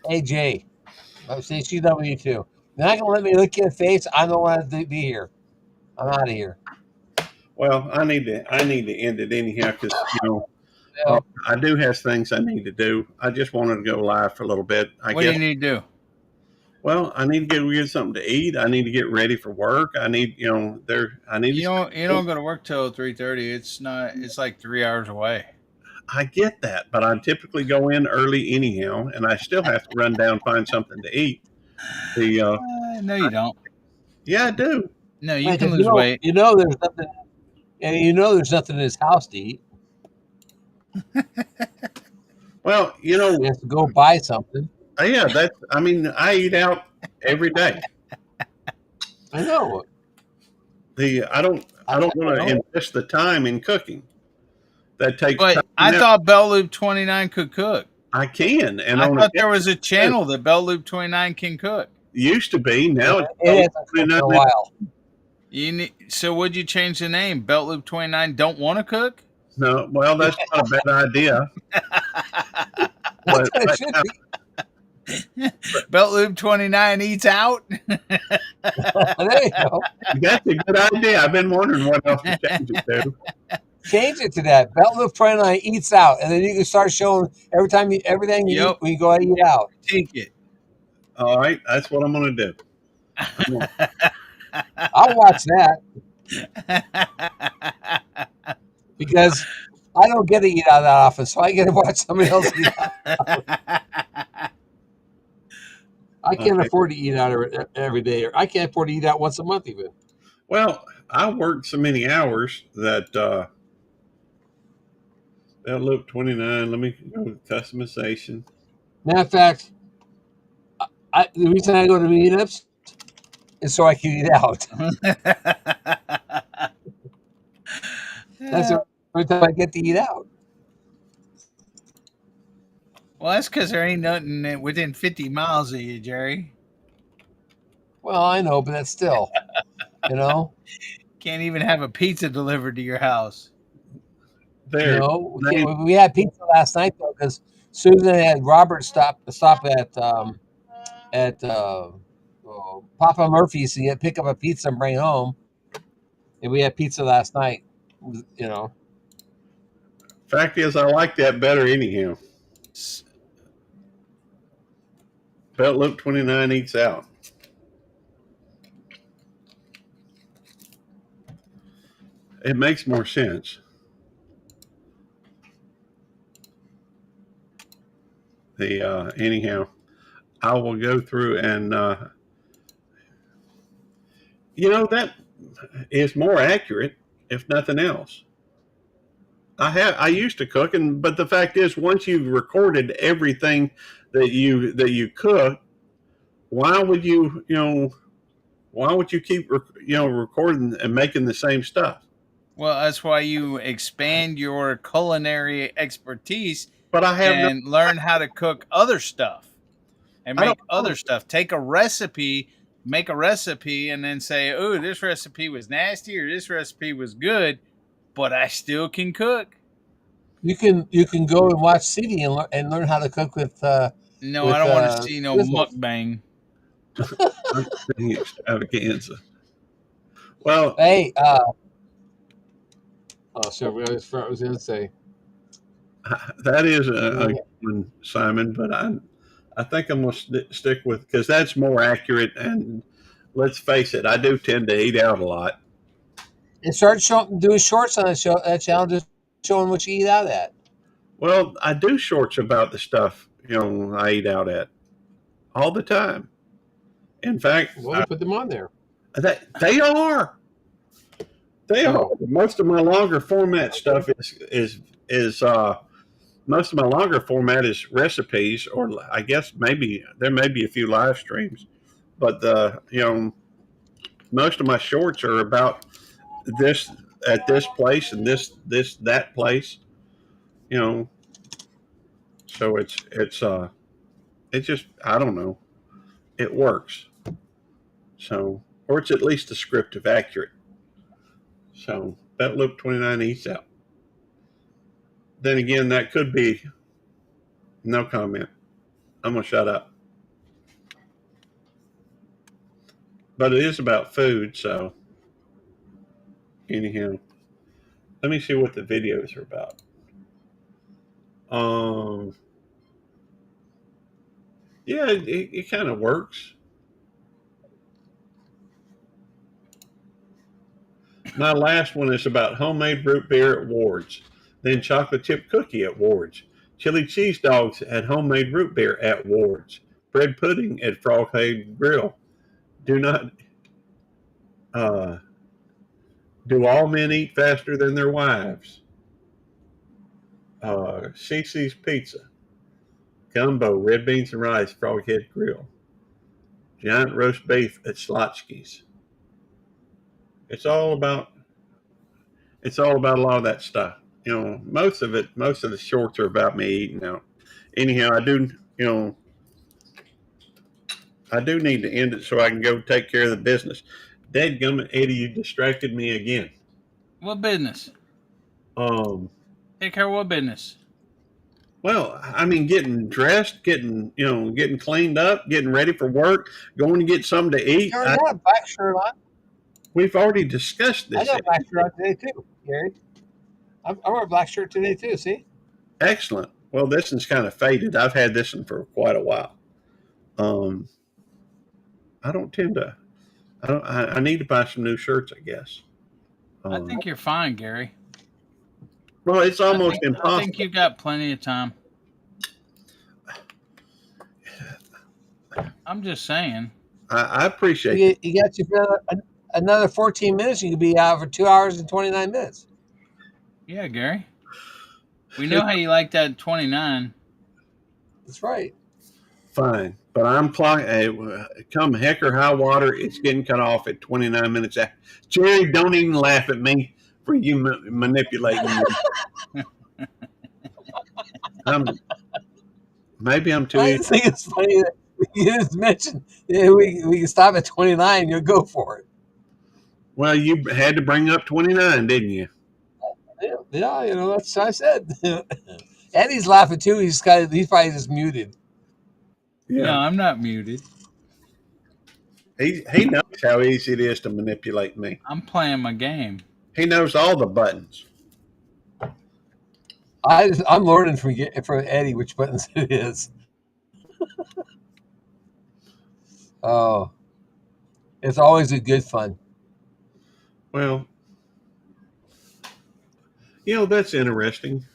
AJ. I say CW too. You're not gonna let me look you in the face. I don't want to be here. I'm out of here. Well, I need to end it anyhow because I do have things I need to do. I just wanted to go live for a little bit. What do you need to do? Well, I need to get something to eat. I need to get ready for work. I need, I need. You don't go to work till 3:30. It's like 3 hours away. I get that, but I typically go in early anyhow, and I still have to run down find something to eat. No, you don't. Yeah, I do. No, you Right, can 'cause lose weight. there's nothing. And there's nothing in his house to eat. Well, He has to go buy something. yeah, I eat out every day. I know. I don't want to invest the time in cooking. That takes But time. I thought Bell Loop 29 could cook. I can, and I on thought there was a channel that Bell Loop 29 can cook. used to be. Now It hasn't cooked in a while. So would you change the name? Belt Loop 29 don't want to cook? No, well, that's not a bad idea. But It should be. Belt Loop 29 eats out. There you go. That's a good idea. I've been wondering what else to change it to. Change it to that. Belt Loop 29 eats out, and then you can start showing everything you eat Yep. when you go out eat out. Take it. All right, that's what I'm going to do. I'll watch that because I don't get to eat out that often, so I get to watch somebody else eat out. I can't Okay. afford to eat out every day, or I can't afford to eat out once a month even. Well, I worked so many hours that Belt Loop 29. Let me go to customization. Matter of fact, the reason I go to meetups is so I can eat out. That's the only time I get to eat out. Well, that's because there ain't nothing within 50 miles of you, Jerry. Well, I know, but that's still, you know. Can't even have a pizza delivered to your house. There. No, we had pizza last night though because Susan had Robert stop at Papa Murphy's to pick up a pizza and bring home, and we had pizza last night. You know, Fact is, I like that better anyhow. Belt Loop 29 eats out. It makes more sense. Anyhow, I will go through and that is more accurate, if nothing else. I used to cook, but the fact is, once you've recorded everything that you cook, why would you keep recording and making the same stuff? Well, that's why you expand your culinary expertise But I have no. and learn how to cook other stuff and I don't make other stuff. Take a recipe, make a recipe, and then say, "Oh, this recipe was nasty," or "This recipe was good," but I still can cook. you can go and watch CD and learn how to cook with No, I don't want to see no Twizzlers. mukbang. Extravaganza. Well, Hey, oh, sorry, I was going to say. that is a good one, Simon. But I think I'm going to stick with, because that's more accurate. And let's face it, I do tend to eat out a lot. And start doing shorts on that channel, just showing what you eat out at. Well, I do shorts about the stuff I eat out at all the time. In fact, Well, put them on there. they are. They are. Most of my longer format stuff is most of my longer format is recipes, or I guess maybe there may be a few live streams, but most of my shorts are about this at this place and this that place, so it just, I don't know, it works. So, or it's at least descriptive, accurate. So that loop 29 eats out. Then again, that could be no comment. I'm gonna shut up. But it is about food, so anyhow, let me see what the videos are about. Yeah, it kind of works. My last one is about homemade root beer at Ward's, then chocolate chip cookie at Ward's, chili cheese dogs at homemade root beer at Ward's, bread pudding at Froghead Grill. Do not do all men eat faster than their wives? Cece's Pizza, gumbo, red beans and rice, Froghead Grill, giant roast beef at Slotsky's. It's all about a lot of that stuff. Most of the shorts are about me eating out. Anyhow, I do need to end it so I can go take care of the business. Dadgummit, Eddie, you distracted me again. What business? Um, Take care of what business? Well, I mean, getting dressed, getting cleaned up, getting ready for work, going to get something to eat. You already got a black shirt on. We've already discussed I this. got a black shirt on today too, Gary. I wear a black shirt today too. See? Excellent. Well, this one's kind of faded. I've had this one for quite a while. I don't tend to. I need to buy some new shirts, I guess. I think you're fine, Gary. Well, it's almost impossible. I think you got plenty of time. I'm just saying. I appreciate it. You got you for another 14 minutes. You could be out for 2 hours and 29 minutes. Yeah, Gary. We know how you like that 29. That's right. Fine, but I'm come heck or high water, it's getting cut off at 29 minutes. Jerry, don't even laugh at me for you manipulating me. Maybe I'm too. I just think it's funny that you just mentioned we can stop at 29. You'll go for it. Well, you had to bring up 29, didn't you? Yeah, that's what I said. Eddie's laughing too. He's probably just muted. Yeah. No, I'm not muted. He knows how easy it is to manipulate me. I'm playing my game. He knows all the buttons. I'm learning from Eddie which buttons it is. Oh, it's always a good fun. Well, that's interesting.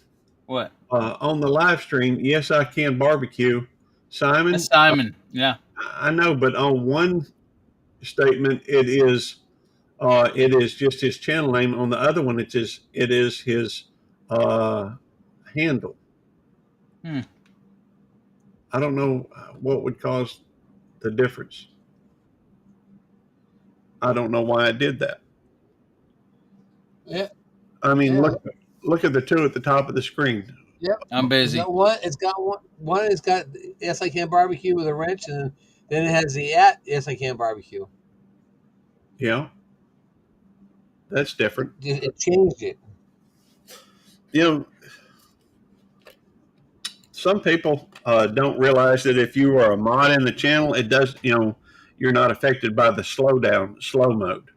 What? On the live stream, Yes I Can Barbecue, Simon. That's Simon, yeah. I know, but on one statement it is just his channel name. On the other one, it is his handle. I don't know what would cause the difference. I don't know why I did that. Yeah. I mean, look at the two at the top of the screen. Yep. I'm busy. It's got one. It's got Yes I Can Barbecue with a wrench, and then it has the at Yes I Can Barbecue. Yeah. That's different. It changed it. Some people don't realize that if you are a mod in the channel, it does, you're not affected by the slow mode.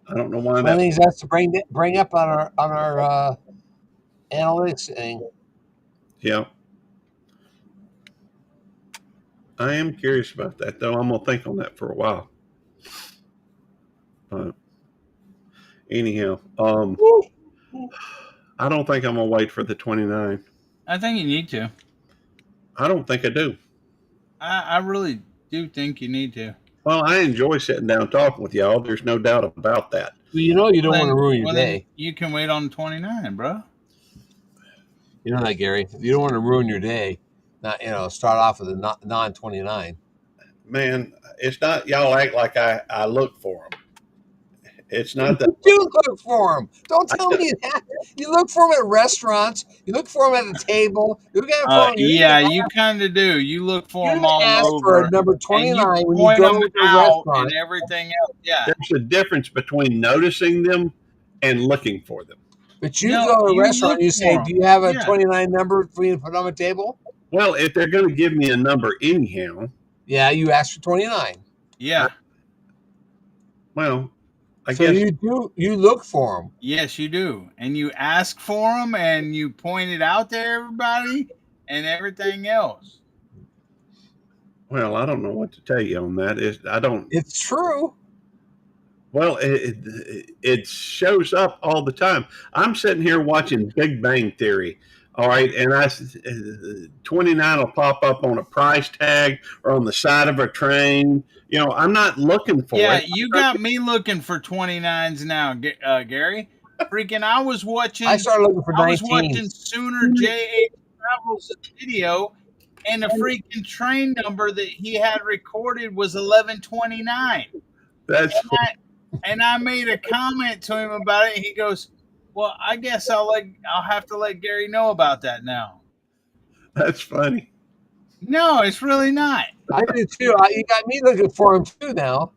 I don't know why. One of the things that's to bring up on our analytics thing. Yeah. I am curious about that, though. I'm going to think on that for a while. Anyhow, I don't think I'm going to wait for the 29. I think you need to. I don't think I do. I really do think you need to. Well, I enjoy sitting down talking with y'all. There's no doubt about that. Well, you don't want to ruin your day. You can wait on 29, bro. You know that, Gary. You don't want to ruin your day. Not start off with a non-29. Man, it's not y'all act like I look for them. It's not that. You do look for them. Don't tell me that. You look for them at restaurants. You look for them at the table. You look at them. Yeah, you kind of do. You look for them all ask over. For a number 29 when you go to a restaurant and everything else. Yeah. There's a difference between noticing them and looking for them. But you go to a restaurant and you say, do you have a 29 number for you to put on the table? Well, if they're going to give me a number anyhow. Yeah, you ask for 29. Yeah. Well, I so guess. You look for them. Yes, you do. And you ask for them and you point it out to everybody and everything else. Well, I don't know what to tell you on that. It's true. Well, it shows up all the time. I'm sitting here watching Big Bang Theory, all right, and 29 will pop up on a price tag or on the side of a train. I'm not looking for it. Yeah, you got me looking for 29s now, Gary. Freaking, I was watching. I started looking for 19s. I was watching Sooner J.H. Travels video, and the freaking train number that he had recorded was 1129. And I made a comment to him about it. And he goes, "Well, I guess I'll have to let Gary know about that now." That's funny. No, it's really not. I do too. You got me looking for him too now.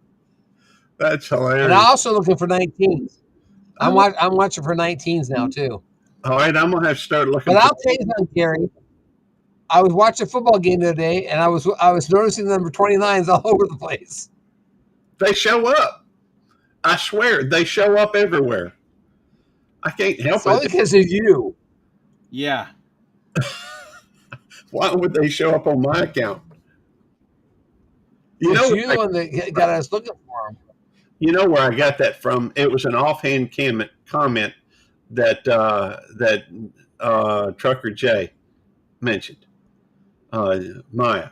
That's hilarious. And I'm also looking for 19s. I'm watching for 19s now too. All right, I'm gonna have to start looking. But I'll tell you something, Gary. I was watching a football game the other day, and I was noticing the number 29s all over the place. They show up. I swear, they show up everywhere. I can't help It's only it. because of you. Yeah. Why would they show up on my account? You It's know, you the one that got us looking for them. You know where I got that from? It was an offhand comment that Trucker Jay mentioned. Maya,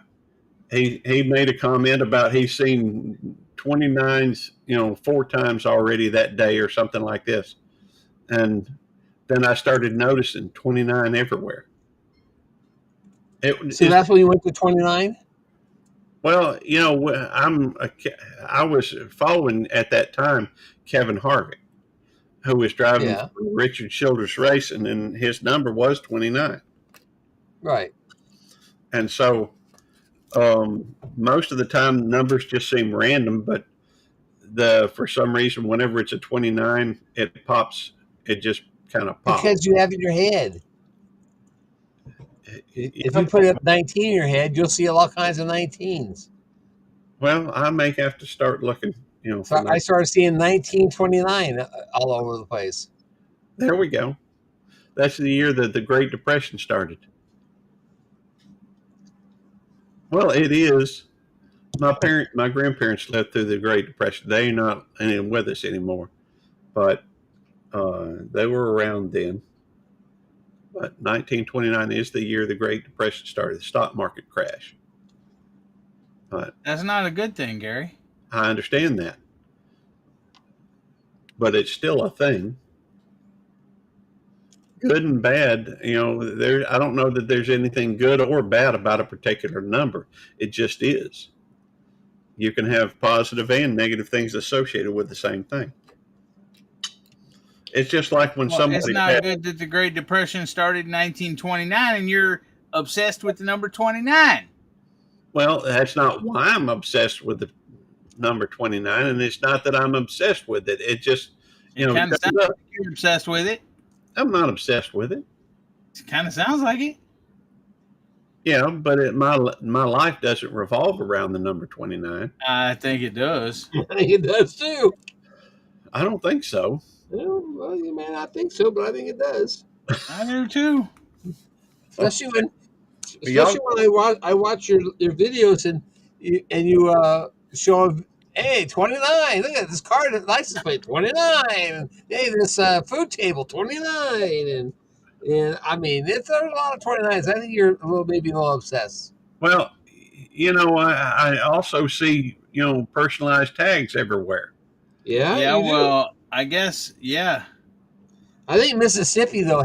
he made a comment about he's seen 29s, 4 times already that day or something like this, and then I started noticing 29 everywhere. So that's when you went to 29? Well, I was following at that time Kevin Harvick, who was driving for Richard Childress Racing, and his number was 29. Right. And so most of the time numbers just seem random, but for some reason, whenever it's a 29, it pops. It just kind of pops. Because you have it in your head. If you put up 19 in your head, you'll see all kinds of 19s. Well, I may have to start looking. So I started seeing 1929 all over the place. There we go. That's the year that the Great Depression started. Well, it is. My grandparents lived through the Great Depression. They're not with us anymore, but they were around then. But 1929 is the year the Great Depression started, the stock market crash. That's not a good thing, Gary. I understand that, but it's still a thing. Good and bad, I don't know that there's anything good or bad about a particular number. It just is. You can have positive and negative things associated with the same thing. It's just like when somebody. It's not good that the Great Depression started in 1929 and you're obsessed with the number 29. Well, that's not why I'm obsessed with the number 29, and it's not that I'm obsessed with it. It just, it kind of sounds like you're obsessed with it. I'm not obsessed with it. It kind of sounds like it. Yeah, but my life doesn't revolve around the number 29. I think it does. I think it does too. I don't think so. Well, you may not think so, but I think it does. I do too. Especially when I watch your videos and you show them, hey, 29. Look at this car license plate, 29. Hey, this food table, 29. And I mean, there's a lot of 29s. I think you're maybe a little obsessed. Well, I also see personalized tags everywhere. Yeah. Yeah. Well, I guess. Yeah. I think Mississippi though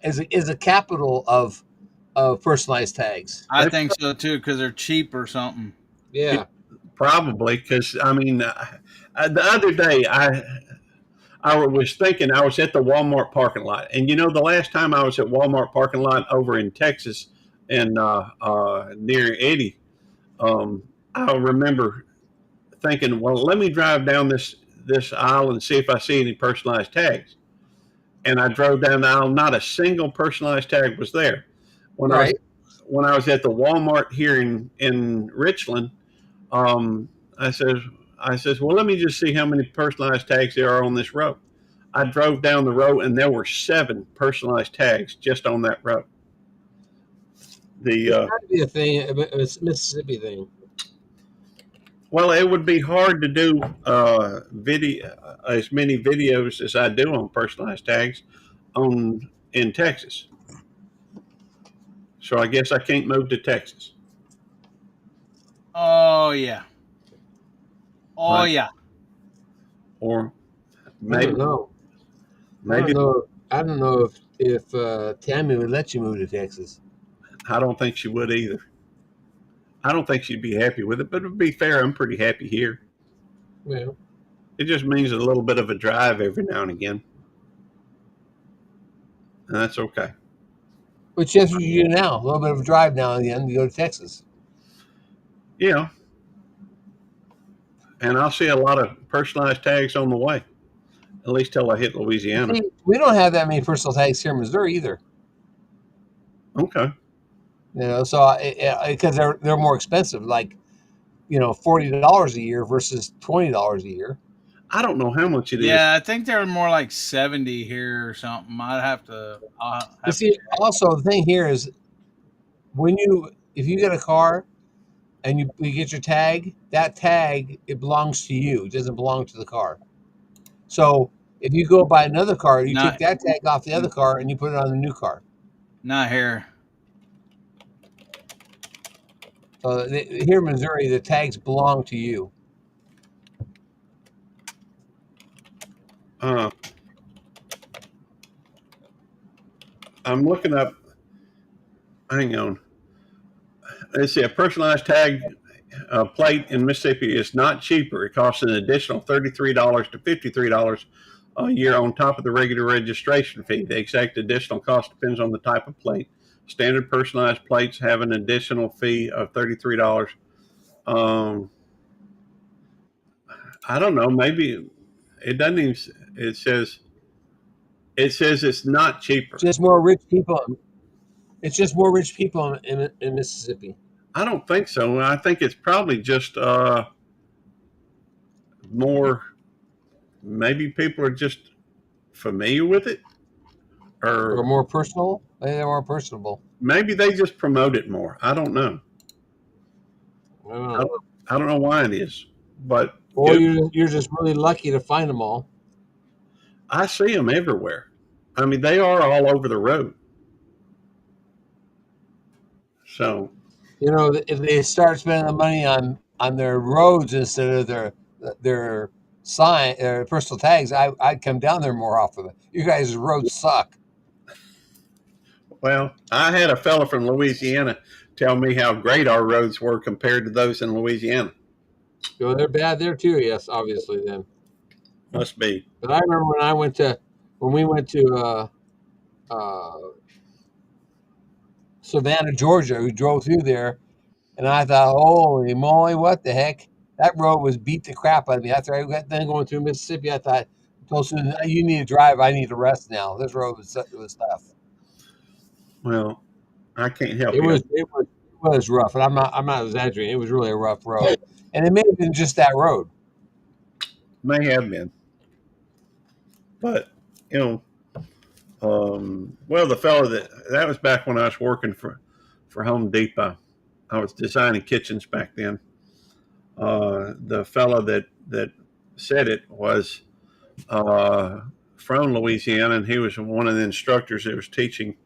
is a capital of personalized tags. I think so too, because they're cheap or something. Yeah. Probably because the other day I was thinking I was at the Walmart parking lot, and the last time I was at Walmart parking lot over in Texas and near Eddie, I remember thinking, well, let me drive down this aisle and see if I see any personalized tags. And I drove down the aisle, not a single personalized tag was there. When I was at the Walmart here in Richland, I says, well, let me just see how many personalized tags there are on this road. I drove down the road, and there were 7 personalized tags just on that road. It might be a thing, a Mississippi thing. Well, it would be hard to do as many videos as I do on personalized tags in Texas. So I guess I can't move to Texas. Oh yeah. Oh Right. yeah. Or maybe I don't know if Tammy would let you move to Texas. I don't think she would either. I don't think she'd be happy with it, but to be fair, I'm pretty happy here. Well, it just means a little bit of a drive every now and again. And that's okay. Which is what you do now. A little bit of a drive now and again to go to Texas. Yeah. And I'll see a lot of personalized tags on the way. at least till I hit Louisiana. See, we don't have that many personal tags here in Missouri either. Okay. So because they're more expensive, like $40 a year versus $20 a year. I don't know how much it is. Yeah, I think they're more like 70 here or something. I'll have to see, also the thing here is if you get a car and you get your tag, that tag, it belongs to you. It doesn't belong to the car. So if you go buy another car, you take that tag off the other car and you put it on the new car. Not here. So here in Missouri, the tags belong to you. I'm looking up. Hang on. Let's see. A personalized tag plate in Mississippi is not cheaper. It costs an additional $33 to $53 a year on top of the regular registration fee. The exact additional cost depends on the type of plate. Standard personalized plates have an additional fee of $33. I don't know. Maybe it doesn't even. It says it's not cheaper. Just more rich people. It's just more rich people in Mississippi. I don't think so. I think it's probably just more. Maybe people are just familiar with it, or more personal. Maybe they're more personable. Maybe they just promote it more. I don't know. I don't know why it is, but or you're just really lucky to find them all. I see them everywhere. I mean, they are all over the road. So, if they start spending the money on their roads instead of their sign or personal tags, I'd come down there more often. You guys' roads suck. Well, I had a fella from Louisiana tell me how great our roads were compared to those in Louisiana. Well, they're bad there too. Yes, obviously then. Must be. But I remember when we went to Savannah, Georgia. We drove through there, and I thought, holy moly, what the heck? That road was beat the crap out of me. After I got done going through Mississippi, I thought, you need to drive. I need to rest now. This road was tough. Well, I can't help it. It was rough, and I'm not exaggerating. It was really a rough road, and it may have been just that road. May have been, but well, the fellow that was back when I was working for Home Depot. I was designing kitchens back then. The fellow that said it was from Louisiana, and he was one of the instructors that was teaching,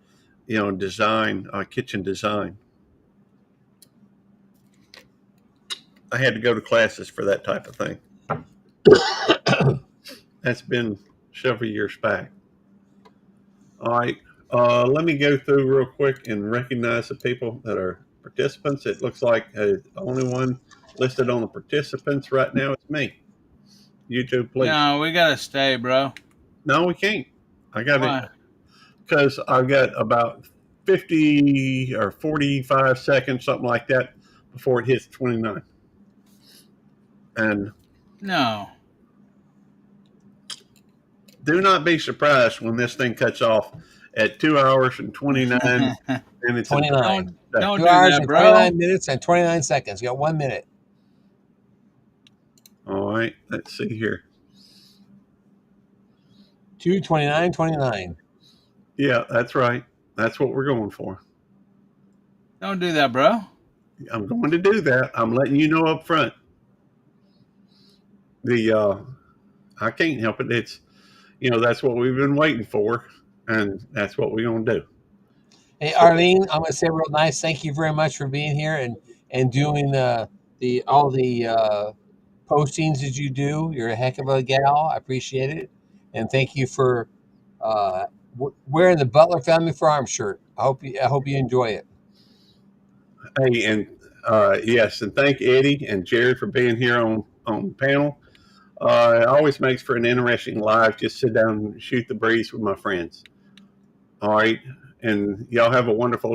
design, kitchen design. I had to go to classes for that type of thing. That's been several years back. All right, let me go through real quick and recognize the people that are participants. It looks like the only one listed on the participants right now is me. YouTube, please. No, we gotta stay, bro. No, we can't. I got it because I've got about 50 or 45 seconds, something like that, before it hits 29. And no. Do not be surprised when this thing cuts off at 2 hours and 29 minutes. 29. Don't 2 do hours that, and bro. 29 minutes and 29 seconds. You got 1 minute. All right. Let's see here. 2:29:29. Yeah, that's right. That's what we're going for. Don't do that, bro. I'm going to do that. I'm letting you know up front. I can't help it. It's that's what we've been waiting for, and that's what we're going to do. Hey, Arlene, I'm going to say real nice. Thank you very much for being here and doing all the postings that you do. You're a heck of a gal. I appreciate it, and thank you for wearing the Butler Family Farm shirt. I hope you enjoy it. Hey, and yes, and thank Eddie and Jerry for being here on the panel. It always makes for an interesting live. Just sit down and shoot the breeze with my friends. All right. And y'all have a wonderful